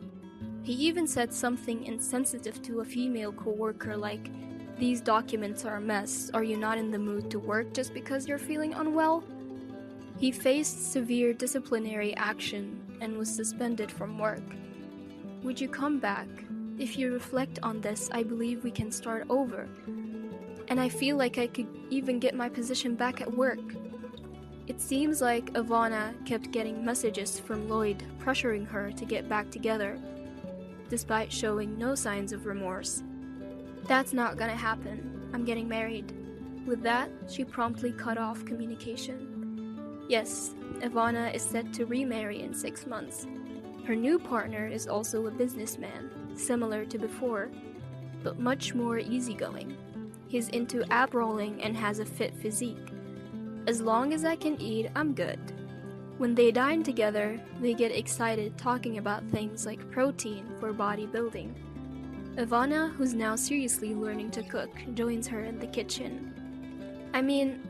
S6: He even said something insensitive to a female coworker like, "These documents are a mess. Are you not in the mood to work just because you're feeling unwell?" He faced severe disciplinary action and was suspended from work. "Would you come back? If you reflect on this, I believe we can start over. And I feel like I could even get my position back at work." It seems like Ivana kept getting messages from Lloyd pressuring her to get back together, despite showing no signs of remorse. "That's not gonna happen. I'm getting married." With that, she promptly cut off communication. Yes, Ivana is set to remarry in 6 months. Her new partner is also a businessman, similar to before, but much more easygoing. He's into ab rolling and has a fit physique. As long as I can eat, I'm good. When they dine together, they get excited talking about things like protein for bodybuilding. Ivana, who's now seriously learning to cook, joins her in the kitchen. I mean,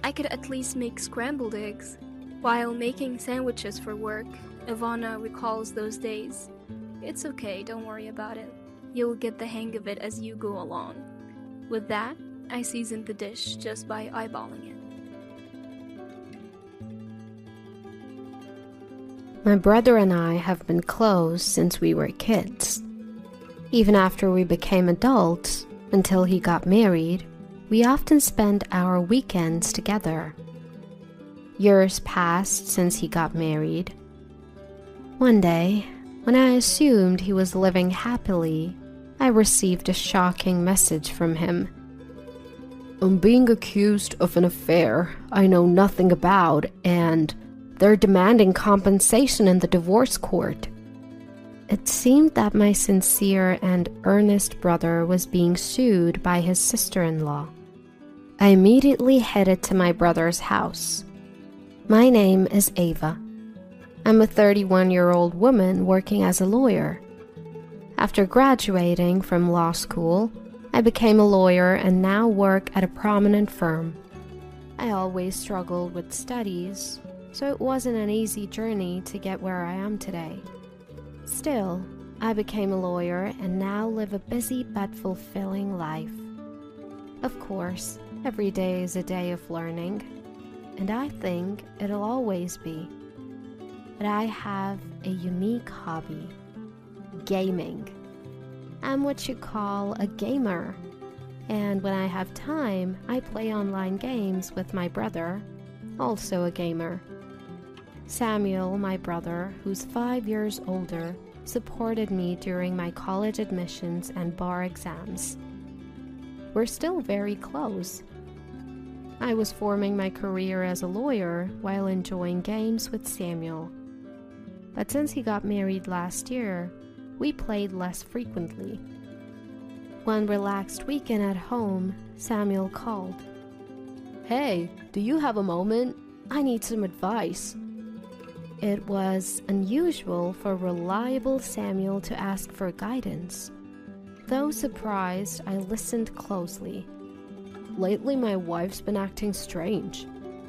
S6: I could at least make scrambled eggs. While making sandwiches for work, Ivana recalls those days. "It's okay, don't worry about it. You'll get the hang of it as you go along." With that, I seasoned the dish just by eyeballing it.
S7: My brother and I have been close since we were kids. Even after we became adults, until he got married, we often spent our weekends together. Years passed since he got married. One day, when I assumed he was living happily, I received a shocking message from him. "I'm being accused of an affair I know nothing about, and they're demanding compensation in the divorce court." It seemed that my sincere and earnest brother was being sued by his sister-in-law. I immediately headed to my brother's house. My name is Ava. I'm a 31-year-old woman working as a lawyer. After graduating from law school, I became a lawyer and now work at a prominent firm. I always struggled with studies, so it wasn't an easy journey to get where I am today. Still, I became a lawyer and now live a busy but fulfilling life. Of course, every day is a day of learning, and I think it'll always be. But I have a unique hobby: gaming. I'm what you call a gamer, and when I have time, I play online games with my brother, also a gamer. Samuel, my brother, who's 5 years older, supported me during my college admissions and bar exams. We're still very close. I was forming my career as a lawyer while enjoying games with Samuel. But since he got married last year, we played less frequently. One relaxed weekend at home, Samuel called. "Hey, do you have a moment? I need some advice." It was unusual for reliable Samuel to ask for guidance. Though surprised, I listened closely. "Lately, my wife's been acting strange.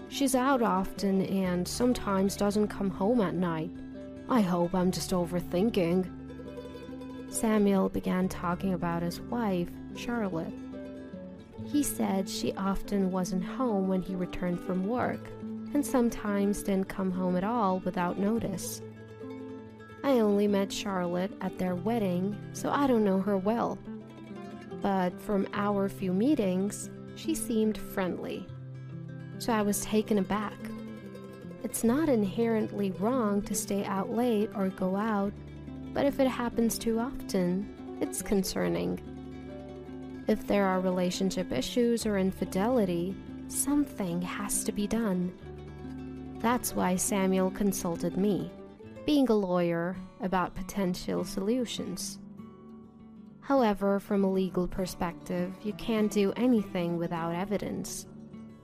S7: She's out often and sometimes doesn't come home at night. I hope I'm just overthinking." Samuel began talking about his wife, Charlotte. He said she often wasn't home when he returned from work, and sometimes didn't come home at all without notice. I only met Charlotte at their wedding, so I don't know her well. But from our few meetings, she seemed friendly. So I was taken aback. It's not inherently wrong to stay out late or go out, but if it happens too often, it's concerning. If there are relationship issues or infidelity, something has to be done. That's why Samuel consulted me, being a lawyer, about potential solutions. However, from a legal perspective, you can't do anything without evidence.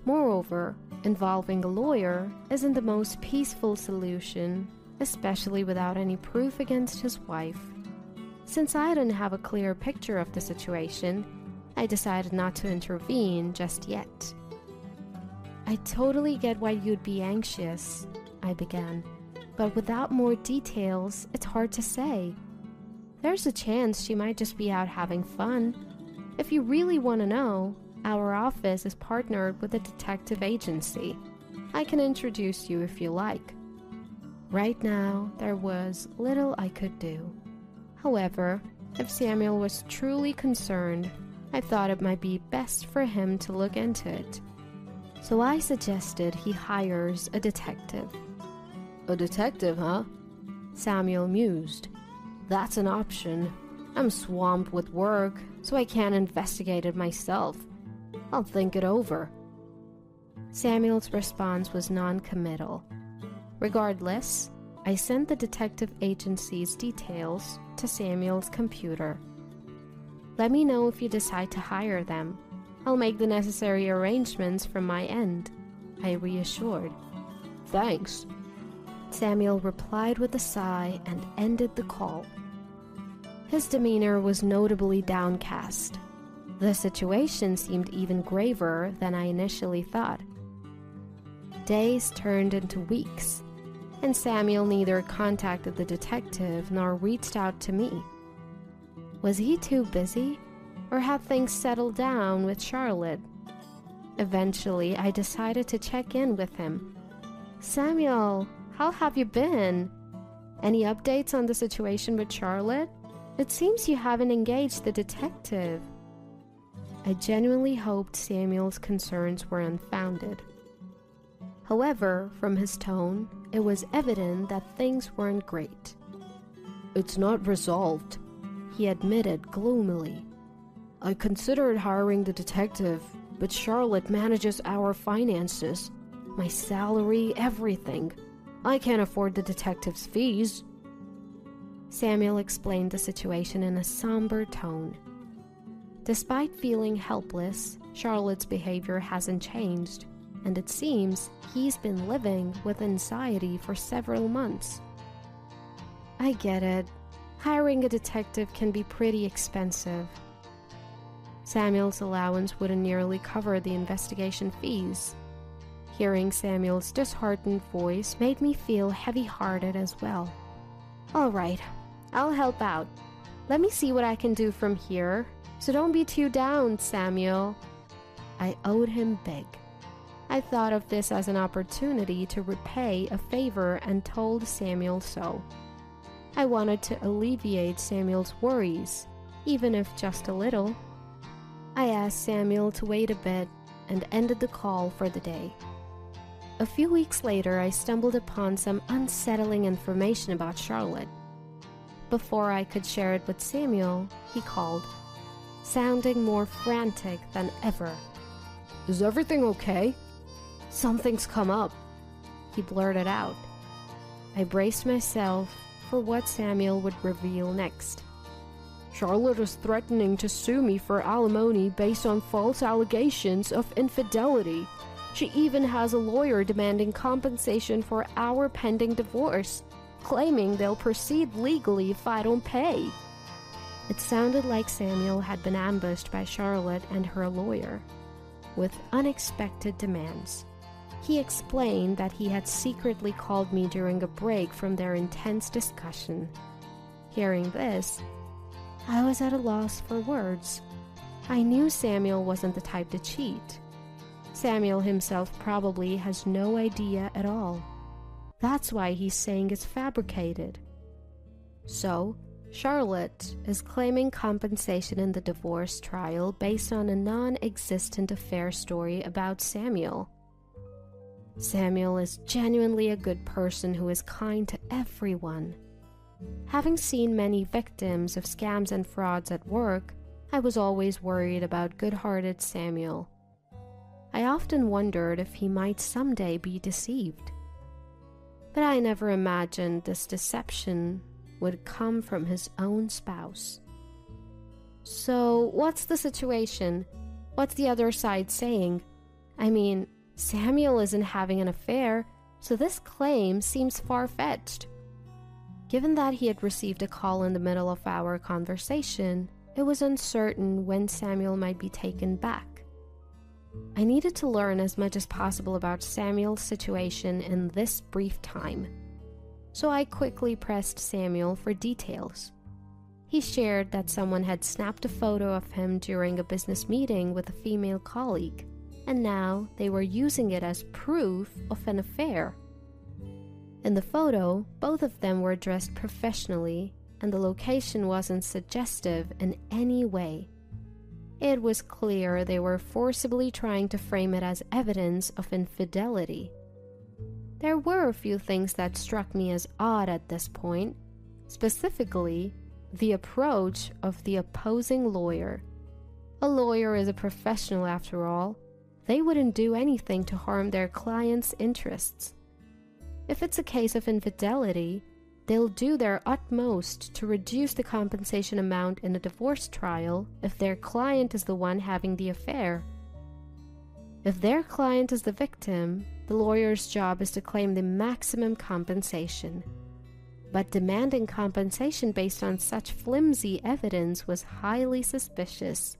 S7: Moreover, involving a lawyer isn't the most peaceful solution, especially without any proof against his wife. Since I didn't have a clear picture of the situation, I decided not to intervene just yet. "I totally get why you'd be anxious," I began, "but without more details, it's hard to say. There's a chance she might just be out having fun. If you really want to know, our office is partnered with a detective agency. I can introduce you if you like." Right now, there was little I could do. However, if Samuel was truly concerned, I thought it might be best for him to look into it. So I suggested he hires a detective. "A detective, huh?" Samuel mused. "That's an option. I'm swamped with work, so I can't investigate it myself. I'll think it over." Samuel's response was non-committal. Regardless, I sent the detective agency's details to Samuel's computer. "Let me know if you decide to hire them. I'll make the necessary arrangements from my end," I reassured. "Thanks." Samuel replied with a sigh and ended the call. His demeanor was notably downcast. The situation seemed even graver than I initially thought. Days turned into weeks, and Samuel neither contacted the detective nor reached out to me. Was he too busy, or had things settled down with Charlotte? Eventually, I decided to check in with him. "Samuel, how have you been? Any updates on the situation with Charlotte? It seems you haven't engaged the detective." I genuinely hoped Samuel's concerns were unfounded. However, from his tone, it was evident that things weren't great. "It's not resolved," he admitted gloomily. "I considered hiring the detective, but Charlotte manages our finances, my salary, everything. I can't afford the detective's fees." Samuel explained the situation in a somber tone. Despite feeling helpless, Charlotte's behavior hasn't changed, and it seems he's been living with anxiety for several months. "I get it. Hiring a detective can be pretty expensive." Samuel's allowance wouldn't nearly cover the investigation fees. Hearing Samuel's disheartened voice made me feel heavy-hearted as well. "All right, I'll help out. Let me see what I can do from here, so don't be too down, Samuel." I owed him big. I thought of this as an opportunity to repay a favor and told Samuel so. I wanted to alleviate Samuel's worries, even if just a little. I asked Samuel to wait a bit and ended the call for the day. A few weeks later, I stumbled upon some unsettling information about Charlotte. Before I could share it with Samuel, he called, sounding more frantic than ever. "Is everything okay?" "Something's come up," he blurted out. I braced myself for what Samuel would reveal next. "Charlotte is threatening to sue me for alimony based on false allegations of infidelity. She even has a lawyer demanding compensation for our pending divorce, claiming they'll proceed legally if I don't pay." It sounded like Samuel had been ambushed by Charlotte and her lawyer, with unexpected demands. He explained that he had secretly called me during a break from their intense discussion. Hearing this, I was at a loss for words. I knew Samuel wasn't the type to cheat. Samuel himself probably has no idea at all. That's why he's saying it's fabricated. So, Charlotte is claiming compensation in the divorce trial based on a non-existent affair story about Samuel. Samuel is genuinely a good person who is kind to everyone. Having seen many victims of scams and frauds at work, I was always worried about good-hearted Samuel. I often wondered if he might someday be deceived. But I never imagined this deception would come from his own spouse. So, what's the situation? What's the other side saying? I mean, Samuel isn't having an affair, so this claim seems far-fetched. Given that he had received a call in the middle of our conversation, it was uncertain when Samuel might be taken back. I needed to learn as much as possible about Samuel's situation in this brief time, so I quickly pressed Samuel for details. He shared that someone had snapped a photo of him during a business meeting with a female colleague, and now they were using it as proof of an affair. In the photo, both of them were dressed professionally, and the location wasn't suggestive in any way. It was clear they were forcibly trying to frame it as evidence of infidelity. There were a few things that struck me as odd at this point, specifically the approach of the opposing lawyer. A lawyer is a professional after all. They wouldn't do anything to harm their client's interests. If it's a case of infidelity, they'll do their utmost to reduce the compensation amount in a divorce trial if their client is the one having the affair. If their client is the victim, the lawyer's job is to claim the maximum compensation. But demanding compensation based on such flimsy evidence was highly suspicious.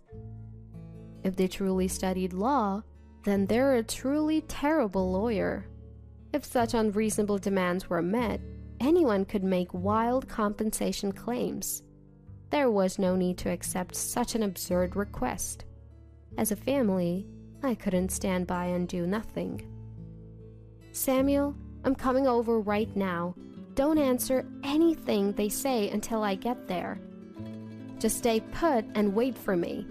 S7: If they truly studied law, then they're a truly terrible lawyer. If such unreasonable demands were met, anyone could make wild compensation claims. There was no need to accept such an absurd request. As a family, I couldn't stand by and do nothing. "Samuel, I'm coming over right now. Don't answer anything they say until I get there. Just stay put and wait for me.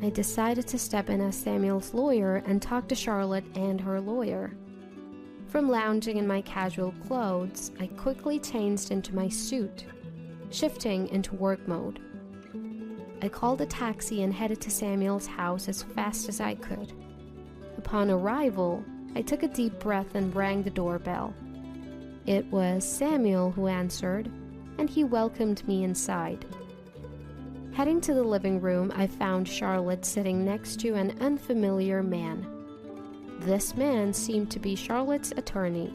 S7: I decided to step in as Samuel's lawyer and talk to Charlotte and her lawyer. From lounging in my casual clothes, I quickly changed into my suit, shifting into work mode. I called a taxi and headed to Samuel's house as fast as I could. Upon arrival, I took a deep breath and rang the doorbell. It was Samuel who answered, and he welcomed me inside. Heading to the living room, I found Charlotte sitting next to an unfamiliar man. This man seemed to be Charlotte's attorney.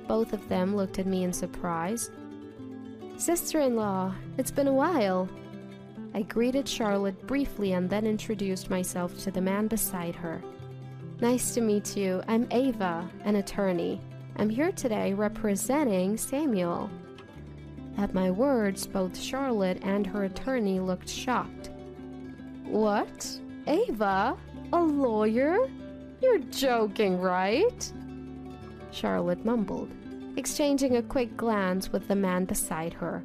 S7: Both of them looked at me in surprise. "Sister-in-law, it's been a while." I greeted Charlotte briefly and then introduced myself to the man beside her. "Nice to meet you. I'm Ava, an attorney. I'm here today representing Samuel." At my words, both Charlotte and her attorney looked shocked. "What? Ava? A lawyer? You're joking, right?" Charlotte mumbled, exchanging a quick glance with the man beside her.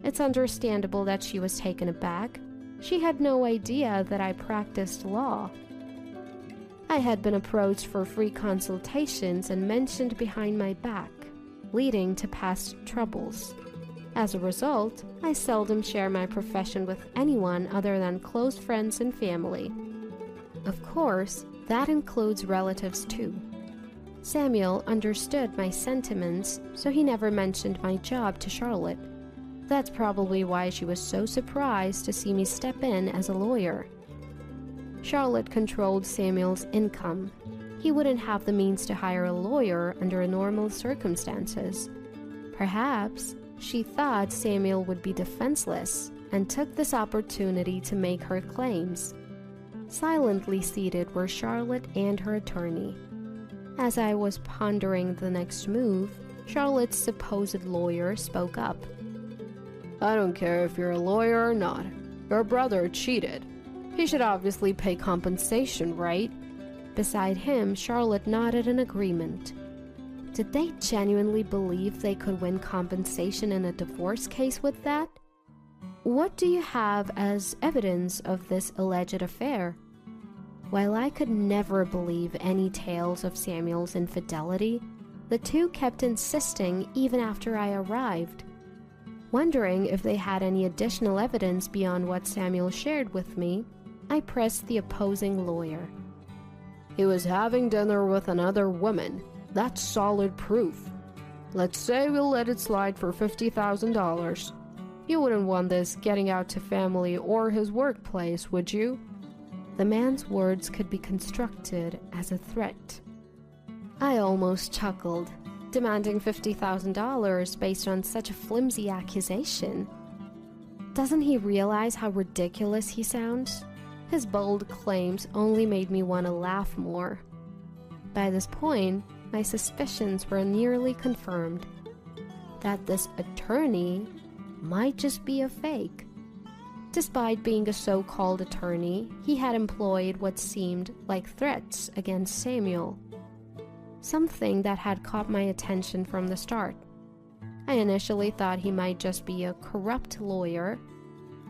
S7: It's understandable that she was taken aback. She had no idea that I practiced law. I had been approached for free consultations and mentioned behind my back, leading to past troubles. As a result, I seldom share my profession with anyone other than close friends and family. Of course, that includes relatives too. Samuel understood my sentiments, so he never mentioned my job to Charlotte. That's probably why she was so surprised to see me step in as a lawyer. Charlotte controlled Samuel's income. He wouldn't have the means to hire a lawyer under normal circumstances. Perhaps she thought Samuel would be defenseless and took this opportunity to make her claims. Silently seated were Charlotte and her attorney. As I was pondering the next move, Charlotte's supposed lawyer spoke up. "I don't care if you're a lawyer or not. Your brother cheated. He should obviously pay compensation, right?" Beside him, Charlotte nodded in agreement. Did they genuinely believe they could win compensation in a divorce case with that? What do you have as evidence of this alleged affair? While I could never believe any tales of Samuel's infidelity, the two kept insisting even after I arrived. Wondering if they had any additional evidence beyond what Samuel shared with me, I pressed the opposing lawyer. "He was having dinner with another woman. That's solid proof. Let's say we'll let it slide for $50,000. You wouldn't want this getting out to family or his workplace, would you?" The man's words could be construed as a threat. I almost chuckled, demanding $50,000 based on such a flimsy accusation. Doesn't he realize how ridiculous he sounds? His bold claims only made me want to laugh more. By this point, my suspicions were nearly confirmed that this attorney might just be a fake. Despite being a so-called attorney, he had employed what seemed like threats against Samuel, something that had caught my attention from the start. I initially thought he might just be a corrupt lawyer,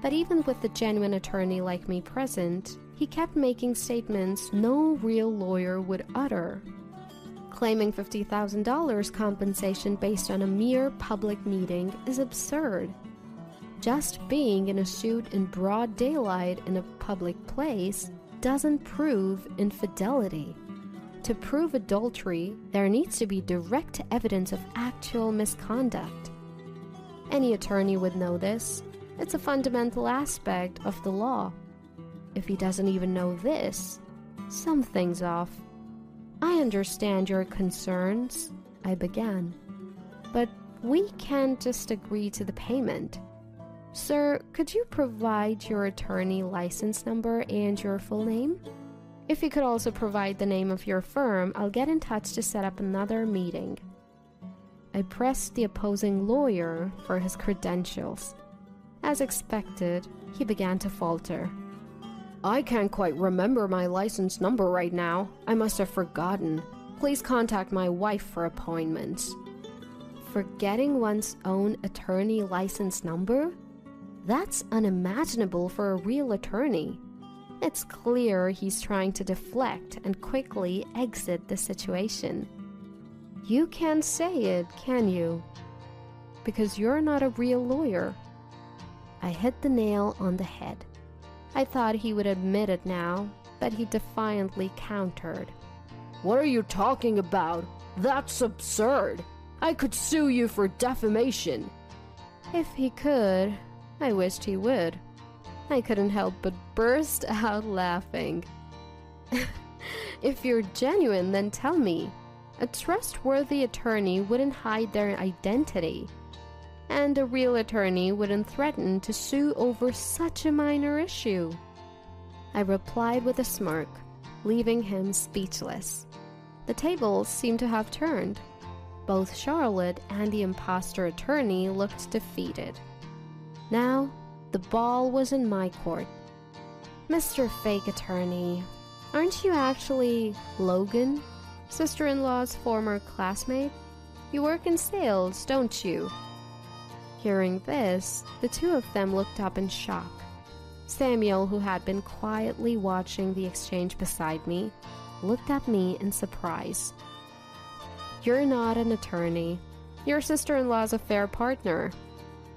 S7: but even with a genuine attorney like me present, he kept making statements no real lawyer would utter. Claiming $50,000 compensation based on a mere public meeting is absurd. Just being in a suit in broad daylight in a public place doesn't prove infidelity. To prove adultery, there needs to be direct evidence of actual misconduct. Any attorney would know this. It's a fundamental aspect of the law. If he doesn't even know this, something's off. "I understand your concerns," I began, "but we can't just agree to the payment. Sir, could you provide your attorney license number and your full name? If you could also provide the name of your firm, I'll get in touch to set up another meeting." I pressed the opposing lawyer for his credentials. As expected, he began to falter. "I can't quite remember my license number right now. I must have forgotten. Please contact my wife for appointments." Forgetting one's own attorney license number? That's unimaginable for a real attorney. It's clear he's trying to deflect and quickly exit the situation. You can't say it, can you? Because you're not a real lawyer. I hit the nail on the head. I thought he would admit it now, but he defiantly countered.
S8: What are you talking about? That's absurd. I could sue you for defamation.
S7: If he could, I wished he would. I couldn't help but burst out laughing. If you're genuine, then tell me. A trustworthy attorney wouldn't hide their identity, and a real attorney wouldn't threaten to sue over such a minor issue. I replied with a smirk, leaving him speechless. The tables seemed to have turned. Both Charlotte and the imposter attorney looked defeated. Now, the ball was in my court. Mr. Fake Attorney, aren't you actually Logan, sister-in-law's former classmate? You work in sales, don't you? Hearing this, the two of them looked up in shock. Samuel, who had been quietly watching the exchange beside me, looked at me in surprise. You're not an attorney. Your sister-in-law's affair partner.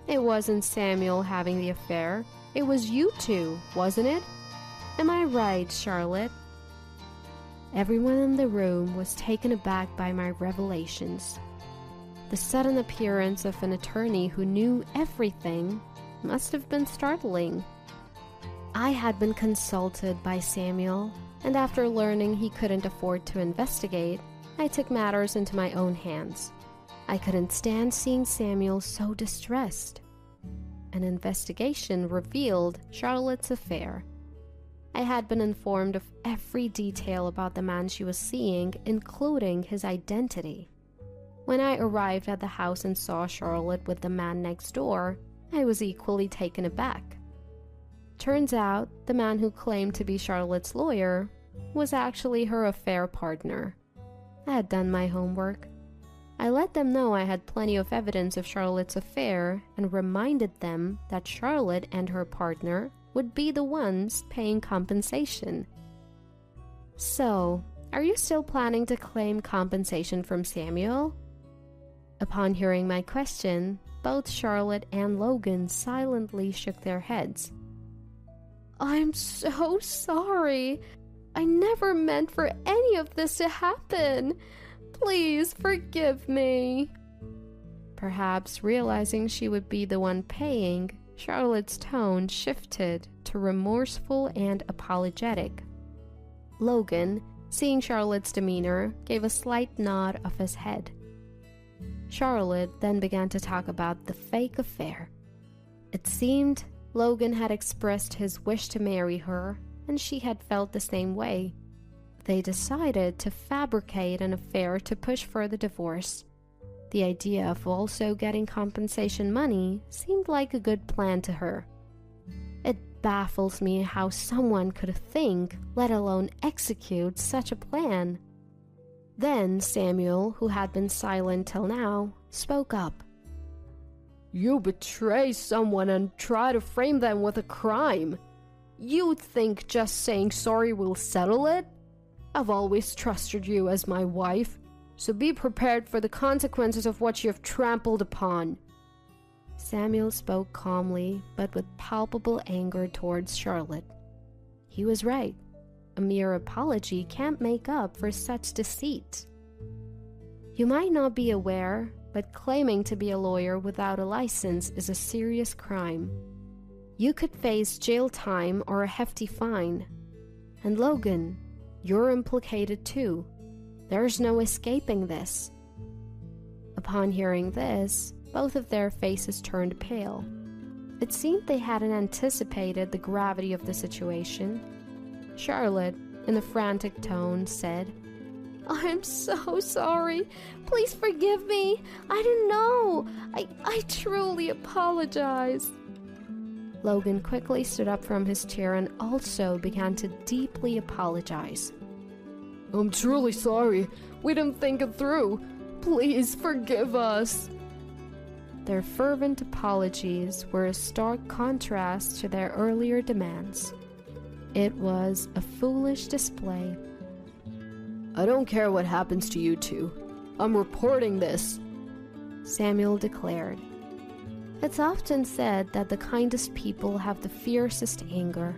S7: It wasn't Samuel having the affair. It was you two, wasn't it? Am I right, Charlotte? Everyone in the room was taken aback by my revelations. The sudden appearance of an attorney who knew everything must have been startling. I had been consulted by Samuel, and after learning he couldn't afford to investigate, I took matters into my own hands. I couldn't stand seeing Samuel so distressed. An investigation revealed Charlotte's affair. I had been informed of every detail about the man she was seeing, including his identity. When I arrived at the house and saw Charlotte with the man next door, I was equally taken aback. Turns out, the man who claimed to be Charlotte's lawyer was actually her affair partner. I had done my homework. I let them know I had plenty of evidence of Charlotte's affair and reminded them that Charlotte and her partner would be the ones paying compensation. So, are you still planning to claim compensation from Samuel? Upon hearing my question, both Charlotte and Logan silently shook their heads. I'm so sorry. I never meant for any of this to happen. Please forgive me. Perhaps realizing she would be the one paying, Charlotte's tone shifted to remorseful and apologetic. Logan, seeing Charlotte's demeanor, gave a slight nod of his head. Charlotte then began to talk about the fake affair. It seemed Logan had expressed his wish to marry her, and she had felt the same way. They decided to fabricate an affair to push for the divorce. The idea of also getting compensation money seemed like a good plan to her. It baffles me how someone could think, let alone execute, such a plan. Then Samuel, who had been silent till now, spoke up.
S8: You betray someone and try to frame them with a crime. You think just saying sorry will settle it? I've always trusted you as my wife, so be prepared for the consequences of what you have trampled upon.
S7: Samuel spoke calmly, but with palpable anger towards Charlotte. He was right. A mere apology can't make up for such deceit. You might not be aware, but claiming to be a lawyer without a license is a serious crime. You could face jail time or a hefty fine. And Logan, you're implicated too. There's no escaping this. Upon hearing this, both of their faces turned pale. It seemed they hadn't anticipated the gravity of the situation. Charlotte, in a frantic tone, said, I'm so sorry. Please forgive me. I didn't know. I truly apologize. Logan quickly stood up from his chair and also began to deeply apologize.
S8: I'm truly sorry. We didn't think it through. Please forgive us.
S7: Their fervent apologies were a stark contrast to their earlier demands. It was a foolish display.
S8: I don't care what happens to you two. I'm reporting this,
S7: Samuel declared. It's often said that the kindest people have the fiercest anger.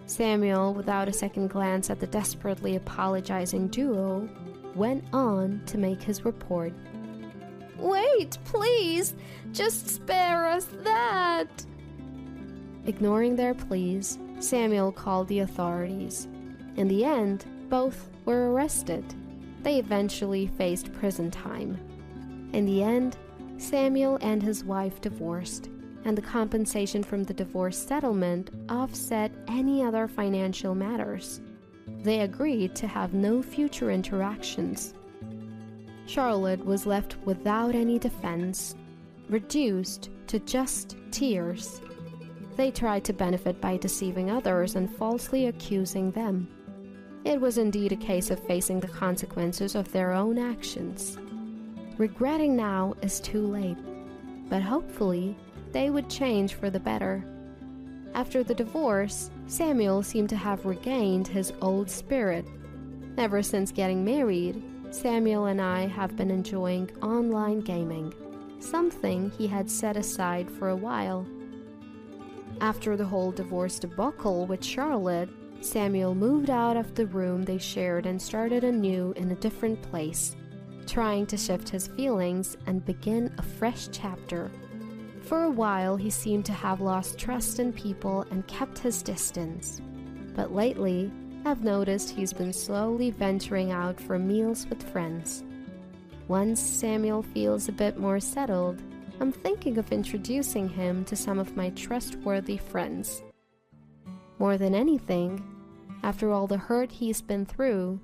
S7: Samuel, without a second glance at the desperately apologizing duo, went on to make his report.
S8: Wait, please! Just spare us that!
S7: Ignoring their pleas, Samuel called the authorities. In the end, both were arrested. They eventually faced prison time. In the end, Samuel and his wife divorced, and the compensation from the divorce settlement offset any other financial matters. They agreed to have no future interactions. Charlotte was left without any defense, reduced to just tears. They tried to benefit by deceiving others and falsely accusing them. It was indeed a case of facing the consequences of their own actions. Regretting now is too late, but hopefully they would change for the better. After the divorce, Samuel seemed to have regained his old spirit. Ever since getting married, Samuel and I have been enjoying online gaming, something he had set aside for a while. After the whole divorce debacle with Charlotte, Samuel moved out of the room they shared and started anew in a different place, trying to shift his feelings and begin a fresh chapter. For a while, he seemed to have lost trust in people and kept his distance. But lately, I've noticed he's been slowly venturing out for meals with friends. Once Samuel feels a bit more settled, I'm thinking of introducing him to some of my trustworthy friends. More than anything, after all the hurt he's been through,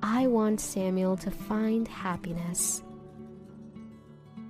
S7: I want Samuel to find happiness.